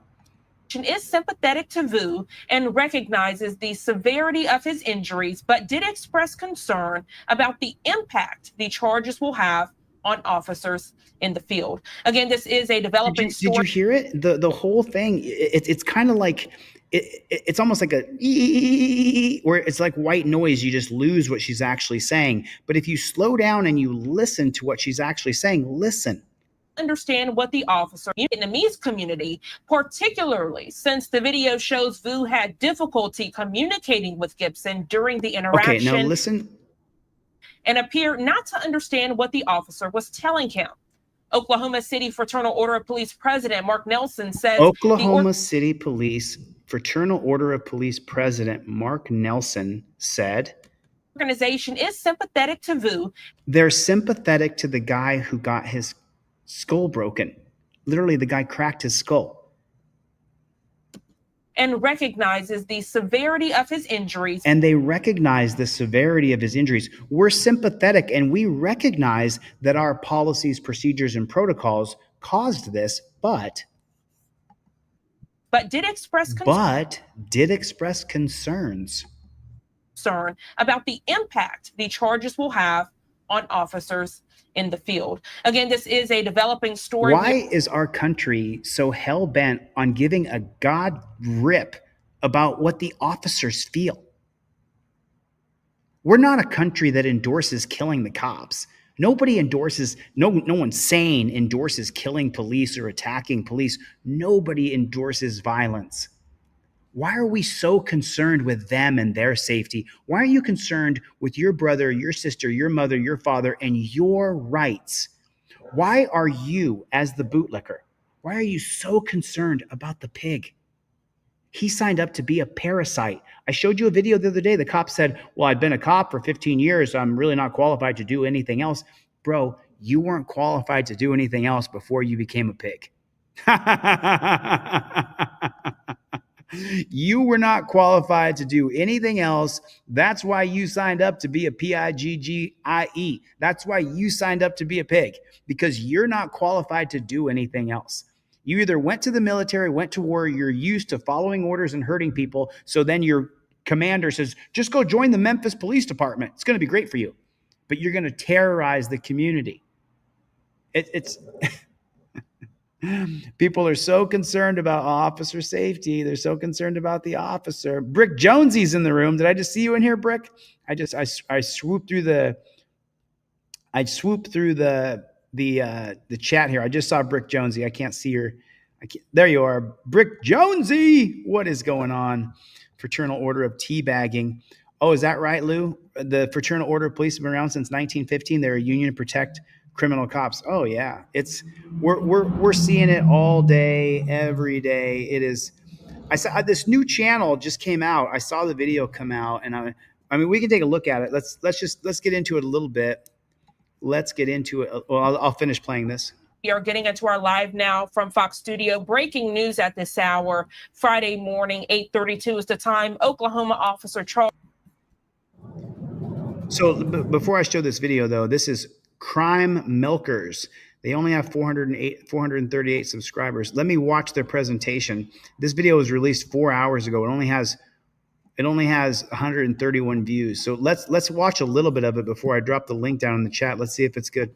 Is sympathetic to Vu and recognizes the severity of his injuries, but did express concern about the impact the charges will have on officers in the field. Again, this is a developing story. Did you hear it? The whole thing, it's kind of like, it's almost like where it's like white noise. You just lose what she's actually saying. But if you slow down and you listen to what she's actually saying, listen. Understand what the officer in the Vietnamese community, particularly since the video shows Vu had difficulty communicating with Gibson during the interaction. Okay, now listen. And appeared not to understand what the officer was telling him. Oklahoma City Fraternal Order of Police President Mark Nelson says Oklahoma City Police Fraternal Order of Police President Mark Nelson said the organization is sympathetic to Vu. They're sympathetic to the guy who got his skull broken. Literally, the guy cracked his skull. And recognizes the severity of his injuries. And they recognize the severity of his injuries. We're sympathetic, and we recognize that our policies, procedures, and protocols caused this, but did express concerns about the impact the charges will have on officers in the field. Again, this is a developing story. Why is our country so hell-bent on giving a god rip about what the officers feel? We're not a country that endorses killing the cops. Nobody endorses, no one sane endorses killing police or attacking police. Nobody endorses violence. Why are we so concerned with them and their safety? Why are you concerned with your brother, your sister, your mother, your father, and your rights? Why are you, as the bootlicker, why are you so concerned about the pig? He signed up to be a parasite. I showed you a video the other day. The cop said, well, I've been a cop for 15 years. So I'm really not qualified to do anything else. Bro, you weren't qualified to do anything else before you became a pig. You were not qualified to do anything else. That's why you signed up to be a PIGGIE. That's why you signed up to be a pig, because you're not qualified to do anything else. You either went to the military, went to war, you're used to following orders and hurting people. So then your commander says, just go join the Memphis Police Department. It's going to be great for you. But you're going to terrorize the community. It's people are so concerned about officer safety. They're so concerned about the officer. Brick Jonesy's in the room. Did I just see you in here, Brick? I swooped through the chat here. I just saw Brick Jonesy. I can't see her. There you are, Brick Jonesy. What is going on? Fraternal Order of Teabagging. Oh, is that right, Lou? The Fraternal Order of Police have been around since 1915. They're a union to protect criminal cops. Oh yeah, we're seeing it all day, every day. It is. I saw this new channel just came out. I saw the video come out, and I mean, we can take a look at it. Let's get into it a little bit. Let's get into it. Well, I'll finish playing this. We are getting into our live now from Fox Studio. Breaking news at this hour, Friday morning, 8:32 is the time. Oklahoma officer Charles. So before I show this video, though, this is Crime Milkers. They only have 438 subscribers. Let me watch their presentation. This video was released 4 hours ago. It only has 131 views. So let's watch a little bit of it before I drop the link down in the chat. Let's see if it's good.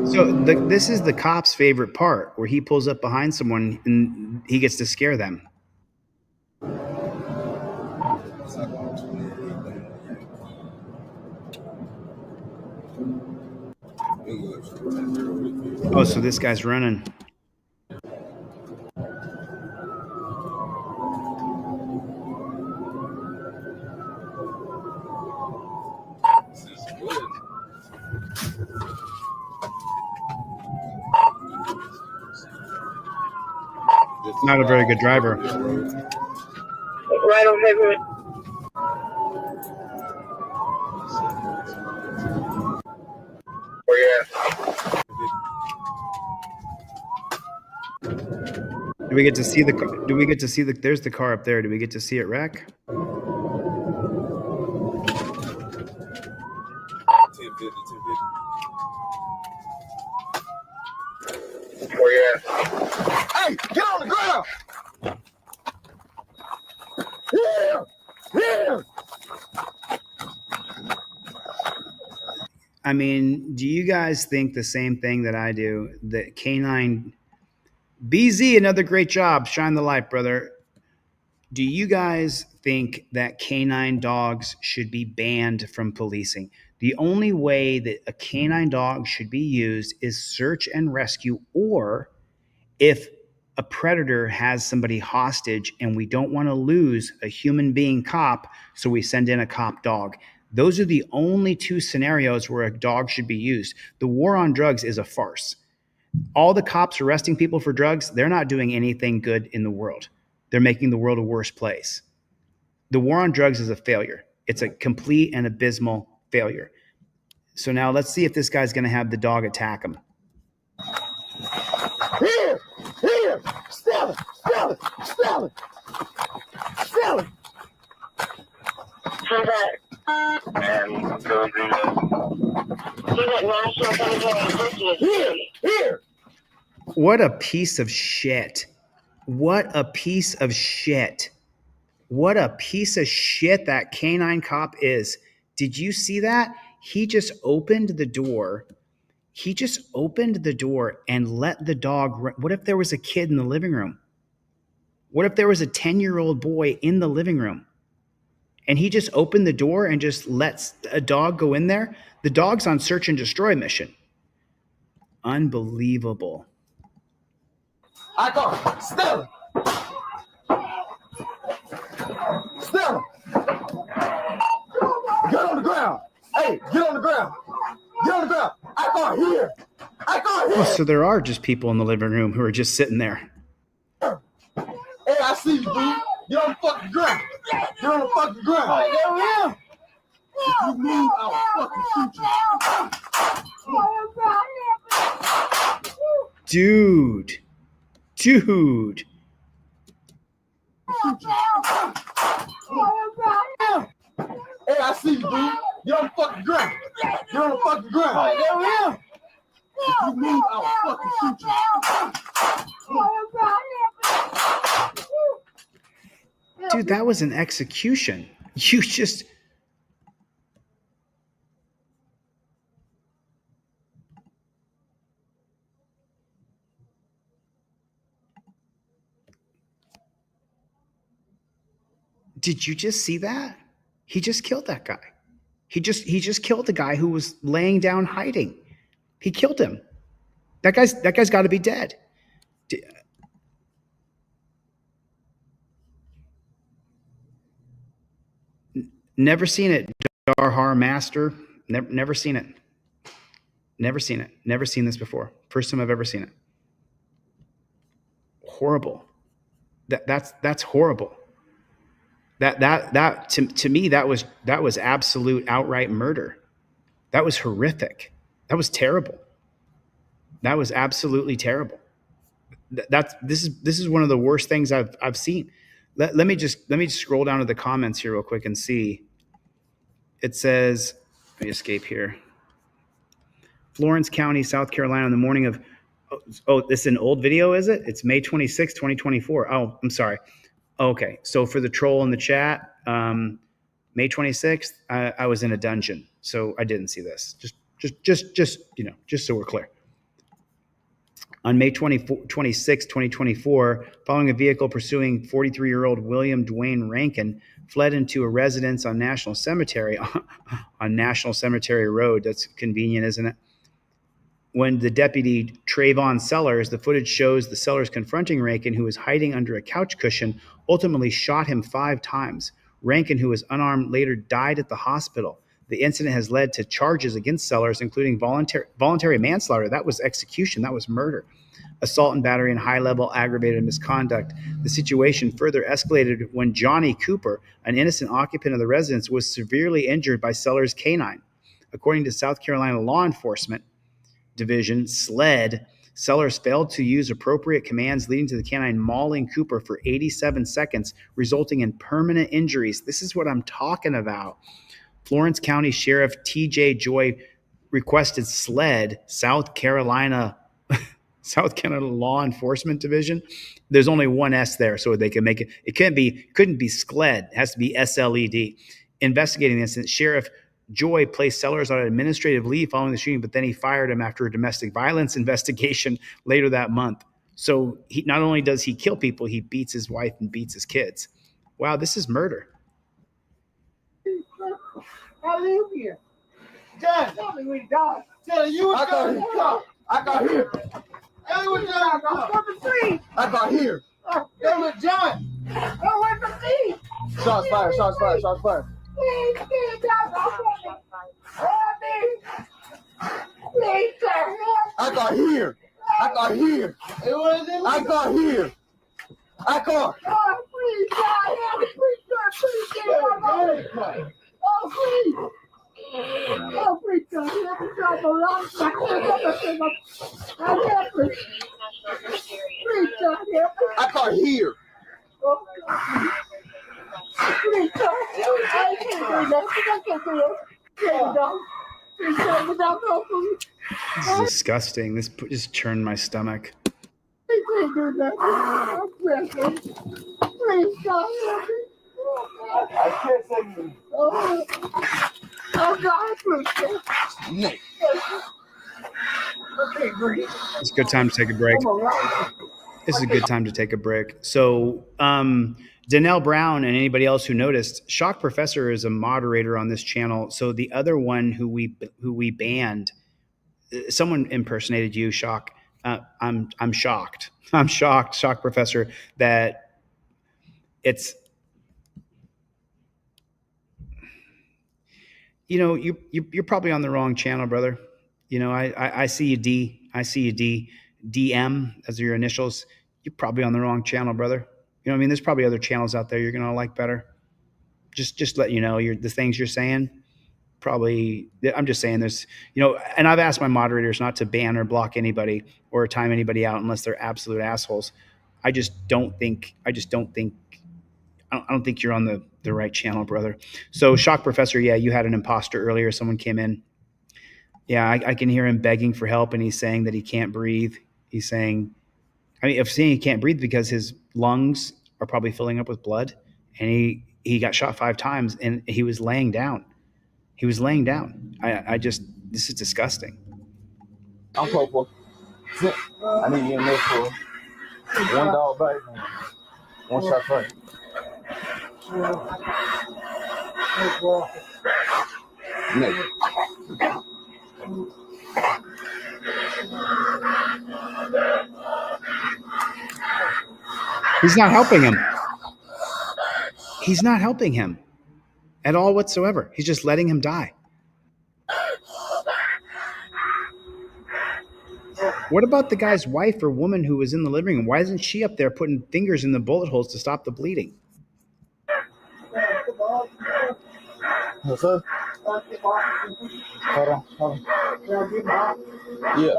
So this is the cop's favorite part, where he pulls up behind someone and he gets to scare them. Oh, so this guy's running. Not a very good driver. Right on paper. Oh yeah. Do we get to see the? Do we get to see the? There's the car up there. Do we get to see it wreck? Oh yeah. Hey, get on the ground. Yeah. Yeah. I mean, do you guys think the same thing that I do? That K9 BZ, another great job. Shine the light, brother. Do you guys think that canine dogs should be banned from policing? The only way that a canine dog should be used is search and rescue, or if a predator has somebody hostage and we don't want to lose a human being cop, so we send in a cop dog. Those are the only two scenarios where a dog should be used. The war on drugs is a farce. All the cops arresting people for drugs, they're not doing anything good in the world. They're making the world a worse place. The war on drugs is a failure. It's a complete and abysmal failure. So now let's see if this guy's going to have the dog attack him. Here! Here! Sell it! Sell it! Sell it! Sell it! Come back. And go do that. See what national cemetery this is. Here! Here! What a piece of shit. What a piece of shit. What a piece of shit that canine cop is. Did you see that? He just opened the door. He just opened the door and let the dog run. What if there was a kid in the living room? What if there was a 10-year-old boy in the living room? And he just opened the door and just lets a dog go in there? The dog's on search and destroy mission. Unbelievable. I got Stella. Stella. Get on the ground. Hey, get on the ground. Get on the ground. I got here. I got here. Oh, so there are just people in the living room who are just sitting there. Hey, I see you, dude. Get on the fucking ground. Get on the fucking ground. Right, there we are. If you move, I'll fucking shoot you. Dude. Hey, I see you, dude. Get on the fucking ground. Get on the fucking ground. Right, there we are. If you move, I'll fucking shoot you. Dude, that was an execution. You just... Did you just see that? He just killed that guy. He just killed the guy who was laying down hiding. He killed him. That guy's got to be dead. Never seen it, Darhar Master. Never seen it. Never seen it. Never seen this before. First time I've ever seen it. Horrible. That's horrible. That to me that was absolute outright murder. That was horrific. That was terrible. That was absolutely terrible. This is one of the worst things I've seen. Let me just scroll down to the comments here real quick and see. It says, let me escape here. Florence County, South Carolina, on the morning of, this is an old video, is it? It's May 26, 2024. Oh, I'm sorry. Okay, so for the troll in the chat, May 26th, I was in a dungeon, so I didn't see this. Just so we're clear. On May 26, 2024, following a vehicle pursuing 43-year-old William Dwayne Rankin, fled into a residence on National Cemetery Road. That's convenient, isn't it? When the deputy Trayvon Sellers, the footage shows the Sellers confronting Rankin, who was hiding under a couch cushion, ultimately shot him 5 times. Rankin, who was unarmed, later died at the hospital. The incident has led to charges against Sellers, including voluntary manslaughter. That was execution. That was murder. Assault and battery and high-level aggravated misconduct. The situation further escalated when Johnny Cooper, an innocent occupant of the residence, was severely injured by Sellers' canine. According to South Carolina Law Enforcement Division, SLED, Sellers failed to use appropriate commands, leading to the canine mauling Cooper for 87 seconds, resulting in permanent injuries. This is what I'm talking about. Florence County Sheriff T.J. Joy requested SLED, South Carolina Law Enforcement Division. There's only one S there, so they can make it. It couldn't be SLED. It has to be SLED. Investigating the incident, Sheriff Joy placed Sellers on administrative leave following the shooting, but then he fired him after a domestic violence investigation later that month. So he not only does he kill people, he beats his wife and beats his kids. Wow, this is murder. I live here. John, tell me when he died. Tell you I got here. I got here. Hey, what John? I got here. Hey, what John? Oh, where's the feet? Shots fired. Shots fired. Shots fired. Please, I got here. I got here. I got here. I got. Oh, please, God, please, please. Oh, please. Oh, please, God, help me, God, for long time. Please, God, help me. I got here. Oh, God. Please, God. I can't do that. I can't do it. Please, God. This is disgusting. This just churned my stomach. can't do nothing. I'm pressing. Please, God, help me. I can't say you. Oh, God, please. Nick. I can't breathe. It's a good time to take a break. This is a good time to take a break. So, Danelle Brown and anybody else who noticed, Shock Professor is a moderator on this channel. So the other one who we banned, someone impersonated you, Shock. I'm shocked. I'm shocked, Shock Professor, that it's, you know, you're probably on the wrong channel, brother. You know, I see you D. I see you D. DM as your initials. You're probably on the wrong channel, brother. You know what I mean? There's probably other channels out there you're gonna like better. Just let you know, the things you're saying, probably, I'm just saying there's, you know, and I've asked my moderators not to ban or block anybody or time anybody out unless they're absolute assholes. I don't think you're on the right channel, brother. So Shock Professor, yeah, you had an imposter earlier. Someone came in. Yeah, I can hear him begging for help, and he's saying that he can't breathe. He's saying, if saying he can't breathe because his lungs are probably filling up with blood, and he got shot 5 times, and he was laying down. He was laying down. This is disgusting. I'm hopeful. I need you in there for one dog bite, one shot fight. Nick. He's not helping him. He's not helping him at all whatsoever. He's just letting him die. What about the guy's wife or woman who was in the living room? Why isn't she up there putting fingers in the bullet holes to stop the bleeding? Yes, sir. Hold on. Yeah.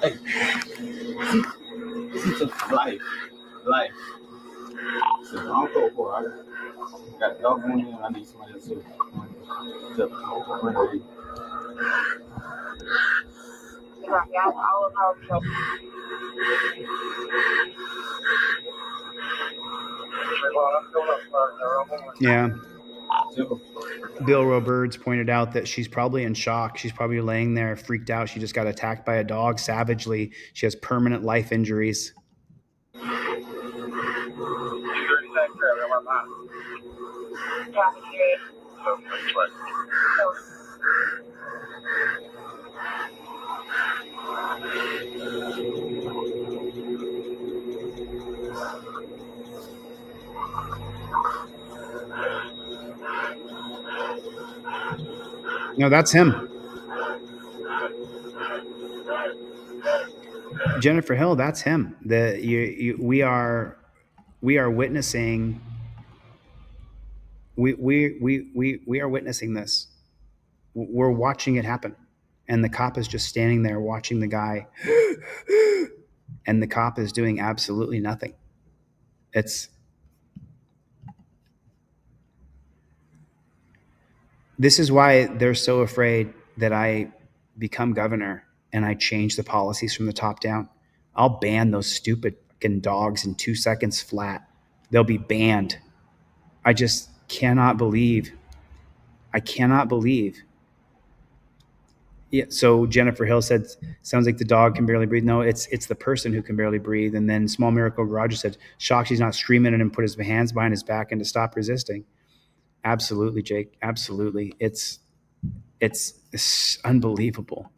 Hey. This is life. So I'm going for it. I got a dog on here and I need somebody else to bring it in. Yeah. Bill Roberts pointed out that she's probably in shock. She's probably laying there freaked out. She just got attacked by a dog savagely. She has permanent life injuries. No, that's him. Jennifer Hill, that's him. We are witnessing. We are witnessing this. We're watching it happen, and the cop is just standing there watching the guy, and the cop is doing absolutely nothing. This is why they're so afraid that I become governor and I change the policies from the top down. I'll ban those stupid fucking dogs in 2 seconds flat. They'll be banned. I just cannot believe. I cannot believe. Yeah, so Jennifer Hill said, sounds like the dog can barely breathe. No, it's the person who can barely breathe. And then Small Miracle Garage said, shocked he's not screaming at him, put his hands behind his back and to stop resisting. Absolutely, Jake. Absolutely. It's unbelievable.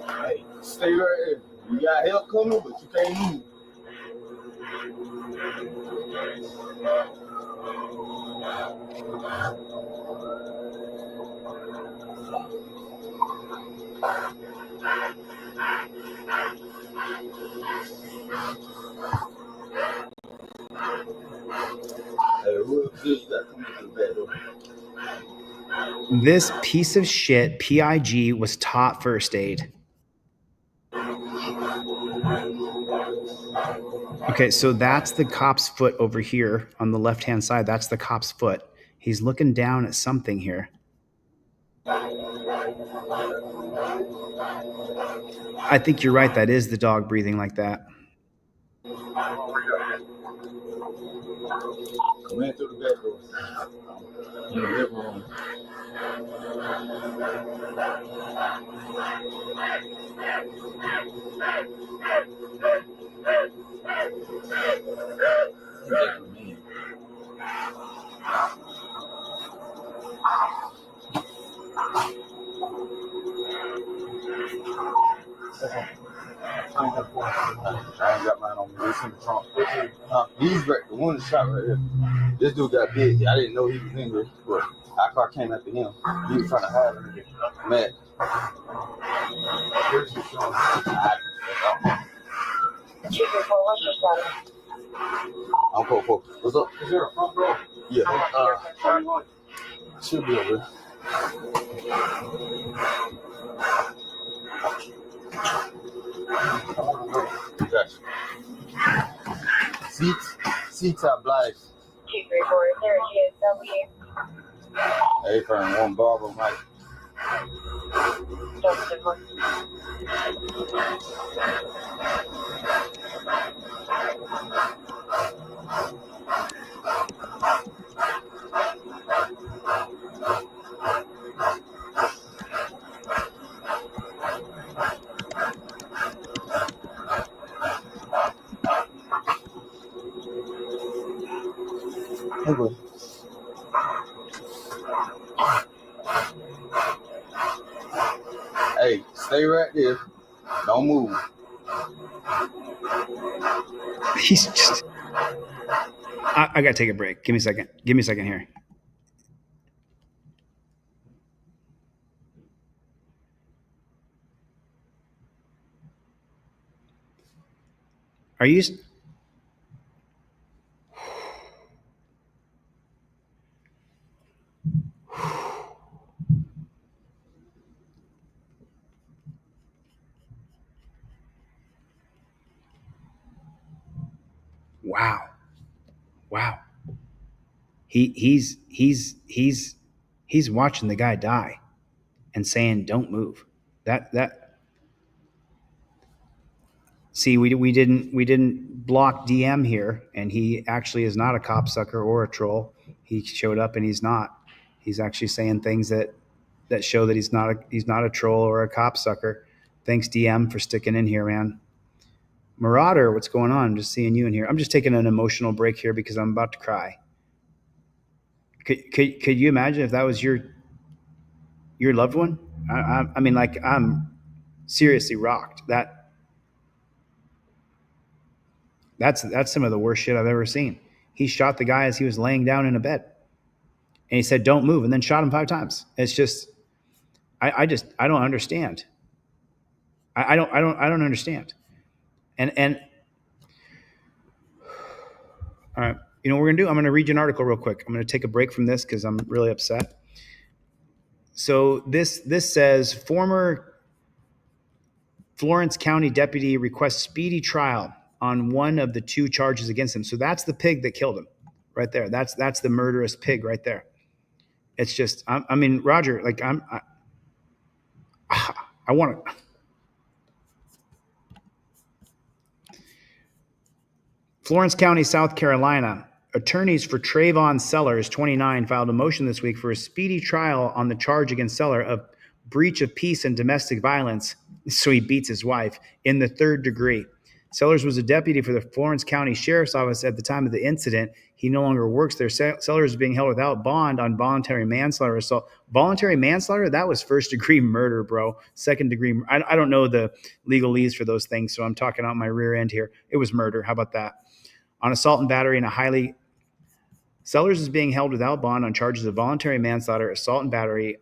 Hey, stay right here. You got help coming, but you can't move. This piece of shit, PIG, was taught first aid. Okay, so that's the cop's foot over here on the left-hand side. That's the cop's foot. He's looking down at something here. I think you're right. That is the dog breathing like that. Ran through the bedroom. In the living room. I ain't got mine on me. It's in the trunk. He's right. The one that shot right here. This dude got big. I didn't know he was in here, but our car came after him. He was trying to hide him. Matt. I'm cool. What's up? Is there a front row? Yeah. Should be over there. Gotcha. Seats are black. 234 Hey, from one barber, Mike. Hey, boy. Hey, stay right there. Don't move. He's just... I got to take a break. Give me a second. Give me a second here. Are you... Wow. He's watching the guy die and saying, "Don't move." See, we didn't block DM here, and he actually is not a copsucker or a troll. He showed up and he's not. He's actually saying things that show that he's not a troll or a copsucker. Thanks, DM, for sticking in here, man. Marauder, what's going on? I'm just seeing you in here. I'm just taking an emotional break here because I'm about to cry. Could you imagine if that was your loved one? I mean, like, I'm seriously rocked. That's some of the worst shit I've ever seen. He shot the guy as he was laying down in a bed, and he said, "Don't move," and then shot him 5 times. It's just, I don't understand. I don't understand. And all right, you know what we're gonna do? I'm gonna read you an article real quick. I'm gonna take a break from this because I'm really upset. So this says former Florence County deputy requests speedy trial on one of the 2 charges against him. So that's the pig that killed him, right there. That's the murderous pig right there. It's just, I mean, Roger, like I want to. Florence County, South Carolina. Attorneys for Trayvon Sellers, 29, filed a motion this week for a speedy trial on the charge against Seller of breach of peace and domestic violence, so he beats his wife, in the 3rd degree. Sellers was a deputy for the Florence County Sheriff's Office at the time of the incident. He no longer works there. Sellers is being held without bond on voluntary manslaughter assault. Voluntary manslaughter? That was 1st degree murder, bro. 2nd degree. I don't know the legalese for those things, so I'm talking out my rear end here. It was murder. How about that? On assault and battery in a highly... Sellers is being held without bond on charges of voluntary manslaughter, assault and battery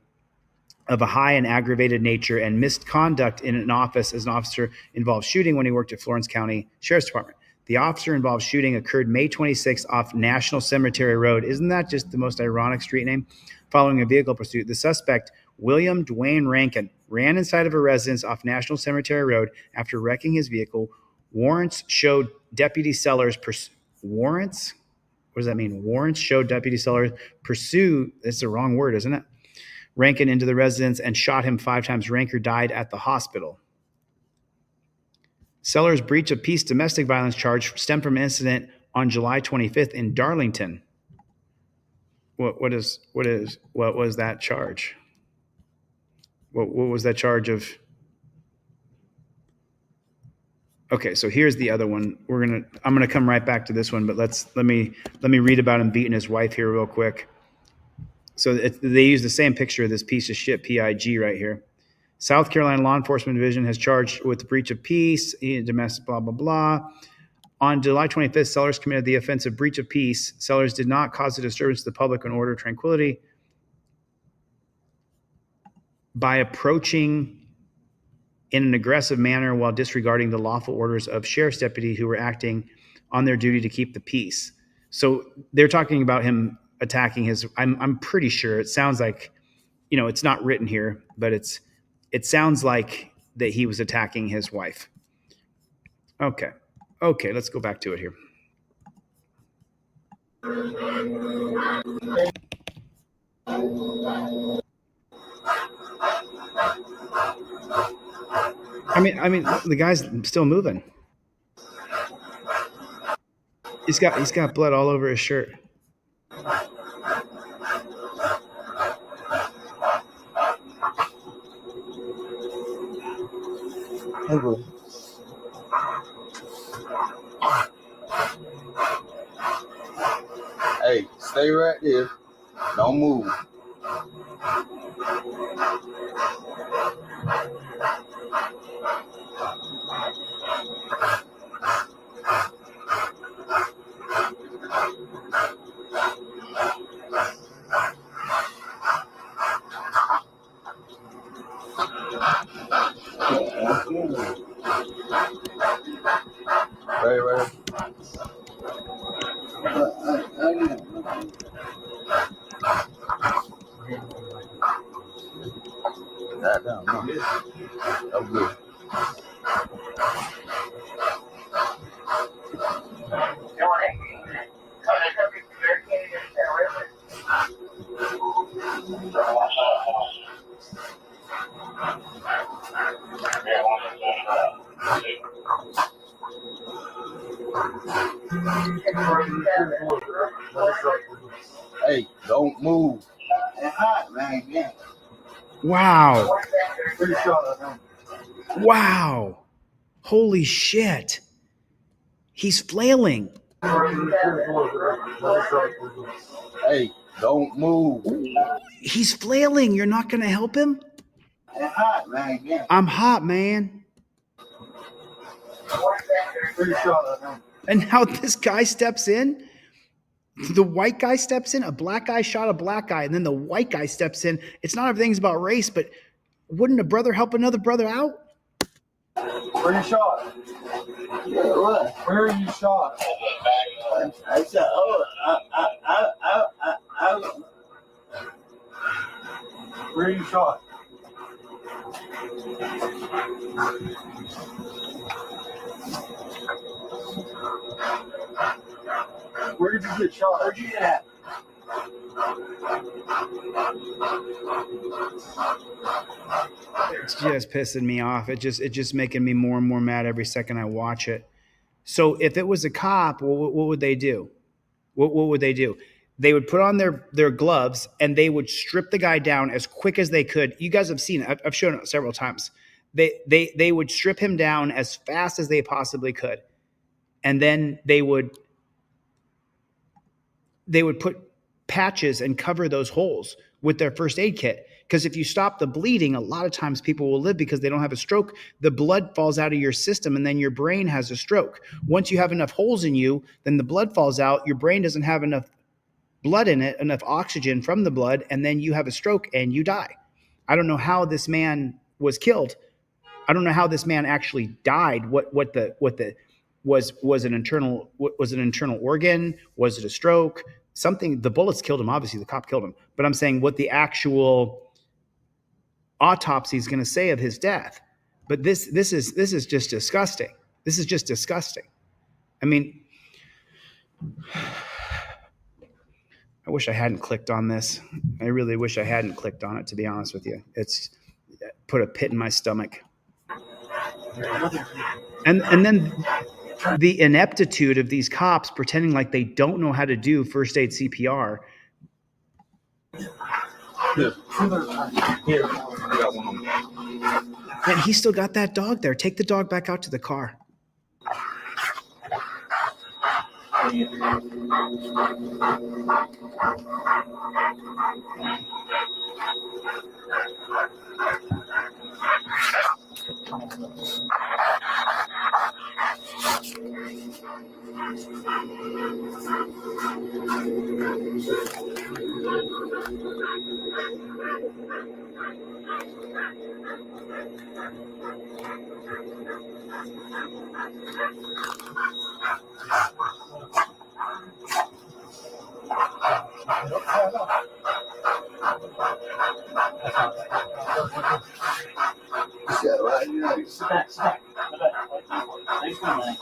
of a high and aggravated nature, and misconduct in an office as an officer involved shooting when he worked at Florence County Sheriff's Department. The officer-involved shooting occurred May 26th off National Cemetery Road. Isn't that just the most ironic street name? Following a vehicle pursuit, the suspect, William Dwayne Rankin, ran inside of a residence off National Cemetery Road after wrecking his vehicle. Warrants showed Deputy Sellers warrants? What does that mean? Warrants showed Deputy Sellers pursue, that's the wrong word, isn't it? Rankin into the residence and shot him 5 times. Rankin died at the hospital. Sellers' breach of peace domestic violence charge stemmed from an incident on July 25th in Darlington. What was that charge? What was that charge of? Okay, so here's the other one. I'm gonna come right back to this one, but let me read about him beating his wife here real quick. So they use the same picture of this piece of shit PIG right here. South Carolina Law Enforcement Division has charged with the breach of peace, domestic, blah, blah, blah. On July 25th, Sellers committed the offense of breach of peace. Sellers did not cause a disturbance to the public and order tranquility by approaching in an aggressive manner while disregarding the lawful orders of sheriff's deputy who were acting on their duty to keep the peace. So they're talking about him attacking his, I'm pretty sure it sounds like, it's not written here, but it sounds like that he was attacking his wife. Okay, let's go back to it here. I mean, the guy's still moving. He's got blood all over his shirt. Hey, bro. Hey, stay right there. Don't move. Right. I'm good. Hey, don't move. It's hot, man. Yeah. Wow. Wow. Holy shit. He's flailing. Hey, don't move. He's flailing. You're not going to help him? It's hot, man. Yeah. I'm hot, man. And now this guy steps in. The white guy steps in. A black guy shot a black guy. And then the white guy steps in. It's not everything's about race, but wouldn't a brother help another brother out? Where you shot? Yeah, what? Where are you shot? I said, where are you shot? Where did you get shot? Where'd you get at? It's just pissing me off. It's just making me more and more mad every second I watch it. So if it was a cop, what would they do? What would they do? They would put on their gloves and they would strip the guy down as quick as they could. You guys have seen it. I've shown it several times. They would strip him down as fast as they possibly could. And then they would put patches and cover those holes with their first aid kit. Because if you stop the bleeding, a lot of times people will live because they don't have a stroke. The blood falls out of your system and then your brain has a stroke. Once you have enough holes in you, then the blood falls out. Your brain doesn't have enough blood in it, enough oxygen from the blood, and then you have a stroke and you die. I don't know how this man was killed. I don't know how this man actually died. What the was an internal organ? Was it a stroke? Something. The bullets killed him. Obviously, the cop killed him. But I'm saying what the actual autopsy is going to say of his death. But this is just disgusting. This is just disgusting. I mean, I wish I hadn't clicked on this. I really wish I hadn't clicked on it, to be honest with you. It's put a pit in my stomach. And then the ineptitude of these cops pretending like they don't know how to do first aid CPR. And he still got that dog there. Take the dog back out to the car. Sit back. Thanks for money.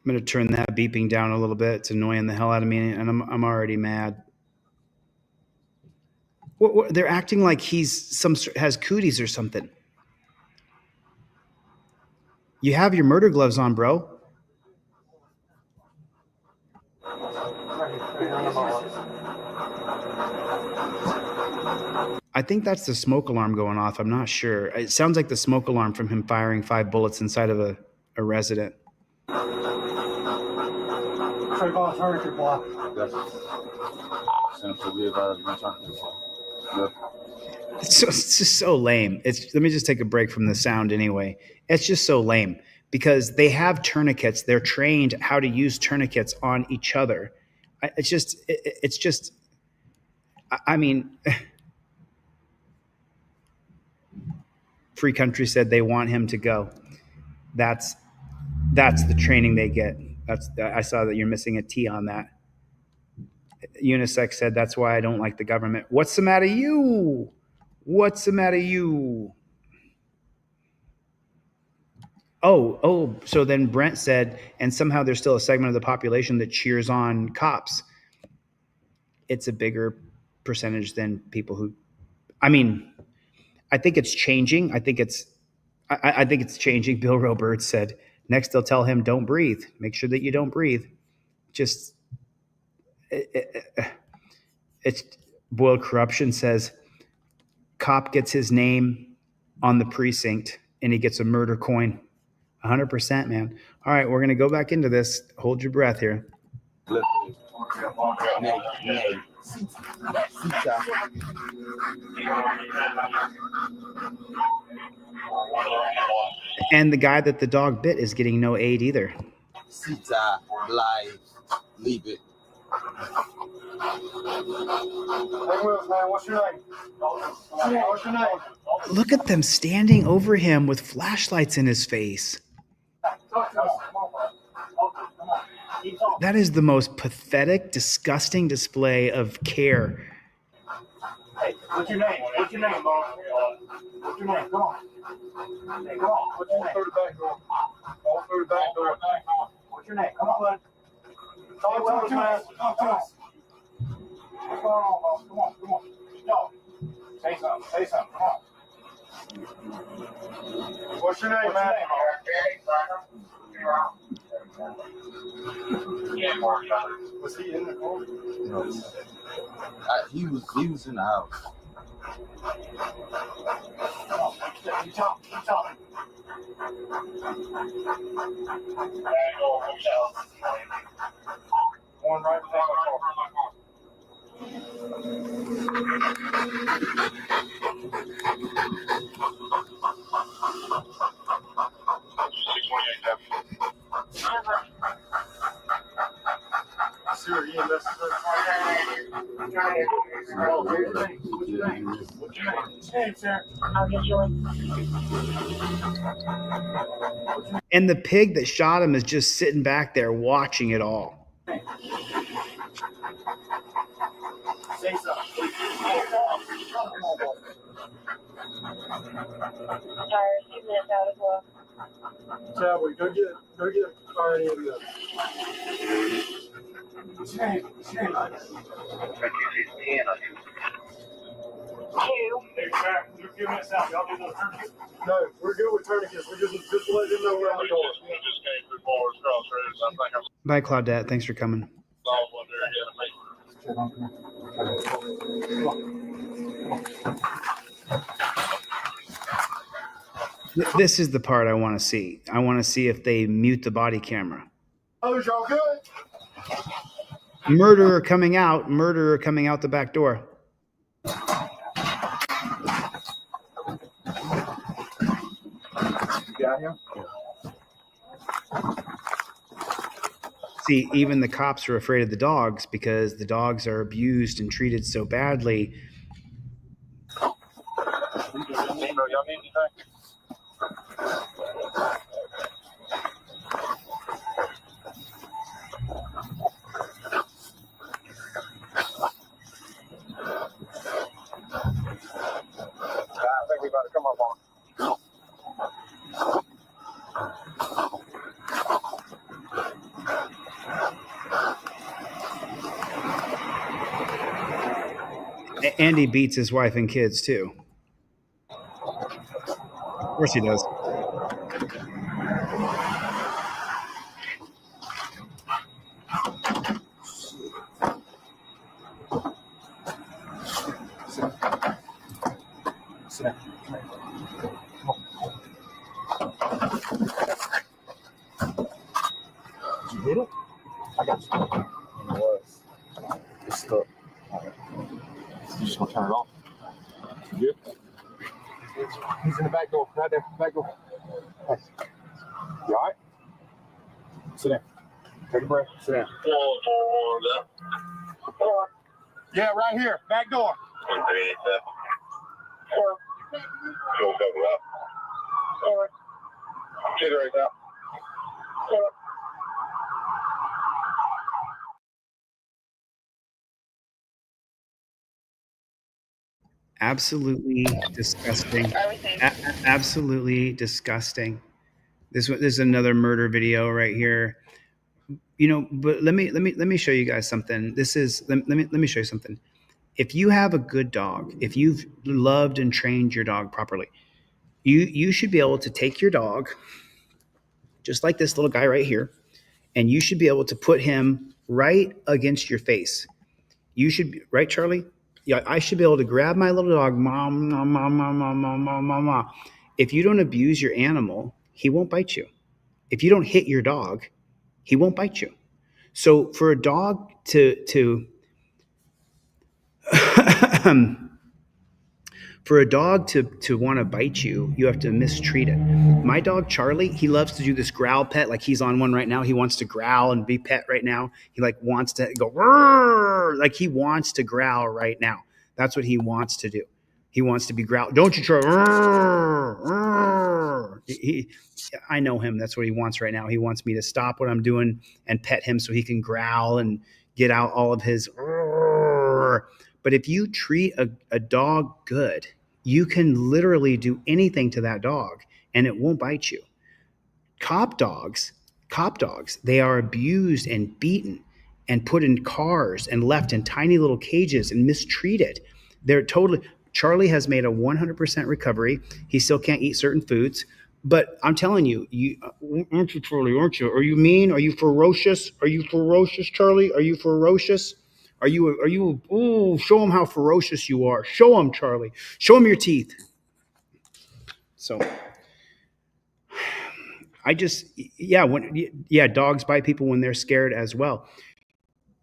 I'm going to turn that beeping down a little bit. It's annoying the hell out of me, and I'm already mad. They're acting like has cooties or something. You have your murder gloves on, bro. I think that's the smoke alarm going off. I'm not sure. It sounds like the smoke alarm from him firing 5 bullets inside of a resident. It's just so lame. Let me just take a break from the sound anyway. It's just so lame because they have tourniquets. They're trained how to use tourniquets on each other. It's just. I mean, Free Country said they want him to go. That's the training they get. I saw that you're missing a T on that. Unisex said that's why I don't like the government. What's the matter, you? What's the matter, you? Oh, so then Brent said, and somehow there's still a segment of the population that cheers on cops. It's a bigger percentage than people who, I mean, I think it's changing. I think it's changing. Bill Robert said, next they'll tell him, don't breathe. Make sure that you don't breathe. Just, it's Boiled Corruption says, cop gets his name on the precinct and he gets a murder coin. 100%, man. All right, we're going to go back into this. Hold your breath here. And the guy that the dog bit is getting no aid either. Sita, live, leave it. What's your name? Look at them standing over him with flashlights in his face. That is the most pathetic, disgusting display of care. Hey, what's your name? What's your name, boss? What's your name? Come on. Hey, come on. What's your name? Through the back door. All through the back door. What's your name? Come on, bud. Talk to us. Talk to us. What's going on, boss? Come on. Come on. No. Say something. Say something. Come on. What's your name, man? Was he in the car? No. He was in the house. Keep talking. Keep talking. One right beside the car. Sewer EMS. What's your name? What's your name, sir? I'll get you in. And the pig that shot him is just sitting back there watching it all. Say something. Tired, 2 minutes out as well. Chadwick, go get fire ambulance. Change. Hey, Jack, you're a few minutes out. Y'all need those tourniquets? No, we're good with tourniquets. We just let them know we're on the door. Bye, Claudette. Thanks for coming. This is the part I want to see. I want to see if they mute the body camera. Oh, is y'all good? Murderer coming out the back door. Got him? See, even the cops are afraid of the dogs because the dogs are abused and treated so badly. Y'all need anything? I think we better come up on. Andy beats his wife and kids too. Of course he does. Did you hit it? I got you. It was. It's stuck. You just gonna turn it off. You good? He's in the back door, right there, back door. Hey. You all right? Sit down. Take a breath. Sit down. Yeah, right here, back door. Absolutely disgusting. Absolutely disgusting. This is another murder video right here. You know, but let me show you guys something. Let me show you something. If you have a good dog, if you've loved and trained your dog properly, you should be able to take your dog, just like this little guy right here, and you should be able to put him right against your face. You should be, right, Charlie? Yeah, I should be able to grab my little dog, mom, mom, mom, mom, mom, mom, mom, mom, mom. If you don't abuse your animal, he won't bite you. If you don't hit your dog, he won't bite you. So for a dog to want to bite you, you have to mistreat it. My dog Charlie, he loves to do this growl pet, like he's on one right now. He wants to growl and be pet right now. He like wants to go "Rrr!" Like he wants to growl right now. That's what he wants to do. He wants to be growl. Don't you try. "Rrr! Rrr!" I know him. That's what he wants right now. He wants me to stop what I'm doing and pet him so he can growl and get out all of his. "Rrr!" But if you treat a dog good, you can literally do anything to that dog and it won't bite you. Cop dogs, they are abused and beaten and put in cars and left in tiny little cages and mistreated. Charlie has made a 100% recovery. He still can't eat certain foods. But I'm telling you, aren't you, Charlie, aren't you? Are you mean? Are you ferocious? Are you ferocious, Charlie? Are you ferocious? Ooh, show him how ferocious you are. Show him, Charlie. Show him your teeth. So, Yeah, dogs bite people when they're scared as well.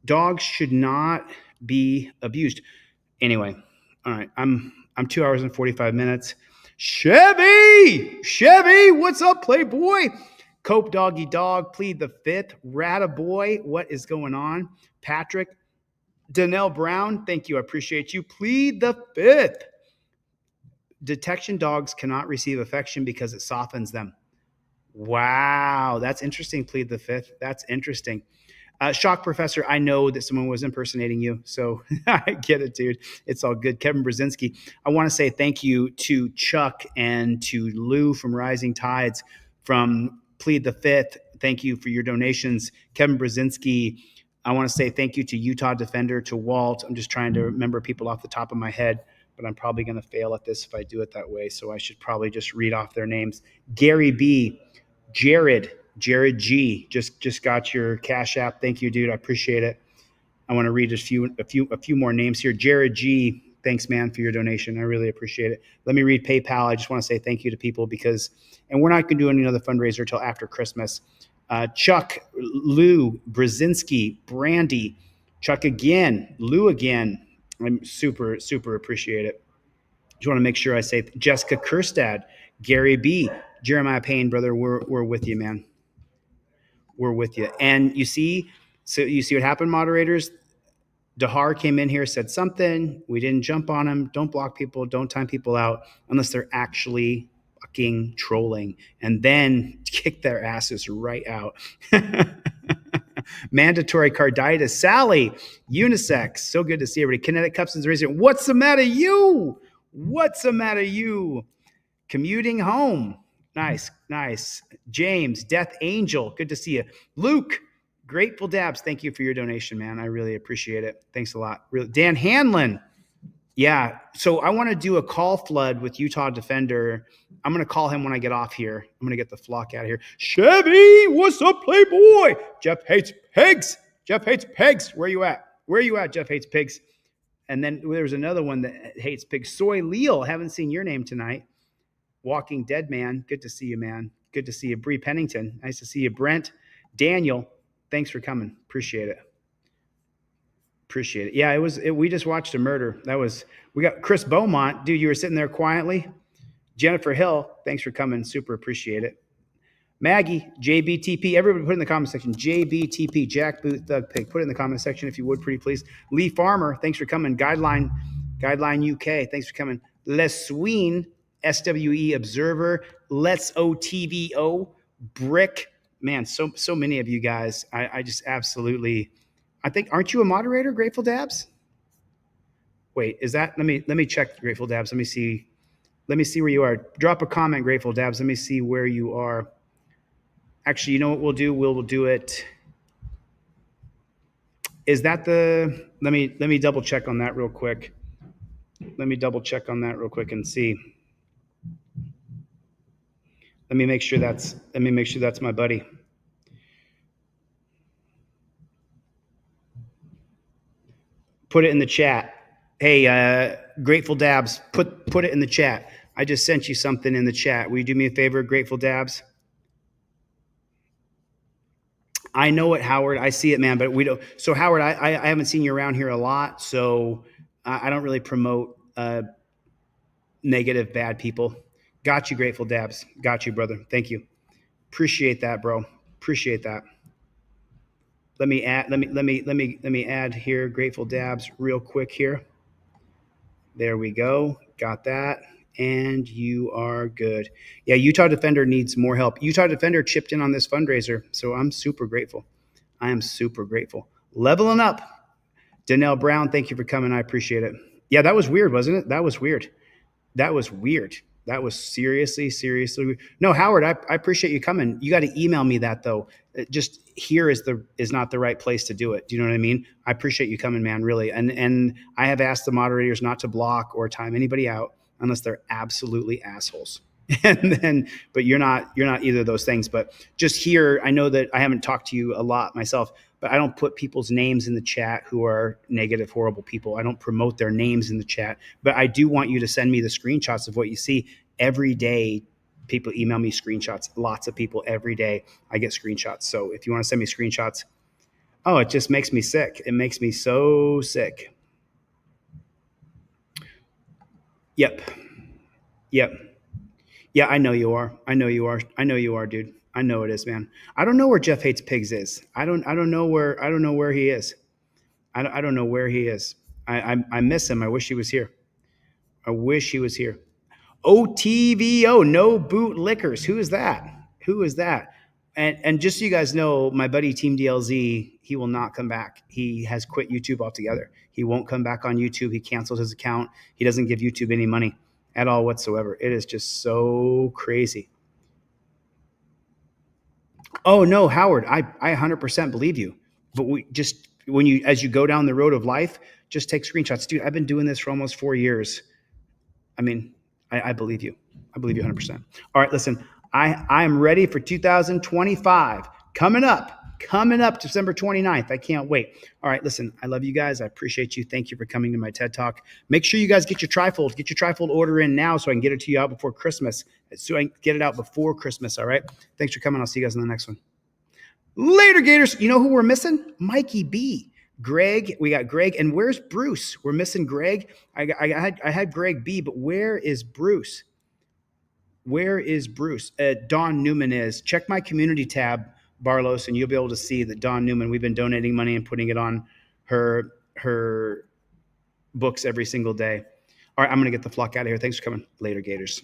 Dogs should not be abused. Anyway, all right, I'm 2 hours and 45 minutes. Chevy, what's up, Playboy? Cope Doggy Dog, plead the fifth. Rattaboy, what is going on? Patrick, Danelle Brown, thank you, I appreciate you. Plead the fifth. Detection dogs cannot receive affection because it softens them. Wow, that's interesting. Plead the fifth. That's interesting. Shock Professor, I know that someone was impersonating you, so I get it, dude. It's all good. Kevin Brzezinski, I want to say thank you to Chuck and to Lou from Rising Tides from Plead the Fifth. Thank you for your donations. Kevin Brzezinski, I want to say thank you to Utah Defender, to Walt. I'm just trying to remember people off the top of my head, but I'm probably going to fail at this if I do it that way, so I should probably just read off their names. Gary B., Jared G, just got your Cash App. Thank you, dude. I appreciate it. I want to read a few more names here. Jared G, thanks, man, for your donation. I really appreciate it. Let me read PayPal. I just want to say thank you to people and we're not going to do another fundraiser until after Christmas. Chuck, Lou, Brzezinski, Brandy, Chuck again, Lou again. I'm super appreciate it. Just want to make sure I say Jessica Kerstad, Gary B, Jeremiah Payne, brother, we're with you, man. We're with you. And you see what happened, moderators? Dahar came in here, said something. We didn't jump on him. Don't block people. Don't time people out unless they're actually fucking trolling. And then kick their asses right out. Mandatory carditis. Sally, unisex. So good to see everybody. Kinetic cups and razor. What's the matter, you? What's the matter, you? Commuting home. Nice. James, Death Angel. Good to see you. Luke, Grateful Dabs. Thank you for your donation, man. I really appreciate it. Thanks a lot. Dan Hanlon. Yeah. So I want to do a call flood with Utah Defender. I'm going to call him when I get off here. I'm going to get the flock out of here. Chevy, what's up, Playboy? Jeff hates pigs. Where you at? Jeff hates pigs. And then there's another one that hates pigs. Soy Leal. Haven't seen your name tonight. Walking Dead Man. Good to see you, man. Good to see you. Bree Pennington. Nice to see you. Brent. Daniel. Thanks for coming. Appreciate it. Yeah, we just watched a murder. We got Chris Beaumont. Dude, you were sitting there quietly. Jennifer Hill. Thanks for coming. Super appreciate it. Maggie, JBTP. Everybody put in the comment section. JBTP, Jack Booth, Thug Pig. Put it in the comment section if you would, pretty please. Lee Farmer. Thanks for coming. Guideline UK. Thanks for coming. Les Sween. SWE Observer, Let's OTVO, Brick. Man, so many of you guys. I just absolutely, I think, aren't you a moderator, Grateful Dabs? Wait, is that, let me check Grateful Dabs. Let me see where you are. Drop a comment, Grateful Dabs. Let me see where you are. Actually, you know what we'll do? We'll do it. Is that the, let me double check on that real quick. And see. Let me make sure that's my buddy. Put it in the chat. Hey, Grateful Dabs, put it in the chat. I just sent you something in the chat. Will you do me a favor, Grateful Dabs? I know it, Howard. I see it, man, but we don't. So Howard, I haven't seen you around here a lot, so I don't really promote negative, bad people. Got you, Grateful Dabs. Got you, brother. Thank you. Appreciate that, bro. Appreciate that. Let me add here Grateful Dabs real quick here. There we go. Got that. And you are good. Yeah, Utah Defender needs more help. Utah Defender chipped in on this fundraiser, so I'm super grateful. I am super grateful. Leveling up. Danelle Brown, thank you for coming. I appreciate it. Yeah, that was weird, wasn't it? That was weird. That was seriously weird. No, Howard, I appreciate you coming. You got to email me that, though. Just here is not the right place to do it. Do you know what I mean? I appreciate you coming, man, really. And I have asked the moderators not to block or time anybody out unless they're absolutely assholes. But you're not either of those things. But just here, I know that I haven't talked to you a lot myself, but I don't put people's names in the chat who are negative, horrible people. I don't promote their names in the chat, but I do want you to send me the screenshots of what you see every day. People email me screenshots. Lots of people every day. I get screenshots. So if you want to send me screenshots, oh, it just makes me sick. It makes me so sick. Yep. Yep. Yeah, I know you are. I know you are. I know you are, dude. I know it is, man. I don't know where Jeff Hates Pigs is. I don't know where he is. I don't know where he is. I miss him. I wish he was here. I wish he was here. OTVO, no boot liquors. Who is that? Who is that? And just so you guys know, my buddy Team DLZ, he will not come back. He has quit YouTube altogether. He won't come back on YouTube. He canceled his account. He doesn't give YouTube any money at all whatsoever. It is just so crazy. Oh no, Howard, I 100% believe you. But we just, as you go down the road of life, just take screenshots. Dude, I've been doing this for almost 4 years. I mean, I believe you. I believe you 100%. All right, listen, I am ready for 2025. Coming up December 29th. I can't wait. All right, listen, I love you guys. I appreciate you. Thank you for coming to my TED Talk. Make sure you guys get your trifold. Get your trifold order in now so I can get it to you out before Christmas. So I can get it out before Christmas, all right? Thanks for coming. I'll see you guys in the next one. Later, Gators. You know who we're missing? Mikey B. Greg, we got Greg, and where's Bruce? We're missing Greg. I had Greg B, but where is Bruce? Where is Bruce? Dawn Newman is. Check my community tab, Barlos, and you'll be able to see that Dawn Newman, we've been donating money and putting it on her books every single day. All right, I'm going to get the flock out of here. Thanks for coming. Later, Gators.